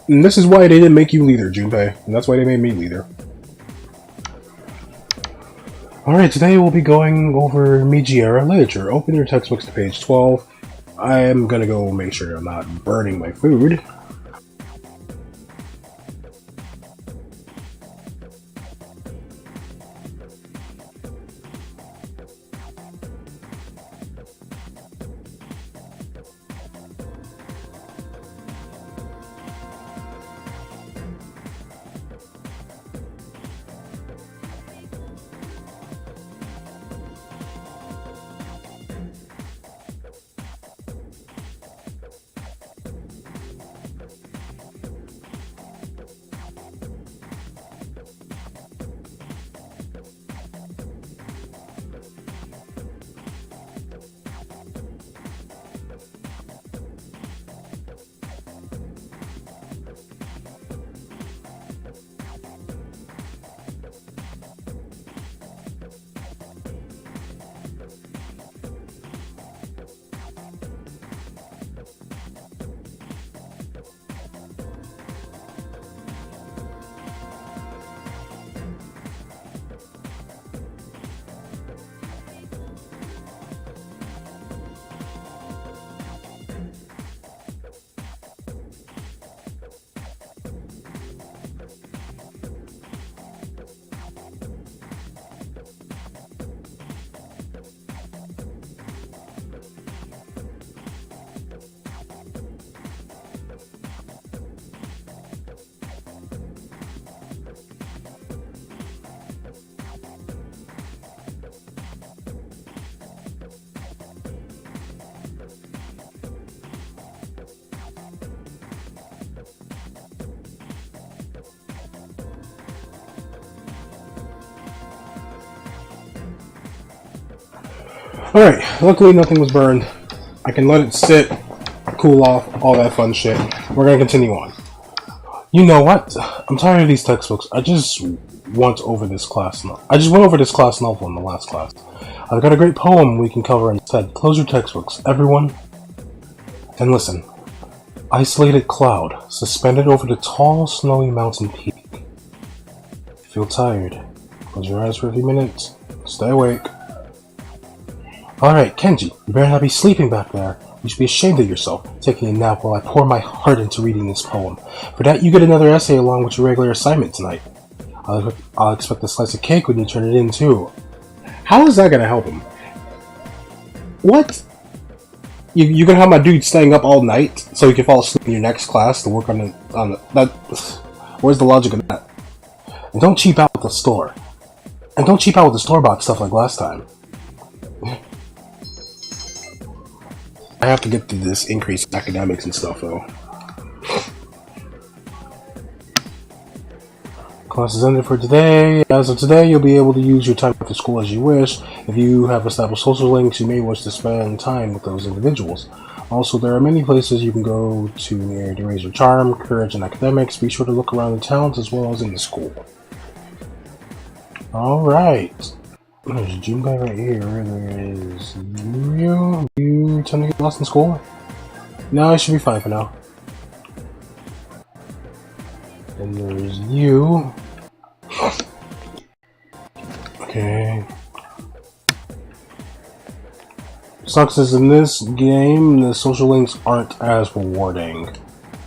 And this is why they didn't make you leader, Junpei. And that's why they made me leader. Alright, today we'll be going over Meiji-era literature. Open your textbooks to page 12. I'm gonna go make sure I'm not burning my food. Alright, luckily nothing was burned. I can let it sit, cool off, all that fun shit. We're gonna continue on. You know what? I'm tired of these textbooks. I just went over this class novel in the last class. I've got a great poem we can cover instead. Close your textbooks, everyone. And listen. Isolated cloud, suspended over the tall, snowy mountain peak. Feel tired? Close your eyes for a few minutes. Stay awake. Alright, Kenji, you better not be sleeping back there. You should be ashamed of yourself, taking a nap while I pour my heart into reading this poem. For that, you get another essay along with your regular assignment tonight. I'll expect a slice of cake when you turn it in, too. How is that gonna help him? What? You're gonna have my dude staying up all night so he can fall asleep in your next class to work on that? Where's the logic of that? And don't cheap out with the store. And don't cheap out with the store-bought stuff like last time. I have to get through this increased academics and stuff, though. Class is ended for today. As of today, you'll be able to use your time after school as you wish. If you have established social links, you may wish to spend time with those individuals. Also, there are many places you can go to near to raise your charm, courage, and academics. Be sure to look around the towns as well as in the school. Alright. There's a gym guy right here. There is you. You tend to get lost in school? No, I should be fine for now. And there's you. Okay. Sucks is in this game, the social links aren't as rewarding.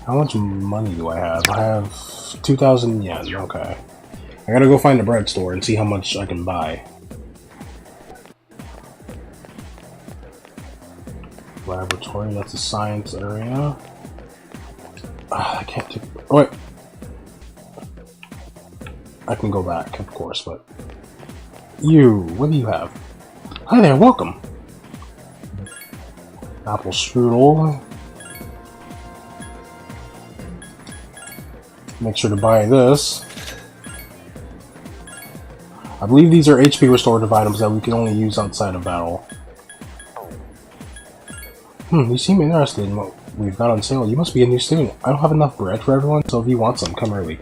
How much money do I have? I have 2,000 yen. Okay. I gotta go find the bread store and see how much I can buy. Laboratory, that's the science area. I can't take... Oh, wait. I can go back, of course, but... You, what do you have? Hi there, welcome! Apple strudel. Make sure to buy this. I believe these are HP restorative items that we can only use outside of battle. You seem interested in what we've got on sale. You must be a new student. I don't have enough bread for everyone, so if you want some, come early.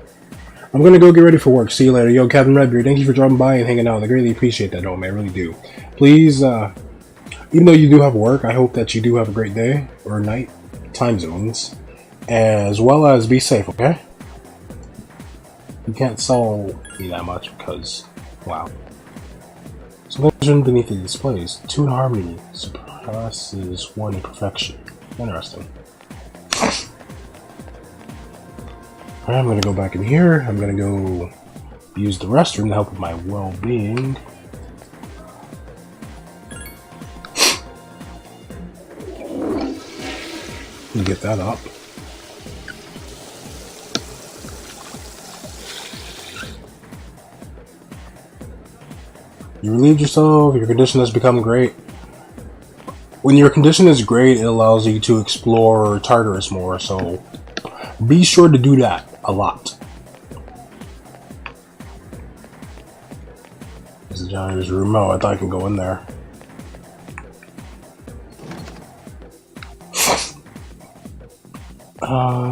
I'm gonna go get ready for work. See you later. Yo, Captain Redbeard, thank you for dropping by and hanging out. I greatly appreciate that, homie. I really do. Please, even though you do have work, I hope that you do have a great day, or night, time zones, as well as be safe, okay? You can't sell me that much because, wow. Something's written beneath the displays. 2 in harmony suppresses 1 in perfection. Interesting. Alright, I'm gonna go back in here. I'm gonna go use the restroom to help with my well-being. Get that up. You relieved yourself, your condition has become great. When your condition is great, it allows you to explore Tartarus more, so be sure to do that a lot. This is the janitor's room. Oh, I thought I could go in there.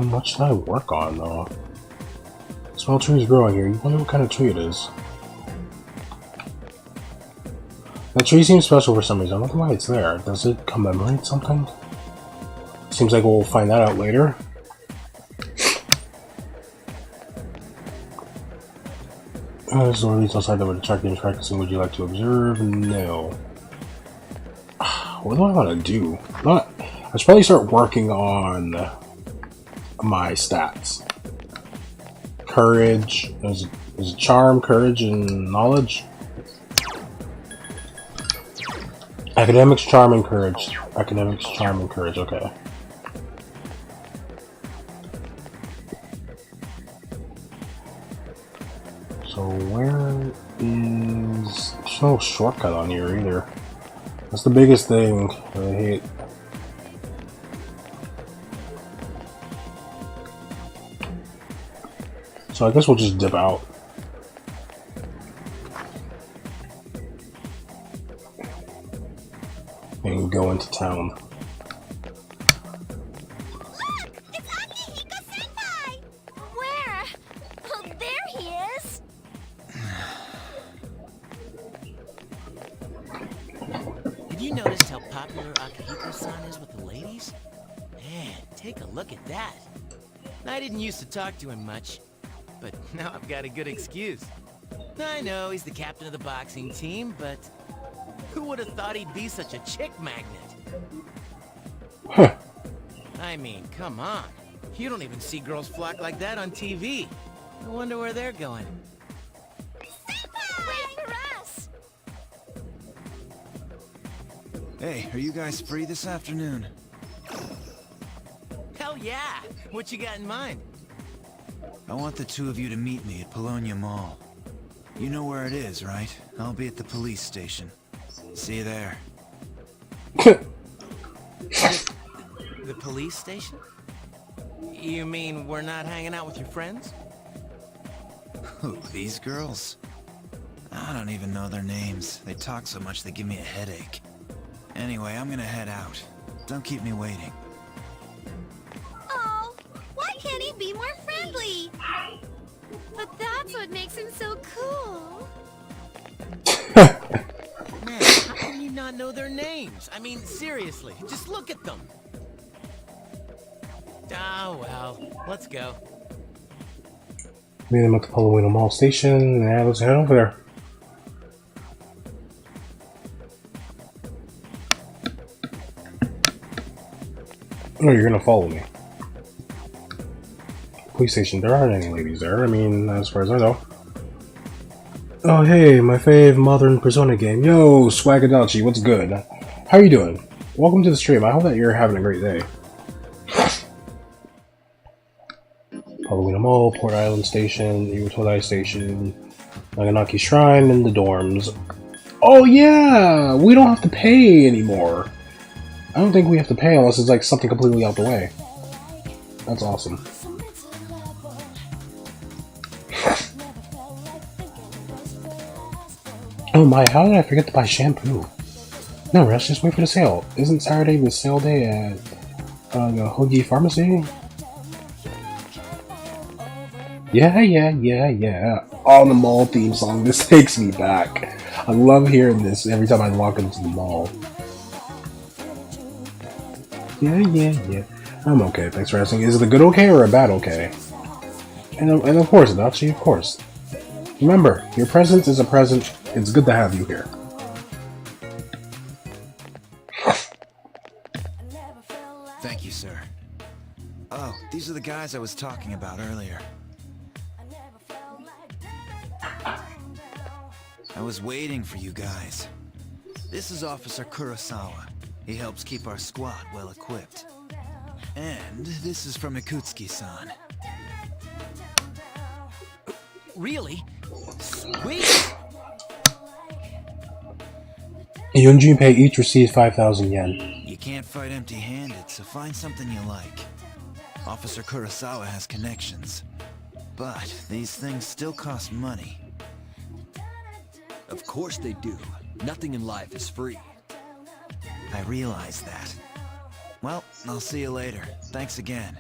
What should I work on, though? Small trees growing here. You wonder what kind of tree it is. That tree seems special for some reason. I wonder why it's there. Does it commemorate something? Seems like we'll find that out later. This door leads outside that would attract you practicing. Would you like to observe? No. What do I want to do? I should probably start working on my stats. Courage. Is it charm, courage, and knowledge? Academics, charm, and courage. Academics, charm, and courage. Okay. So where is... There's no shortcut on here either. That's the biggest thing that I hate. So I guess we'll just dip out. into town. Look! It's Akihiko-senpai! Where? Oh, there he is! Have you noticed how popular Akihiko-san is with the ladies? Man, take a look at that. I didn't used to talk to him much, but now I've got a good excuse. I know he's the captain of the boxing team, but who would have thought he'd be such a chick magnet? Huh. I mean, come on. You don't even see girls flock like that on TV. I wonder where they're going. Senpai! Wait for us! Hey, are you guys free this afternoon? Hell yeah! What you got in mind? I want the two of you to meet me at Polonia Mall. You know where it is, right? I'll be at the police station. See you there. The police station? You mean we're not hanging out with your friends? Who, these girls? I don't even know their names. They talk so much they give me a headache. Anyway, I'm gonna head out. Don't keep me waiting. Oh, why can't he be more friendly? But that's what makes him so cool. Man, how can you not know their names? I mean, seriously, just look at them. Oh, well, let's go. Meet them at the Polonia Mall station. Yeah, let's head over there. Oh, you're gonna follow me. Police station. There aren't any ladies there. I mean, as far as I know. Oh, hey, my fave modern Persona game. Yo, Swagadachi, what's good? How are you doing? Welcome to the stream. I hope that you're having a great day. Polonia Mall, Port Island Station, Iwatodai Station, Naganaki Shrine, and the dorms. Oh yeah! We don't have to pay anymore. I don't think we have to pay unless it's like something completely out the way. That's awesome. Oh my, how did I forget to buy shampoo? No rush, just wait for the sale. Isn't Saturday the sale day at the Hoagie Pharmacy? Yeah. On the mall theme song. This takes me back. I love hearing this every time I walk into the mall. Yeah. I'm okay, thanks for asking. Is it a good okay or a bad okay? And of course, Adachi, of course. Remember, your presence is a present. It's good to have you here. Thank you, sir. Oh, these are the guys I was talking about earlier. I was waiting for you guys. This is Officer Kurosawa. He helps keep our squad well equipped. And this is from Ikutsuki-san. Really? Sweet! You and Junpei each received 5,000 yen. You can't fight empty-handed, so find something you like. Officer Kurosawa has connections. But these things still cost money. Of course they do. Nothing in life is free. I realize that. Well, I'll see you later. Thanks again.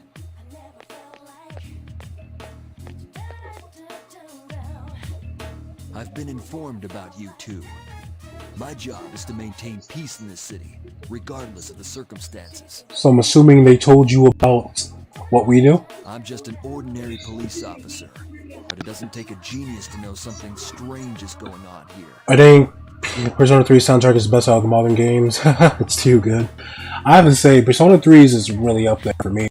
I've been informed about you two. My job is to maintain peace in this city, regardless of the circumstances. So I'm assuming they told you about what we do? I'm just an ordinary police officer, but it doesn't take a genius to know something strange is going on here. I think Persona 3 soundtrack is the best out of the modern games. It's too good. I have to say, Persona 3 is really up there for me.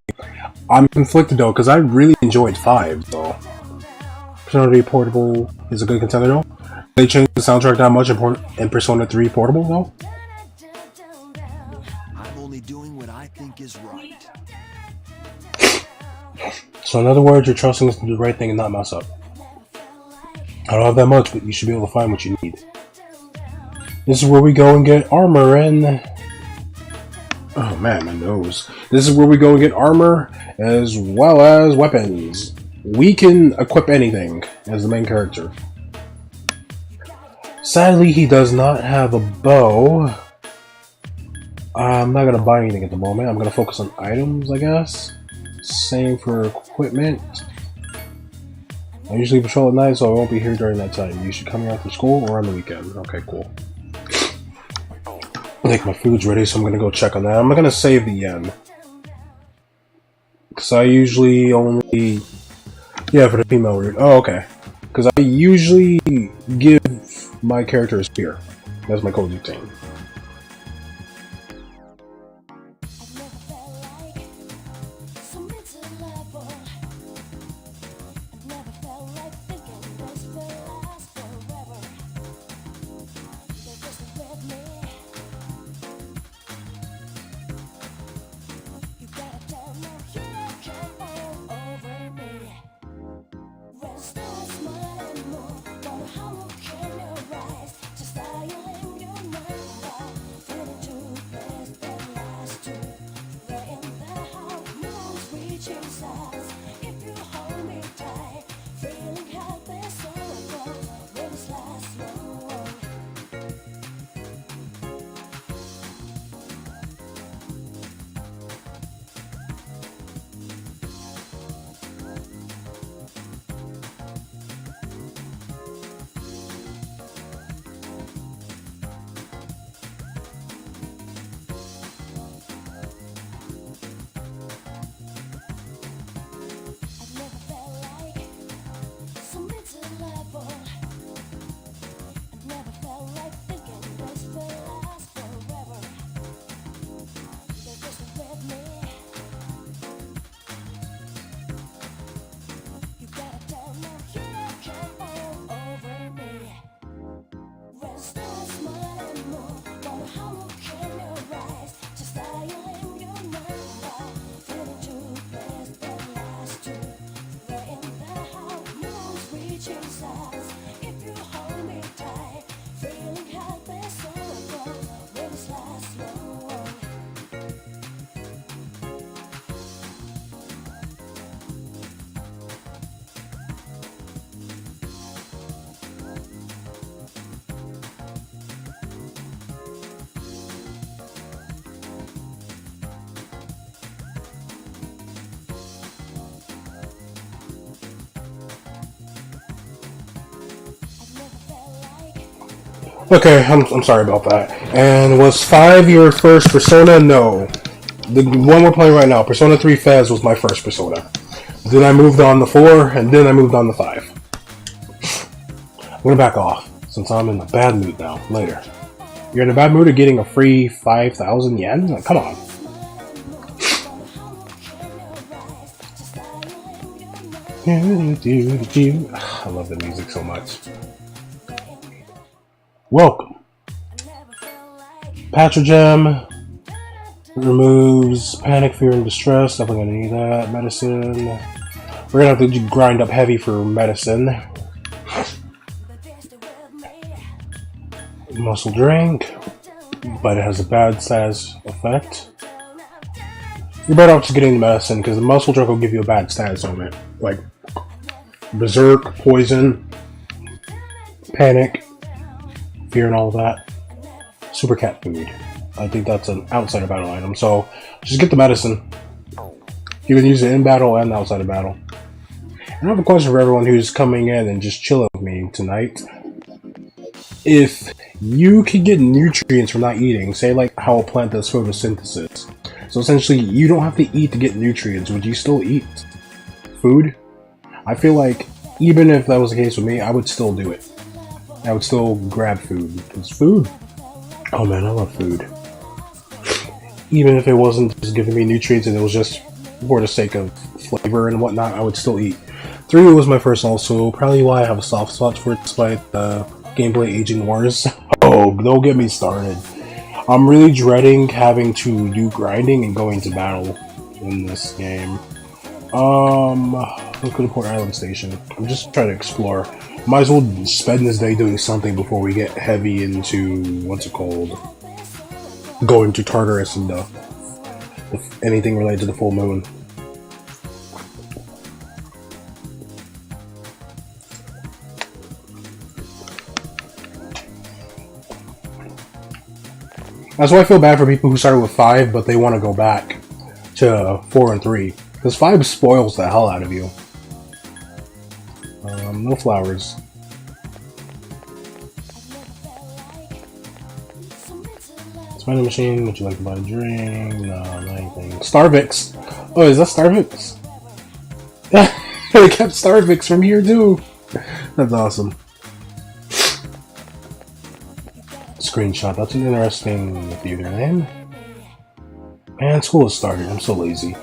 I'm conflicted though, because I really enjoyed 5 though. Persona 3 Portable is a good contender though. They changed the soundtrack that much in Persona 3 Portable though? I'm only doing what I think is right. So in other words, you're trusting us to do the right thing and not mess up. I don't have that much, but you should be able to find what you need. This is where we go and get armor and... Oh man, my nose. This is where we go and get armor as well as weapons. We can equip anything as the main character. Sadly, he does not have a bow. I'm not gonna buy anything at the moment. I'm gonna focus on items, I guess. Same for equipment. I usually patrol at night, so I won't be here during that time. You should come here after school or on the weekend. Okay, cool. I think my food's ready, so I'm gonna go check on that. I'm gonna save the yen. Because I usually only... Yeah, for the female route. Oh, okay. Because I usually give my character a spear. That's my code routine. Okay, I'm sorry about that. And was 5 your first Persona? No. The one we're playing right now, Persona 3 FES, was my first Persona. Then I moved on to 4, and then I moved on to 5. I'm gonna back off, since I'm in a bad mood now. Later. You're in a bad mood of getting a free 5,000 yen? Like, come on. I love the music so much. Welcome. Patrogem removes panic, fear, and distress. Definitely gonna need that. Medicine. We're gonna have to grind up heavy for medicine. Muscle drink, but it has a bad status effect. You're better off just getting the medicine because the muscle drink will give you a bad status on it, like berserk, poison, panic, fear, and all of that. Super cat food. I think that's an outside of battle item, so just get the medicine. You can use it in battle and outside of battle. And I have a question for everyone who's coming in and just chilling with me tonight. If you could get nutrients from not eating, say like how a plant does photosynthesis, so essentially you don't have to eat to get nutrients, would you still eat food? I feel like even if that was the case with me, I would still do it. I would still grab food. It's food. Oh man, I love food. Even if it wasn't just giving me nutrients and it was just for the sake of flavor and whatnot, I would still eat. 3 was my first also, probably why I have a soft spot for it despite the gameplay aging worse. Oh, don't get me started. I'm really dreading having to do grinding and going to battle in this game. Let's go to Port Island Station. I'm just trying to explore. Might as well spend this day doing something before we get heavy into, what's it called? Going to Tartarus and anything related to the full moon. That's why I feel bad for people who started with 5, but they want to go back to 4 and 3. Because 5 spoils the hell out of you. No flowers. Vending machine, would you like to buy a drink? No, not anything. Starbucks! Oh, is that Starbucks? They kept Starbucks from here too! That's awesome. Screenshot, that's an interesting theater name. Man, school has started, I'm so lazy.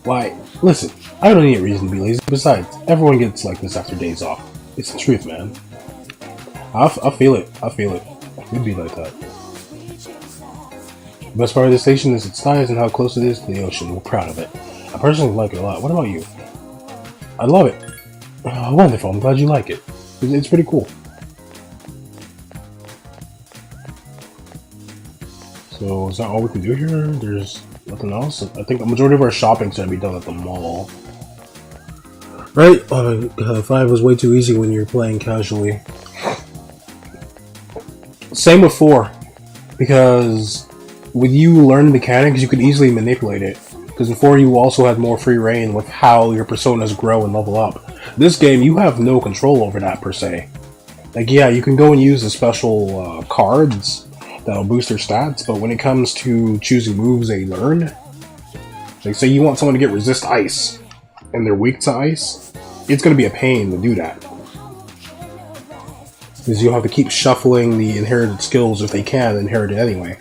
Why, listen, I don't need a reason to be lazy. Besides, everyone gets like this after days off. It's the truth, man. I feel it, I feel it. We'd be like that. The best part of the station is its size and how close it is to the ocean. We're proud of it. I personally like it a lot. What about you? I love it. Oh, wonderful. I'm glad you like it. It's pretty cool. So is that all we can do here? There's nothing else? I think the majority of our shopping's gonna be done at the mall. Right? 5 was way too easy when you're playing casually. Same with 4. Because with you learning mechanics, you could easily manipulate it. Because in 4, you also had more free reign with how your personas grow and level up. This game, you have no control over that per se. Like, yeah, you can go and use the special cards that'll boost their stats, but when it comes to choosing moves they learn, like say you want someone to get resist ice, and they're weak to ice, it's going to be a pain to do that. Because you'll have to keep shuffling the inherited skills if they can inherit it anyway.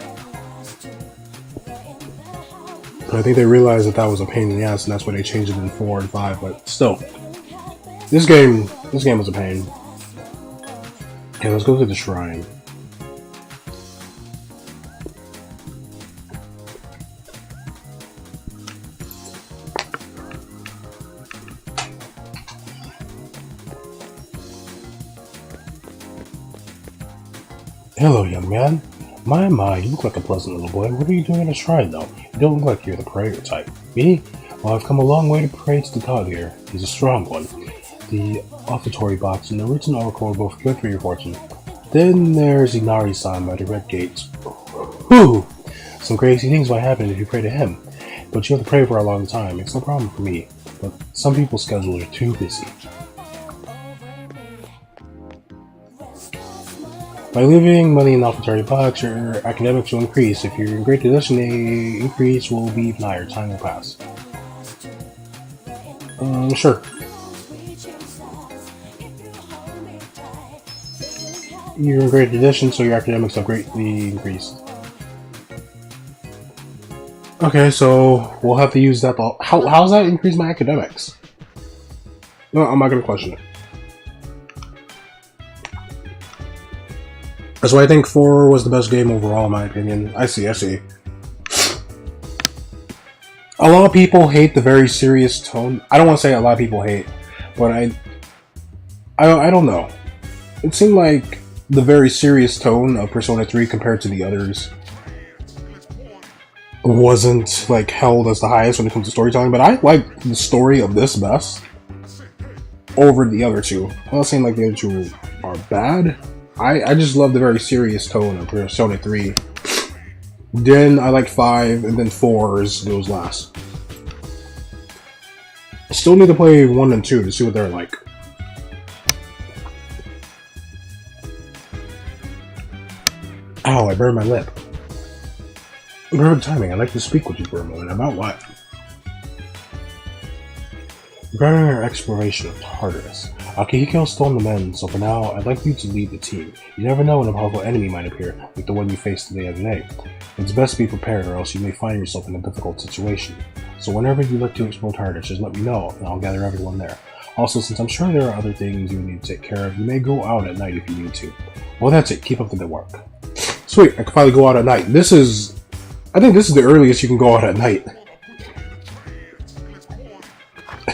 I think they realized that that was a pain in the ass, and that's why they changed it in 4 and 5. But still, this game was a pain. Okay, let's go to the shrine. Hello, young man. My, you look like a pleasant little boy. What are you doing in a shrine, though? You don't look like you're the prayer type. Me? Well, I've come a long way to pray to the god here. He's a strong one. The offertory box and the roots and oracle are both good for your fortune. Then there's Inari-san by the red gates. Whew! Some crazy things might happen if you pray to him. But you have to pray for a long time. It's no problem for me. But some people's schedules are too busy. By leaving money in the offertory box, your academics will increase. If you're in great condition, the increase will be even higher. Time will pass. Sure. You're in great condition, so your academics have greatly increased. Okay, so we'll have to use that. How's that increase my academics? No, I'm not gonna question it. That's why I think 4 was the best game overall, in my opinion. I see. A lot of people hate the very serious tone. I don't want to say a lot of people hate, but I don't know. It seemed like the very serious tone of Persona 3 compared to the others wasn't like held as the highest when it comes to storytelling, but I like the story of this best over the other two. I'm not saying like the other two are bad. I just love the very serious tone of Persona 3. Then I like 5, and then 4 goes last. I still need to play 1 and 2 to see what they're like. Ow, I burned my lip. Perfect timing. I'd like to speak with you for a moment. About what? Regarding our exploration of Tartarus. Akihiko stole the men, so for now, I'd like you to lead the team. You never know when a powerful enemy might appear, like the one you faced the other day. It's best to be prepared, or else you may find yourself in a difficult situation. So whenever you look to explore Tartarus, just let me know, and I'll gather everyone there. Also, since I'm sure there are other things you need to take care of, you may go out at night if you need to. Well, that's it. Keep up the good work. Sweet, I can finally go out at night. I think this is the earliest you can go out at night.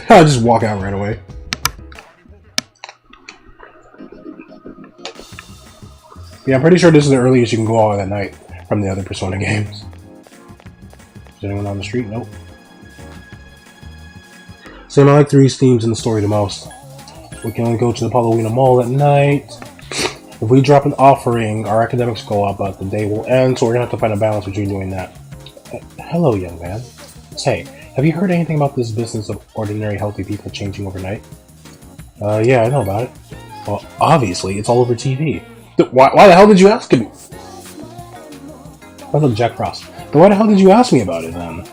I'll just walk out right away. Yeah, I'm pretty sure this is the earliest you can go out at night from the other Persona games. Is anyone on the street? Nope. Same, I like 3's themes in the story the most. We can only go to the Palomino Mall at night. If we drop an offering, our academics go up, but the day will end, so we're gonna have to find a balance between doing that. Hello, young man. Say, have you heard anything about this business of ordinary healthy people changing overnight? Yeah, I know about it. Well, obviously, it's all over TV. Why the hell did you ask me? Oh, look, Jack Frost. Then why the hell did you ask me about it, then?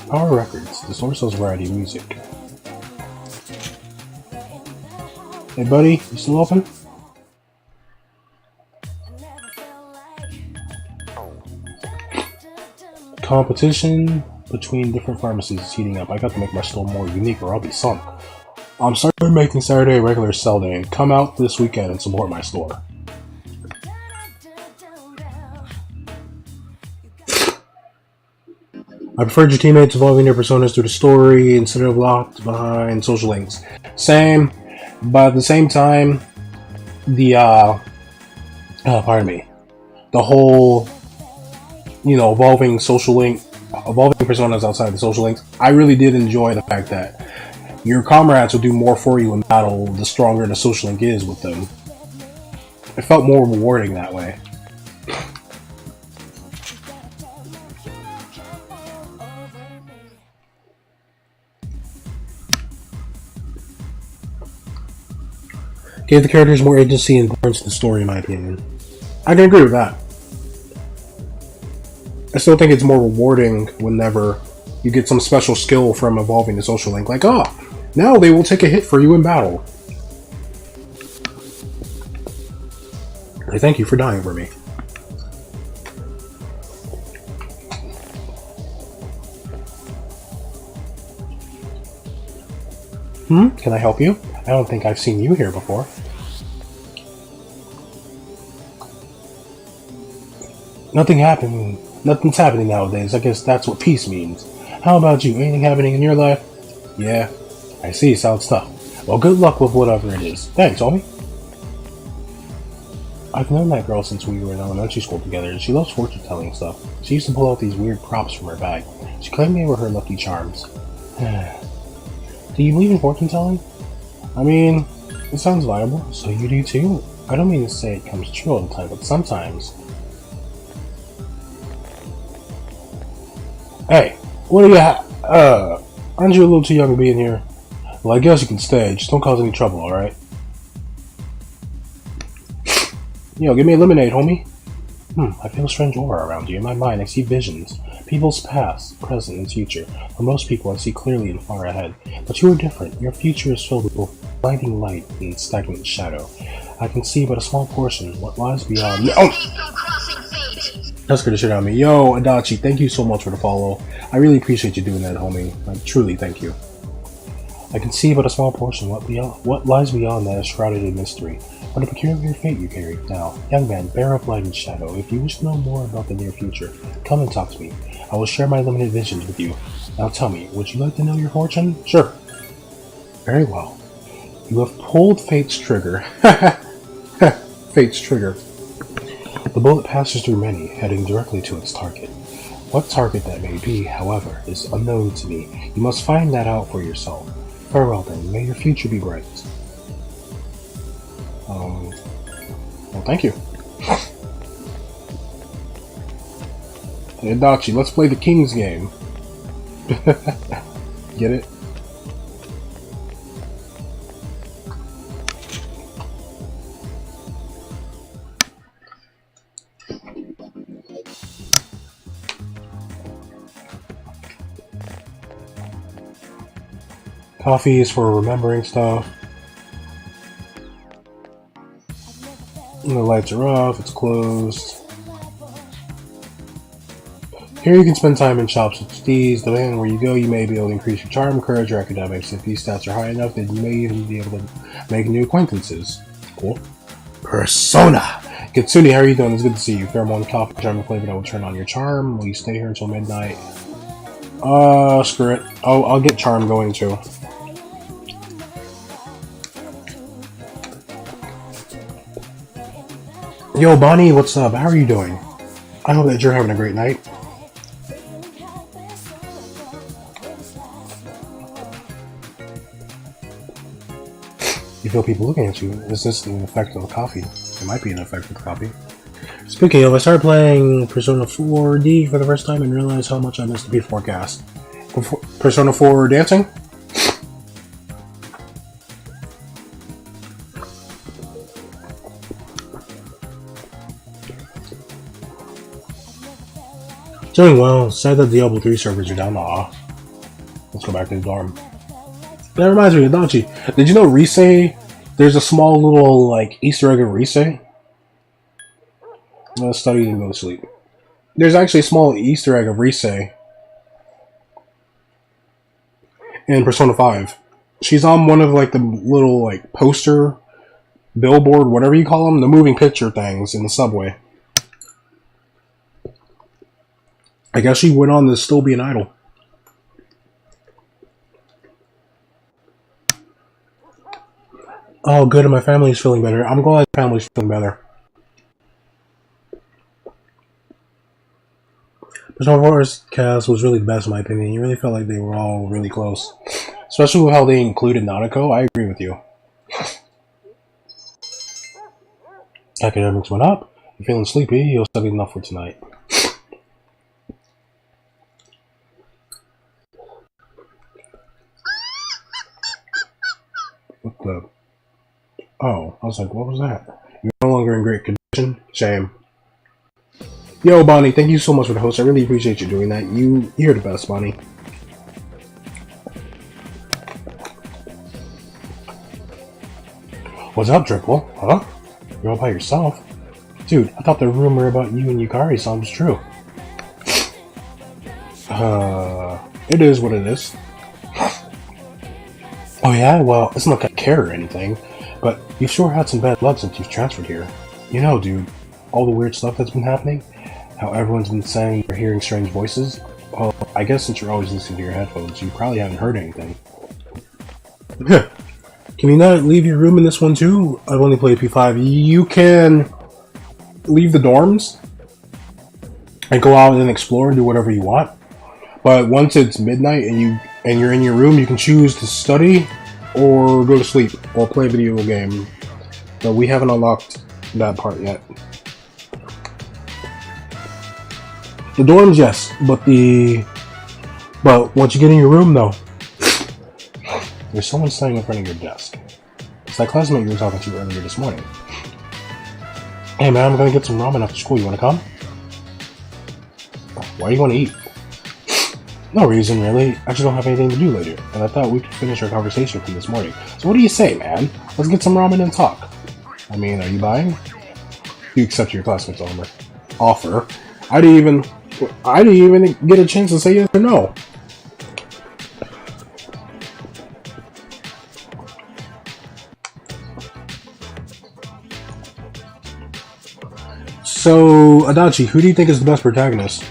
Power Records. The source sells variety of music. Hey, buddy, you still open? Competition between different pharmacies is heating up. I got to make my store more unique or I'll be sunk. I'm starting making Saturday a regular sell day. Come out this weekend and support my store. I preferred your teammates evolving their personas through the story instead of locked behind social links. Same, but at the same time, the pardon me, the whole, evolving personas outside of the social links. I really did enjoy the fact that your comrades will do more for you in battle the stronger the social link is with them. It felt more rewarding that way. Gave the characters more agency and importance to the story, in my opinion. I can agree with that. I still think it's more rewarding whenever you get some special skill from evolving the social link, like, now they will take a hit for you in battle. I thank you for dying for me. Can I help you? I don't think I've seen you here before. Nothing's happening nowadays. I guess that's what peace means. How about you? Anything happening in your life? Yeah, I see. Sounds tough. Well, good luck with whatever it is. Thanks, homie. I've known that girl since we were in elementary school together. She loves fortune-telling stuff. She used to pull out these weird props from her bag. She claimed they were her lucky charms. Do you believe in fortune-telling? I mean, it sounds viable. So you do too? I don't mean to say it comes true all the time, but sometimes. Hey, what do you aren't you a little too young to be in here? Well, I guess you can stay. Just don't cause any trouble, alright? Yo, give me a lemonade, homie. I feel a strange aura around you. In my mind, I see visions. People's past, present, and future. For most people, I see clearly and far ahead. But you are different. Your future is filled with both blinding light and stagnant shadow. I can see but a small portion. What lies beyond... That scared the shit out of me. Yo, Adachi, thank you so much for the follow. I really appreciate you doing that, homie. Like, truly, thank you. I can see but a small portion. What lies beyond that is shrouded in mystery. What a peculiar fate you carry. Now, young man, bearer of light and shadow, if you wish to know more about the near future, come and talk to me. I will share my limited visions with you. Now tell me, would you like to know your fortune? Sure. Very well. You have pulled Fate's trigger. Fate's trigger. The bullet passes through many, heading directly to its target. What target that may be, however, is unknown to me. You must find that out for yourself. Farewell then, may your future be bright. Well, thank you. Hey, Adachi, let's play the King's game. Get it? Coffee is for remembering stuff. And the lights are off, it's closed. Here you can spend time in shops with these. Depending on where you go, you may be able to increase your charm, courage, or academics. If these stats are high enough, then you may even be able to make new acquaintances. Cool. Persona! Kitsune, how are you doing? It's good to see you. Pheromone, coffee, charm, flavor that will turn on your charm. Will you stay here until midnight? Screw it. Oh, I'll get charm going too. Yo, Bonnie, what's up? How are you doing? I hope that you're having a great night. You feel people looking at you. Is this the effect of the coffee? It might be an effective copy. Speaking of, I started playing Persona 4D for the first time and realized how much I missed the P4 cast. Persona 4 dancing? Doing well. Sad that Diablo 3 servers are down. Aw. Let's go back to the dorm. That reminds me of Adachi. Did you know Rise? There's a small little like Easter egg of Rise. Let's study and go to sleep. There's actually a small Easter egg of Rise in Persona 5. She's on one of like the little like poster, billboard, whatever you call them, the moving picture things in the subway. I guess she went on to still be an idol. Oh, good, and my family's feeling better. I'm glad my family's feeling better. Persona 4's cast was really the best in my opinion. You really felt like they were all really close. Especially with how they included Nanako. I agree with you. Academics went up. You're feeling sleepy. You'll study enough for tonight. What the... Oh, I was like, what was that? You're no longer in great condition? Shame. Yo, Bonnie, thank you so much for the host. I really appreciate you doing that. You're the best, Bonnie. What's up, Dripple? Huh? You're all by yourself? Dude, I thought the rumor about you and Yukari-san was true. It is what it is. Oh yeah? Well, it's not like I care or anything. But you've sure had some bad luck since you've transferred here. You know, dude, all the weird stuff that's been happening, how everyone's been saying they're hearing strange voices. Well, I guess since you're always listening to your headphones, you probably haven't heard anything. Can you not leave your room in this one too? I've only played P5. You can leave the dorms and go out and explore and do whatever you want. But once it's midnight and you're in your room, you can choose to study or go to sleep, or play a video game. But we haven't unlocked that part yet. The dorms, yes, but once you get in your room, though, there's someone standing in front of your desk. It's that classmate you were talking to earlier this morning. Hey man, I'm gonna get some ramen after school. You wanna come? Why do you want to eat? No reason, really. I just don't have anything to do later, and I thought we could finish our conversation from this morning. So what do you say, man? Let's get some ramen and talk. I mean, are you buying? You accept your classmate's offer. I didn't even get a chance to say yes or no. So, Adachi, who do you think is the best protagonist?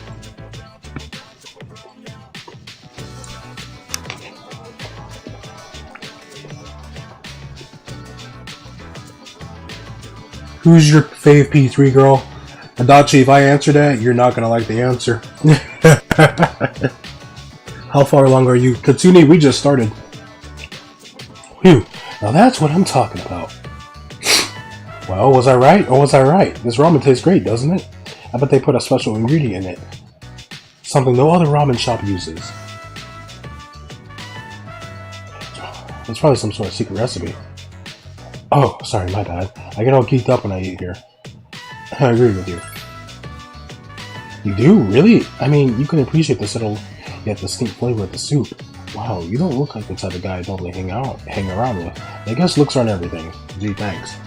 Who's your fave P3 girl? Adachi, if I answer that, you're not gonna like the answer. How far along are you? Katsuni, we just started. Phew, now that's what I'm talking about. Well, was I right or was I right? This ramen tastes great, doesn't it? I bet they put a special ingredient in it. Something no other ramen shop uses. It's probably some sort of secret recipe. Oh, sorry, my bad. I get all geeked up when I eat here. I agree with you. You do? Really? I mean, you can appreciate the subtle yet distinct flavor of the soup. Wow, you don't look like the type of guy I normally hang around with. I guess looks aren't everything. Gee, thanks.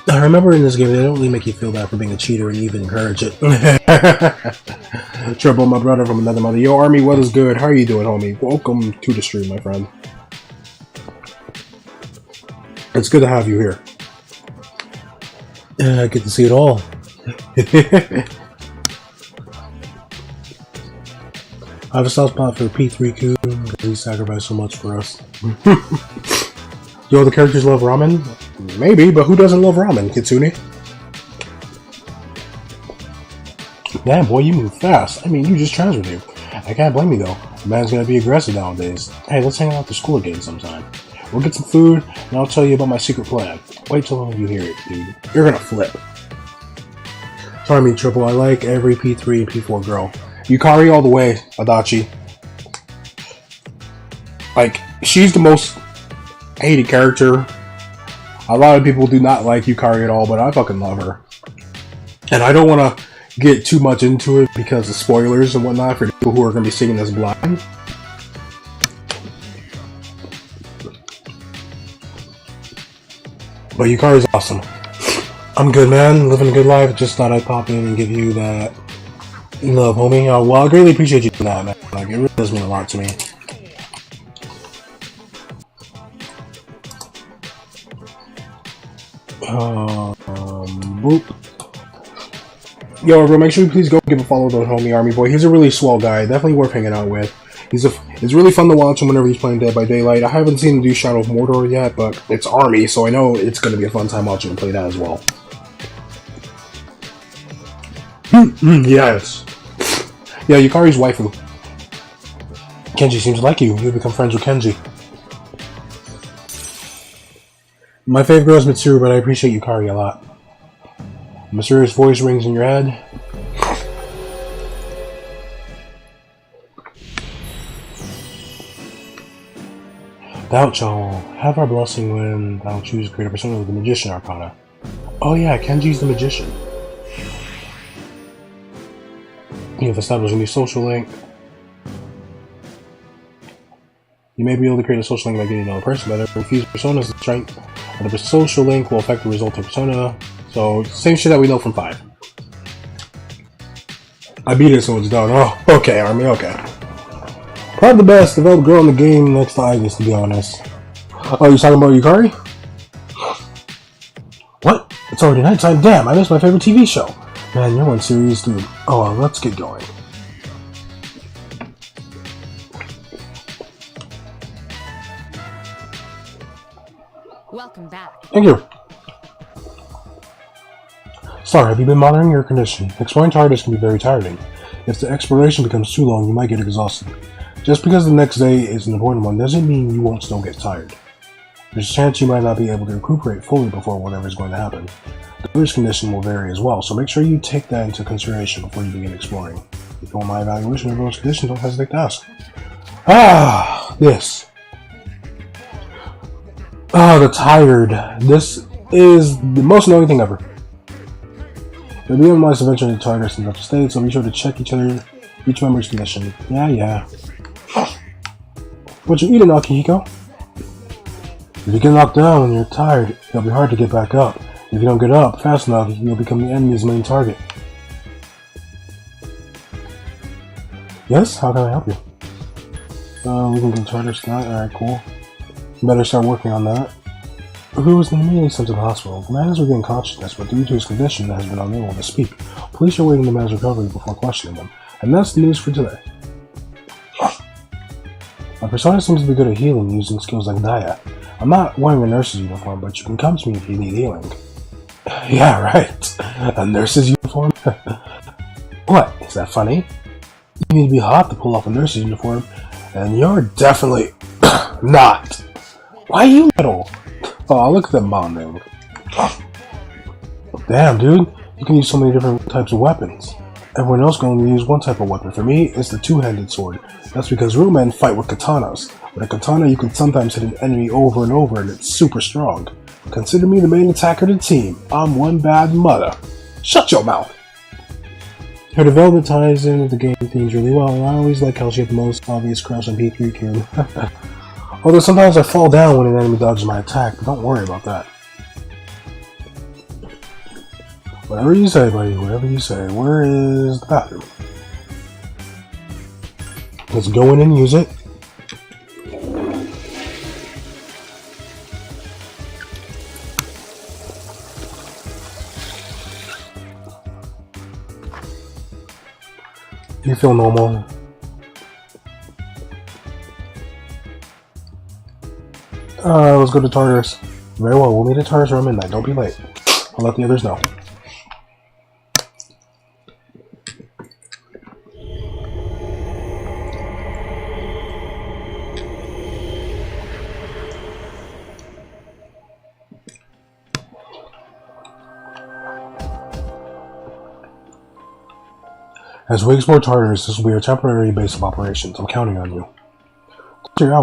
I remember in this game, they don't really make you feel bad for being a cheater and even encourage it. Trouble, my brother from another mother. Yo, Army, what is good? How are you doing, homie? Welcome to the stream, my friend. It's good to have you here. I get to see it all. I have a soft spot for P3Q because he sacrificed so much for us. Do all the characters love ramen? Maybe, but who doesn't love ramen, Kitsune? Damn, boy, you move fast. I mean, you just transferred here. I can't blame you, though. The man's gonna be aggressive nowadays. Hey, let's hang out after school again sometime. We'll get some food, and I'll tell you about my secret plan. Wait till you hear it, dude. You're gonna flip. Sorry, me Triple. I like every P3 and P4 girl. Yukari all the way, Adachi. Like, she's the most hated character. A lot of people do not like Yukari at all, but I fucking love her. And I don't want to get too much into it because of spoilers and whatnot for people who are going to be seeing this blind. But Yukari's awesome. I'm good, man. Living a good life. Just thought I'd pop in and give you that love, homie. Well, I greatly appreciate you doing that, man. Like, it really does mean a lot to me. Boop. Yo, bro, make sure you please go give a follow to homie Army Boy. He's a really swell guy. Definitely worth hanging out with. It's really fun to watch him whenever he's playing Dead by Daylight. I haven't seen him do Shadow of Mordor yet, but it's Army, so I know it's going to be a fun time watching him play that as well. Yes. Yeah, Yukari's waifu. Kenji seems to like you. You'll become friends with Kenji. My favorite girl is Mitsuru, but I appreciate Yukari a lot. A mysterious voice rings in your head. Thou shalt have our blessing when thou choose to create a persona with the Magician Arcana. Oh yeah, Kenji's the Magician. You have established a new social link. You may be able to create a social link by getting another person, but every fused persona is the strength of the social link will affect the resulting persona. So, same shit that we know from 5. I beat it so it's done. Oh, okay, Army, okay. Probably the best developed girl in the game next to Igus, to be honest. Oh, you talking about Yukari? What? It's already nighttime? Damn, I missed my favorite TV show. Man, you're one serious dude. Oh, well, let's get going. Welcome back. Thank you. Sorry, have you been monitoring your condition? Exploring targets can be very tiring. If the exploration becomes too long, you might get exhausted. Just because the next day is an important one doesn't mean you won't still get tired. There's a chance you might not be able to recuperate fully before whatever is going to happen. The other's condition will vary as well, so make sure you take that into consideration before you begin exploring. If you want my evaluation of everyone's condition, don't hesitate to ask. This. The tired. This is the most annoying thing ever. You'll be able to eventually target in such state, so be sure to check each member's condition. Yeah. What you eating, Akihiko? If you get knocked down and you're tired, it'll be hard to get back up. If you don't get up fast enough, you'll become the enemy's main target. Yes? How can I help you? We can go target Scott. Alright, cool. Better start working on that. Who was immediately sent to the hospital? The man has regained consciousness, but due to his condition, has been unable to speak. Police are waiting the man's recovery before questioning him. And that's the news for today. My persona seems to be good at healing using skills like Daya. I'm not wearing a nurse's uniform, but you can come to me if you need healing. Yeah, right. A nurse's uniform? What? Is that funny? You need to be hot to pull off a nurse's uniform, and you're definitely not. Why you little? Oh, look at them bonding. Damn, dude. You can use so many different types of weapons. Everyone else can only use one type of weapon. For me, it's the two-handed sword. That's because real men fight with katanas. With a katana, you can sometimes hit an enemy over and over, and it's super strong. Consider me the main attacker of the team. I'm one bad mother. Shut your mouth! Her development ties in with the game themes really well. I always like how she had the most obvious crush on P3 Cube. Although sometimes I fall down when an enemy dodges my attack, but don't worry about that. Whatever you say, buddy, whatever you say. Where is the bathroom? Let's go in and use it. You feel normal. Let's go to Tartarus. Very well, we'll meet at Tartarus around midnight. Don't be late. I'll let the others know. As we explore Tartarus, this will be our temporary base of operations. I'm counting on you. To your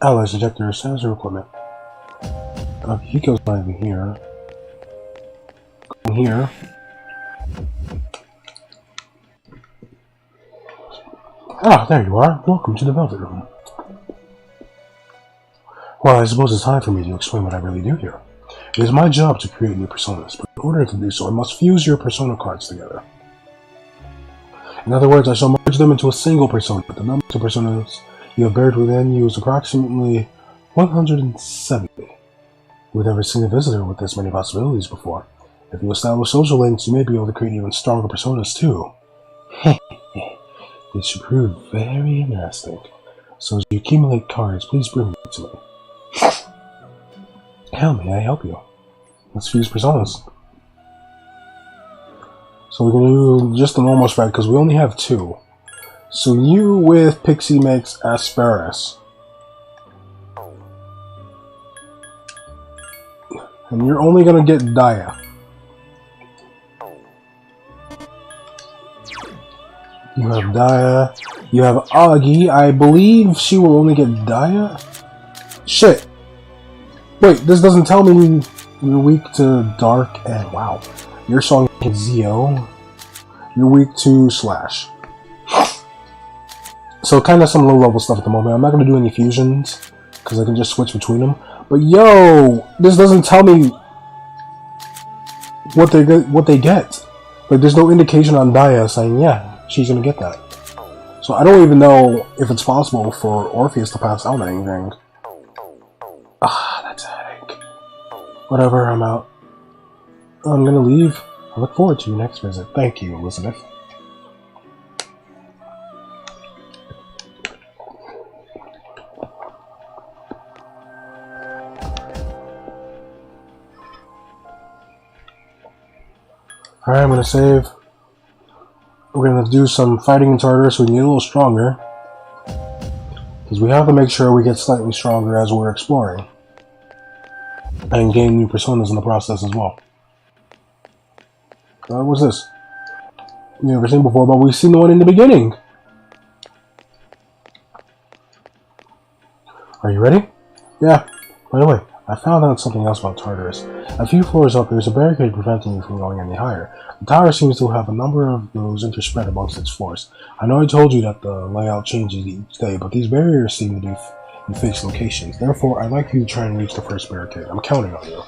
allies eject their sensor equipment. He goes by in here. Go in here. Ah, there you are. Welcome to the Velvet Room. Well, I suppose it's time for me to explain what I really do here. It is my job to create new personas, but in order to do so, I must fuse your persona cards together. In other words, I shall merge them into a single persona. The number of personas you have buried within you is approximately 170. We've never seen a visitor with this many possibilities before. If you establish social links, you may be able to create even stronger personas too. This should prove very interesting. So as you accumulate cards, please bring them to me. How may I help you? Let's fuse personas. So we're gonna do just the normal spread because we only have 2. So you with Pixie makes Asperus. And you're only gonna get Daya. You have Daya. You have Augie. I believe she will only get Daya? Shit. Wait, this doesn't tell me you're weak to Dark and wow. You're strong in Zeo. You're weak to Slash. So kind of some low level stuff at the moment. I'm not going to do any fusions because I can just switch between them. But yo, this doesn't tell me what they get. Like there's no indication on Daya saying yeah, she's going to get that. So I don't even know if it's possible for Orpheus to pass out anything. Ah, that's a headache. Whatever, I'm out. I'm gonna leave. I look forward to your next visit. Thank you, Elizabeth. Alright, I'm gonna save. We're gonna do some fighting in Tartarus so we can get a little stronger. Because we have to make sure we get slightly stronger as we're exploring. And gain new personas in the process as well. What's this? We've never seen before, but we've seen the one in the beginning. Are you ready? Yeah. By the way, I found out something else about Tartarus. A few floors up, there's a barricade preventing you from going any higher. The tower seems to have a number of those interspread amongst its floors. I know I told you that the layout changes each day, but these barriers seem to be in fixed locations. Therefore, I'd like you to try and reach the first barricade. I'm counting on you.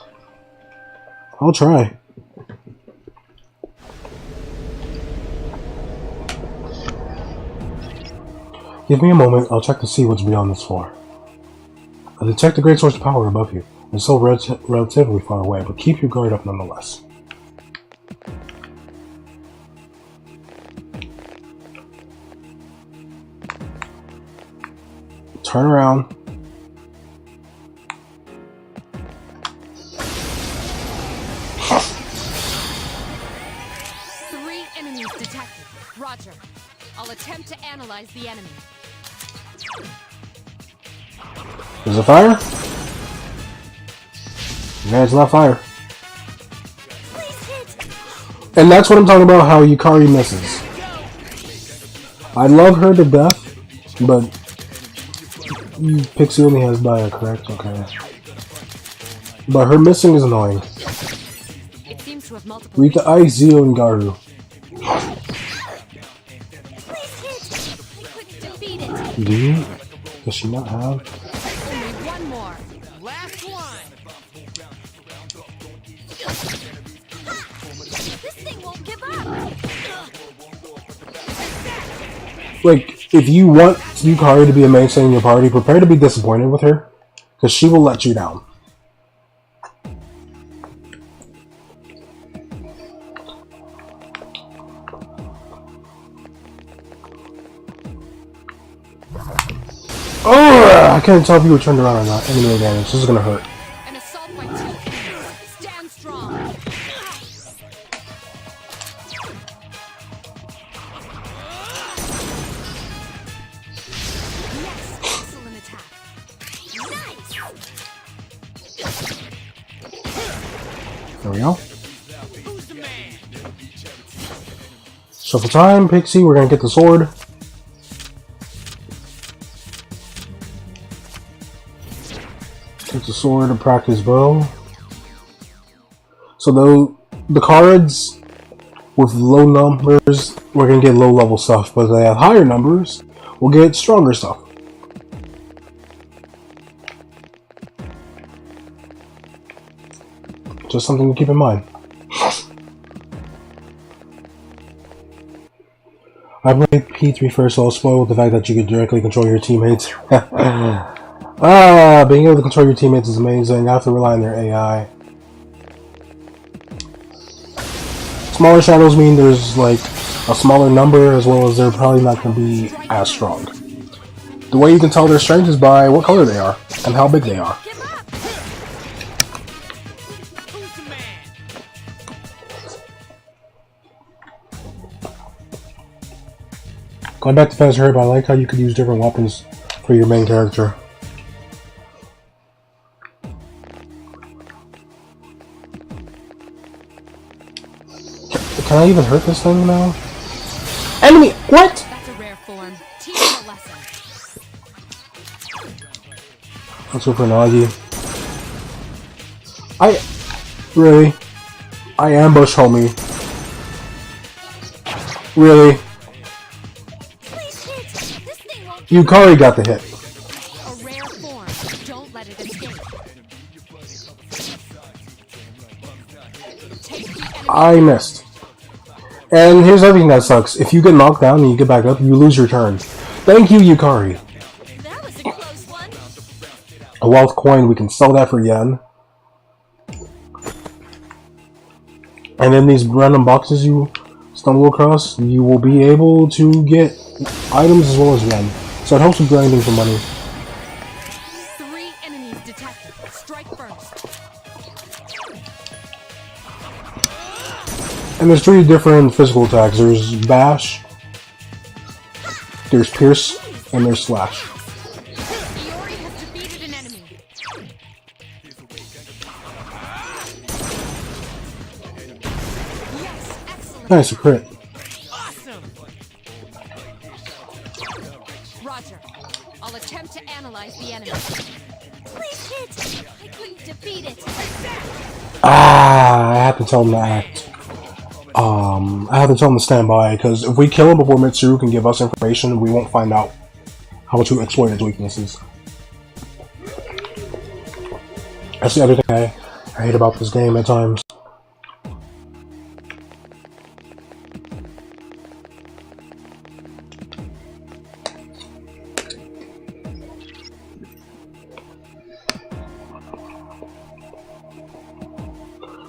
I'll try. Give me a moment, I'll check to see what's beyond this floor. I detect a great source of power above you. It's still relatively far away, but keep your guard up nonetheless. Turn around. Three enemies detected. Roger. I'll attempt to analyze the enemy. Is it fire? Yeah, it's not fire. And that's what I'm talking about, how Yukari misses. I love her to death, but Pixie only has Daya, correct? Okay. But her missing is annoying. It seems to have multiple. Read the Ice, Zeo, and Garu. Do you? Does she not have? Only one more. Last one. This thing won't give up. Like, if you want Yukari to be a mainstay in your party, prepare to be disappointed with her, because she will let you down. Oh, I can't tell if you were turned around or not. Enemy advantage. This is gonna hurt. An assault by 2 enemies. Stand strong. Yes, excellent attack. Nice. There we go. Who's the man? Shuffle time, Pixie, we're gonna get the sword. Get the sword and practice bow. So the cards with low numbers, we're gonna get low level stuff, but if they have higher numbers, we'll get stronger stuff. Just something to keep in mind. I played P3 first, so I'll spoil with the fact that you can directly control your teammates. Being able to control your teammates is amazing. I have to rely on their AI. Smaller shadows mean there's like a smaller number, as well as they're probably not going to be as strong. The way you can tell their strength is by what color they are and how big they are. Going back to Fast Herb, I like how you could use different weapons for your main character. Can I even hurt this thing now? Enemy! What? That's a rare form. Teach him a lesson. Let's go for an Augie. Really? I ambush homie. Really? Yukari got the hit. A rare form. Don't let it escape. I missed. And here's everything that sucks. If you get knocked down and you get back up, you lose your turn. Thank you, Yukari. That was a close one. A wealth coin, we can sell that for yen. And then these random boxes you stumble across, you will be able to get items as well as yen. So it helps with grinding for money. 3 enemies detected. Strike first. And there's 3 different physical attacks. There's Bash, there's Pierce, and there's Slash. Iori has defeated an enemy. Yes, excellent. Nice, a crit. Roger. I'll attempt to analyze the enemy. Please hit. I couldn't defeat it. I have to tell him to act. I have to tell him to stand by, because if we kill him before Mitsuru can give us information, we won't find out how to exploit his weaknesses. That's the other thing I hate about this game at times.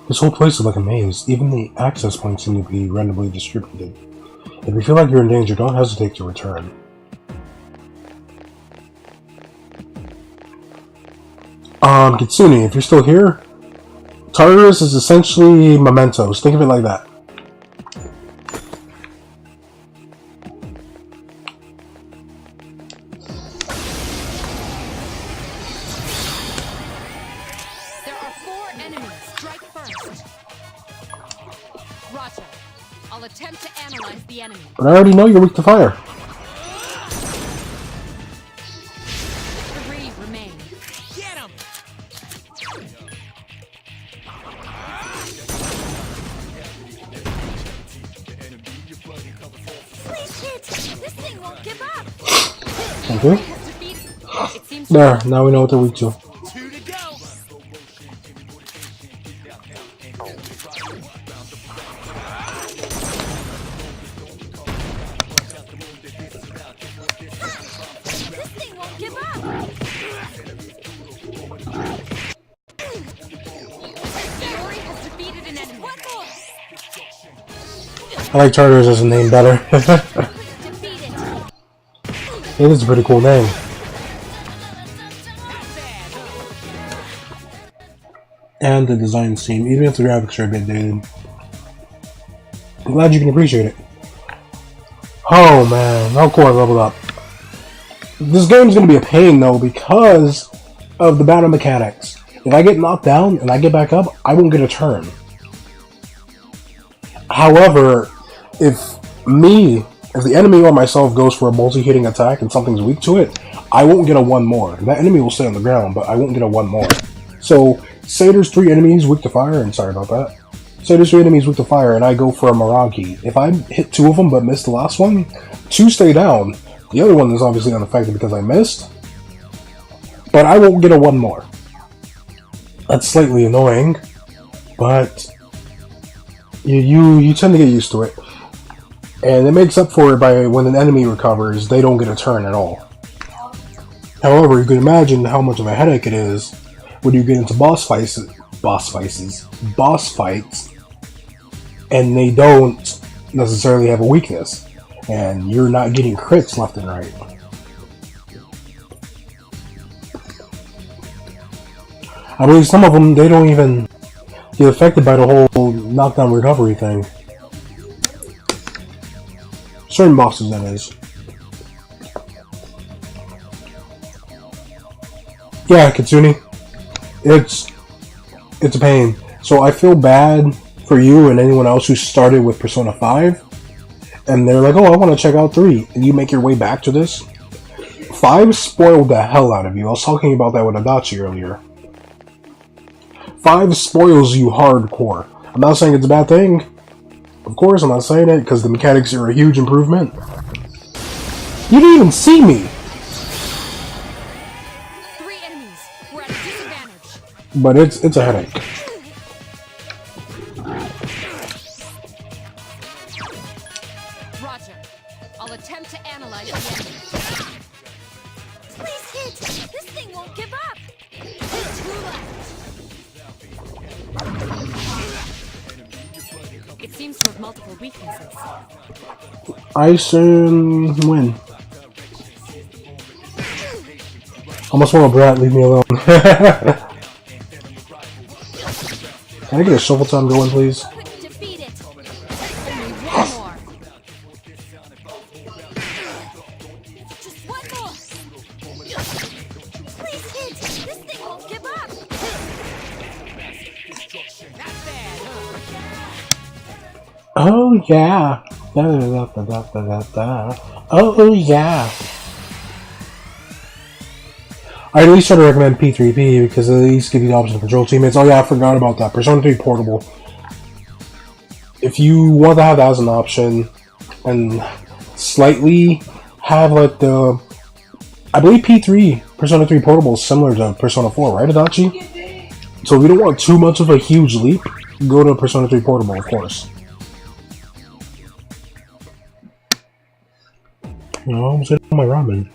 This whole place is like a maze. Even the access points seem to be randomly distributed. If you feel like you're in danger, don't hesitate to return. Kitsune, if you're still here, Tartarus is essentially mementos. Think of it like that. There are 4 enemies. Strike first. Roger. I'll attempt to analyze the enemy. But I already know you're weak to fire. 3 remain. Get him! Please hit. This thing won't give up. Thank you. Has defeated. It seems There, now we know what they're weak to. 2 to go! This thing won't give up. Iori has defeated an enemy. One more. I like Tartarus as a name better. Defeat it. It is a pretty cool name. And the design scheme, even if the graphics are a bit dated. I'm glad you can appreciate it. Oh man, how cool I leveled up. This game's gonna be a pain though because of the battle mechanics. If I get knocked down and I get back up, I won't get a turn. However, if me, if the enemy or myself goes for a multi-hitting attack and something's weak to it, I won't get a 1 more. That enemy will stay on the ground, but I won't get a 1 more. So, say there's 3 enemies weak to fire, and sorry about that. Say there's 3 enemies weak to fire, and I go for a Mirage. If I hit 2 of them but miss the last one, 2 stay down. The other one is obviously unaffected because I missed, but I won't get a 1 more. That's slightly annoying, but you tend to get used to it. And it makes up for it by when an enemy recovers, they don't get a turn at all. However, you can imagine how much of a headache it is when you get into boss fights, and they don't necessarily have a weakness, and you're not getting crits left and right. I believe some of them, they don't even get affected by the whole knockdown recovery thing. Certain bosses, that is. Yeah, Kitsune. It's a pain. So I feel bad for you and anyone else who started with Persona 5, and they're like, oh, I want to check out 3, and you make your way back to this. 5 spoiled the hell out of you. I was talking about that with Adachi earlier. 5 spoils you hardcore. I'm not saying it's a bad thing. Of course, I'm not saying it, because the mechanics are a huge improvement. You didn't even see me! 3 enemies. We're at a disadvantage. But it's a headache. Roger. I'll attempt to analyze the enemy. Please hit! This thing won't give up! 2 left. It seems to have multiple weaknesses. I soon win. Almost want a brat, leave me alone. Can I get a shuffle time going, please? Defeat it. Only 1 more. Just 1 more! Please hit! This thing won't give up! Not bad, huh? Oh yeah. Da, da, da, da, da, da. Oh yeah. I at least try to recommend P3P because at least give you the option to control teammates. Oh yeah, I forgot about that. Persona 3 Portable. If you want to have that as an option and slightly have like the... I believe P3, Persona 3 Portable is similar to Persona 4, right, Adachi? So if you don't want too much of a huge leap, go to Persona 3 Portable, of course. You know, I'm sitting on my ramen.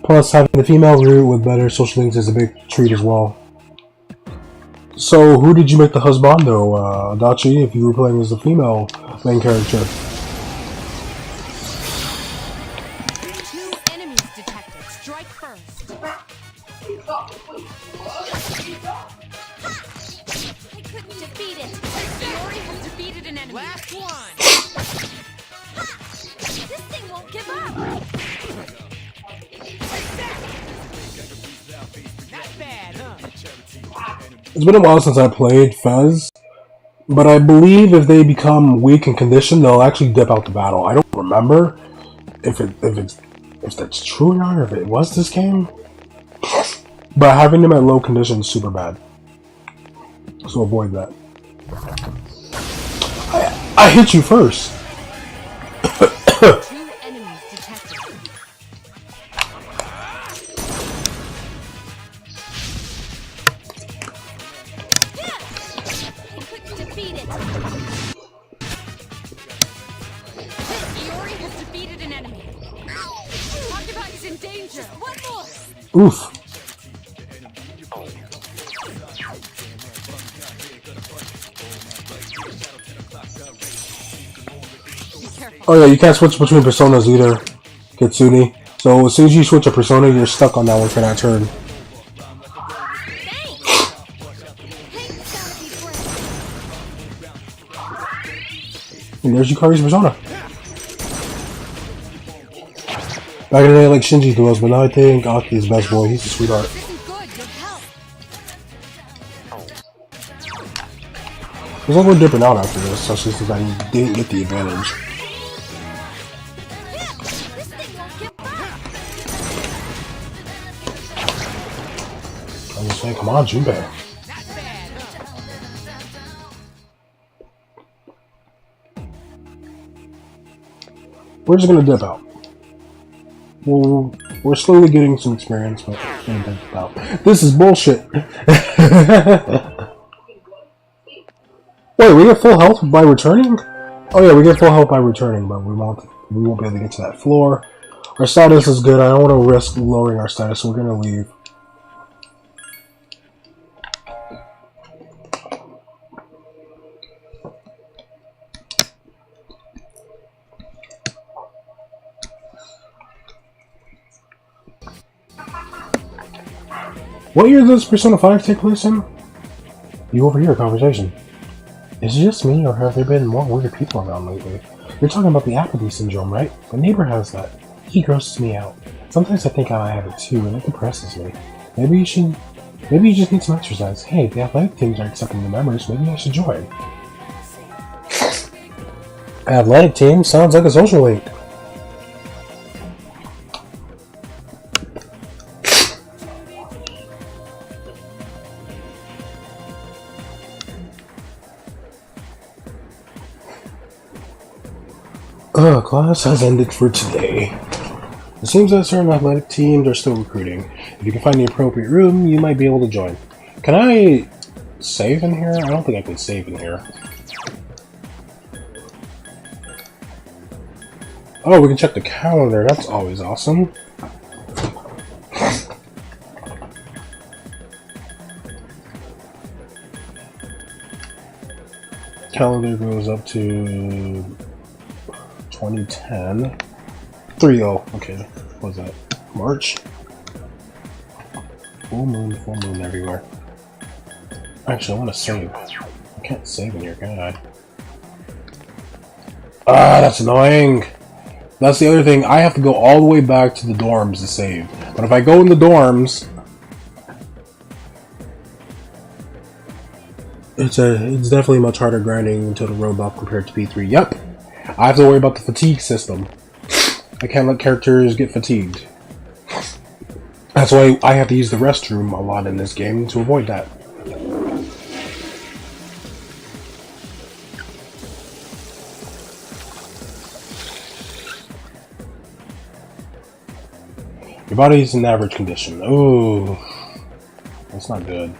Plus, having the female route with better social links is a big treat as well. So, who did you make the husbando, Adachi, if you were playing as the female main character? 2 enemies detected. Strike first. I couldn't defeat it! Fiori has defeated an enemy. Last one! This thing won't give up! Not bad, huh? It's been a while since I played FES, but I believe if they become weak in condition, they'll actually dip out the battle. I don't remember if that's true or not, or if it was this game. But having them at low condition is super bad. So avoid that. I hit you first. 2 enemies detected. I couldn't defeat it! Fiori has defeated an enemy. Occupied is in danger. 1 more! Oof. Be careful. Oh yeah, you can't switch between personas either, Kitsune. So as soon as you switch a persona, you're stuck on that one for that turn. And there's Yukari's persona. Back in the day, like Shinji to us, but now I think Aki is best boy. He's a sweetheart. This isn't good. You'll help. Looks like we're dipping out after this, especially since I didn't get the advantage. I was saying, come on, Junpei. We're just gonna dip out. Well, we're slowly getting some experience, but we're gonna dip out. This is bullshit. Wait, we get full health by returning? Oh yeah, we get full health by returning, but we won't be able to get to that floor. Our status is good. I don't want to risk lowering our status, so we're gonna leave. What year does Persona 5 take place in? You overhear a conversation. Is it just me, or have there been more weird people around lately? You're talking about the apathy syndrome, right? My neighbor has that. He grosses me out. Sometimes I think I might have it too, and it depresses me. Maybe you just need some exercise. Hey, the athletic teams are accepting new members. Maybe I should join. Athletic team? Sounds like a social link. Class has ended for today. It seems that certain athletic teams are still recruiting. If you can find the appropriate room, you might be able to join. Can I save in here? I don't think I can save in here. Oh, we can check the calendar. That's always awesome. Calendar goes up to 2010. 3-0. Okay, what was that? March? Full moon everywhere. Actually, I want to save. I can't save in here, can I? Ah, that's annoying! That's the other thing. I have to go all the way back to the dorms to save. But if I go in the dorms, it's definitely much harder grinding into the robot compared to P3. Yep! I have to worry about the fatigue system. I can't let characters get fatigued. That's why I have to use the restroom a lot in this game to avoid that. Your body is in average condition. Oh, that's not good.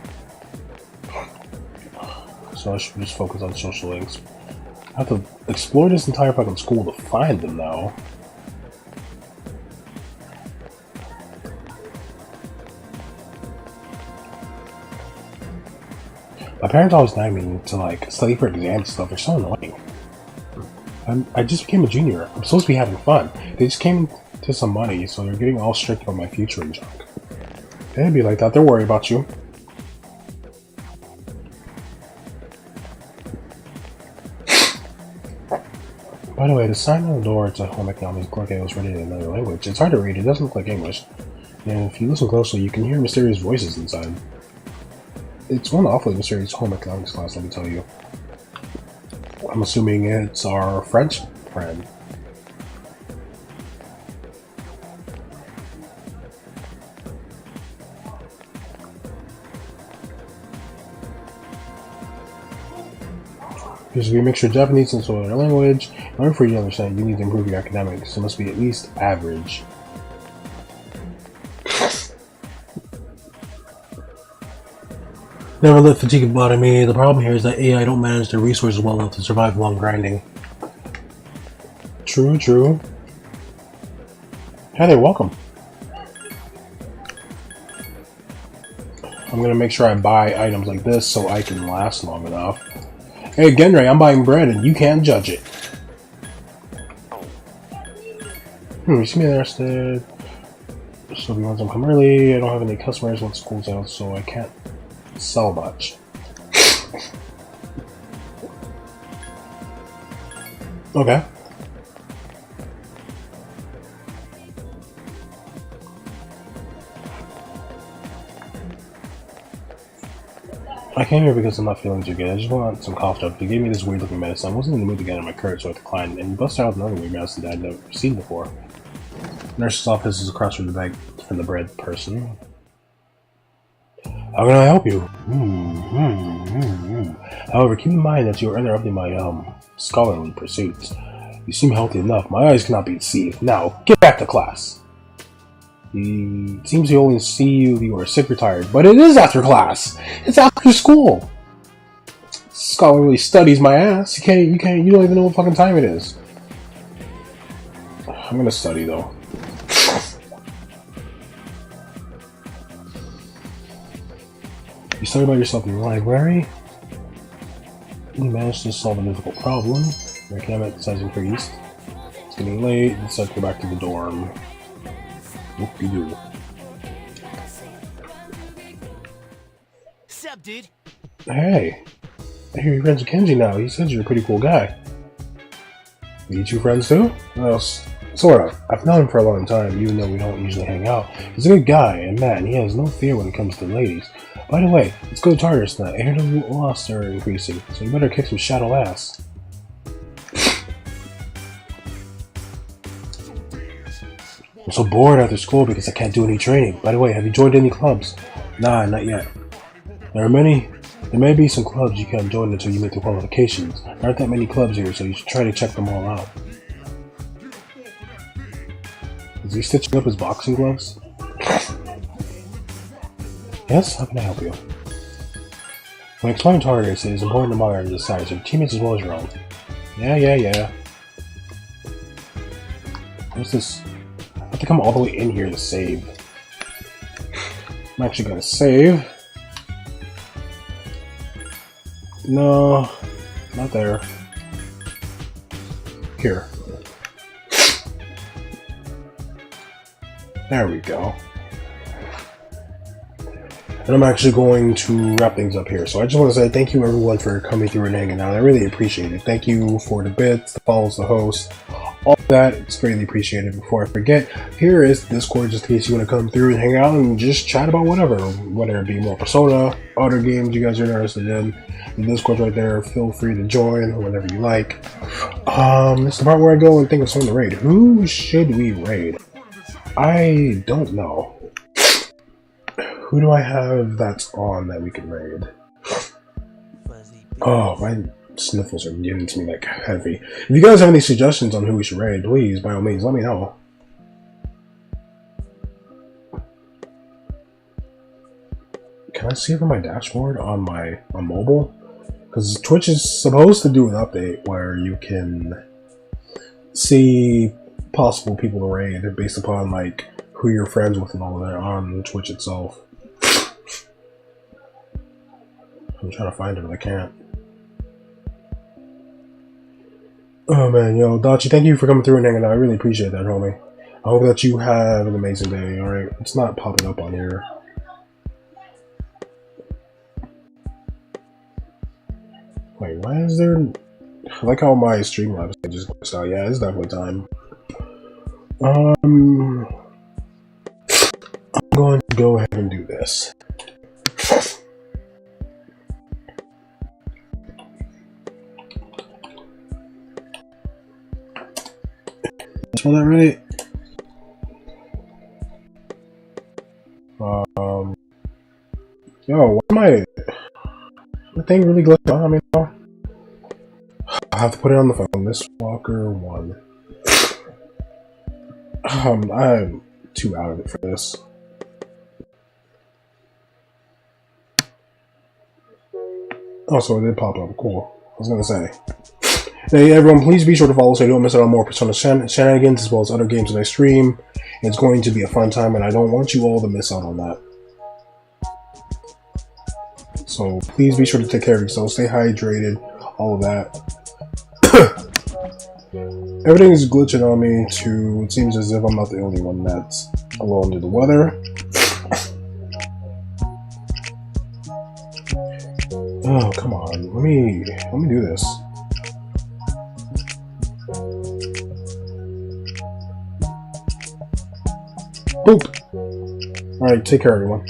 So I should just focus on social links. I have to explore this entire fucking school to find them now. My parents always nag me to like study for exams and stuff. They're so annoying. I just became a junior. I'm supposed to be having fun. They just came to some money, so they're getting all strict about my future and junk. They'd be like that. They'll worry about you. By the way, the sign on the door to home economics looked like it was written in another language. It's hard to read. It doesn't look like English. And if you listen closely, you can hear mysterious voices inside. It's one awfully mysterious home economics class, let me tell you. I'm assuming it's our French friend. Because if you mix your Japanese and some other language, in order for you to understand, you need to improve your academics. It must be at least average. Never let fatigue bother me. The problem here is that AI don't manage their resources well enough to survive long grinding. True, true. Hey there, welcome. I'm gonna make sure I buy items like this so I can last long enough. Hey Genray, I'm buying bread and you can't judge it. You see me interested? So if you want some come early, I don't have any customers once school's out, so I can't sell much. Okay. I came here because I'm not feeling too good. I just want some cough drop. They gave me this weird looking medicine. I wasn't in the mood to get on my curd, so I declined. And he busted out another weird medicine that I'd never seen before. Nurse's office is across from the bag from the bread person. How can I help you? However, keep in mind that you are interrupting my scholarly pursuits. You seem healthy enough. My eyes cannot be deceived. Now, get back to class. He seems to only see you if you are sick or tired, but it is after class. It's after school. Scholarly studies, my ass. You don't even know what fucking time it is. I'm gonna study though. You study by yourself in the library. You managed to solve a difficult problem. Your academic size increased. It's getting late. Let's go back to the dorm. Whoop-de-doo. Sup, dude? Hey. I hear you're friends with Kenji now. He says you're a pretty cool guy. You two friends too? Well, sort of. I've known him for a long time, even though we don't usually hang out. He's a good guy, and man, he has no fear when it comes to ladies. By the way, let's go to Tartarus tonight. I hear the loss are increasing, so you better kick some shadow ass. I'm so bored after school because I can't do any training. By the way, have you joined any clubs? Nah, not yet. There may be some clubs you can't join until you make the qualifications. There aren't that many clubs here, so you should try to check them all out. Is he stitching up his boxing gloves? Yes, how can I help you? When exploring targets, it is important to monitor the size of your teammates as well as your own. Yeah. What's this? I have to come all the way in here to save. I'm actually gonna save. No, not there. Here. There we go. And I'm actually going to wrap things up here. So I just want to say thank you everyone for coming through and hanging out. I really appreciate it. Thank you for the bits, the follows, the host, all of that. It's greatly appreciated. Before I forget, here is Discord just in case you want to come through and hang out and just chat about whatever. Whether it be more Persona, other games you guys are interested in. The Discord's right there. Feel free to join whenever you like. This is the part where I go and think of someone to raid. Who should we raid? I don't know. Who do I have that's on that we can raid? Oh, my sniffles are getting to me like heavy. If you guys have any suggestions on who we should raid, please, by all means, let me know. Can I see it on my dashboard on mobile? Because Twitch is supposed to do an update where you can see possible people to raid based upon like who you're friends with and all of that on Twitch itself. I'm trying to find it, but I can't. Oh man, yo, Dachi, thank you for coming through and hanging out. I really appreciate that, homie. I hope that you have an amazing day, alright? It's not popping up on here. Wait, why is there... I like how my Streamlabs just glitched out. Yeah, it's definitely time. I'm going to go ahead and do this. Spell that right? Yo, why am I... The thing really glitched on me now? I have to put it on the phone. This Walker 1. I'm too out of it for this. Oh, so it did pop up. Cool. I was gonna say. Hey everyone, please be sure to follow so you don't miss out on more Persona shenanigans as well as other games that I stream. It's going to be a fun time and I don't want you all to miss out on that. So please be sure to take care of yourself, stay hydrated, all of that. Everything is glitching on me too. It seems as if I'm not the only one that's a little under the weather. Oh, come on. Let me do this. Boop! Alright, take care everyone.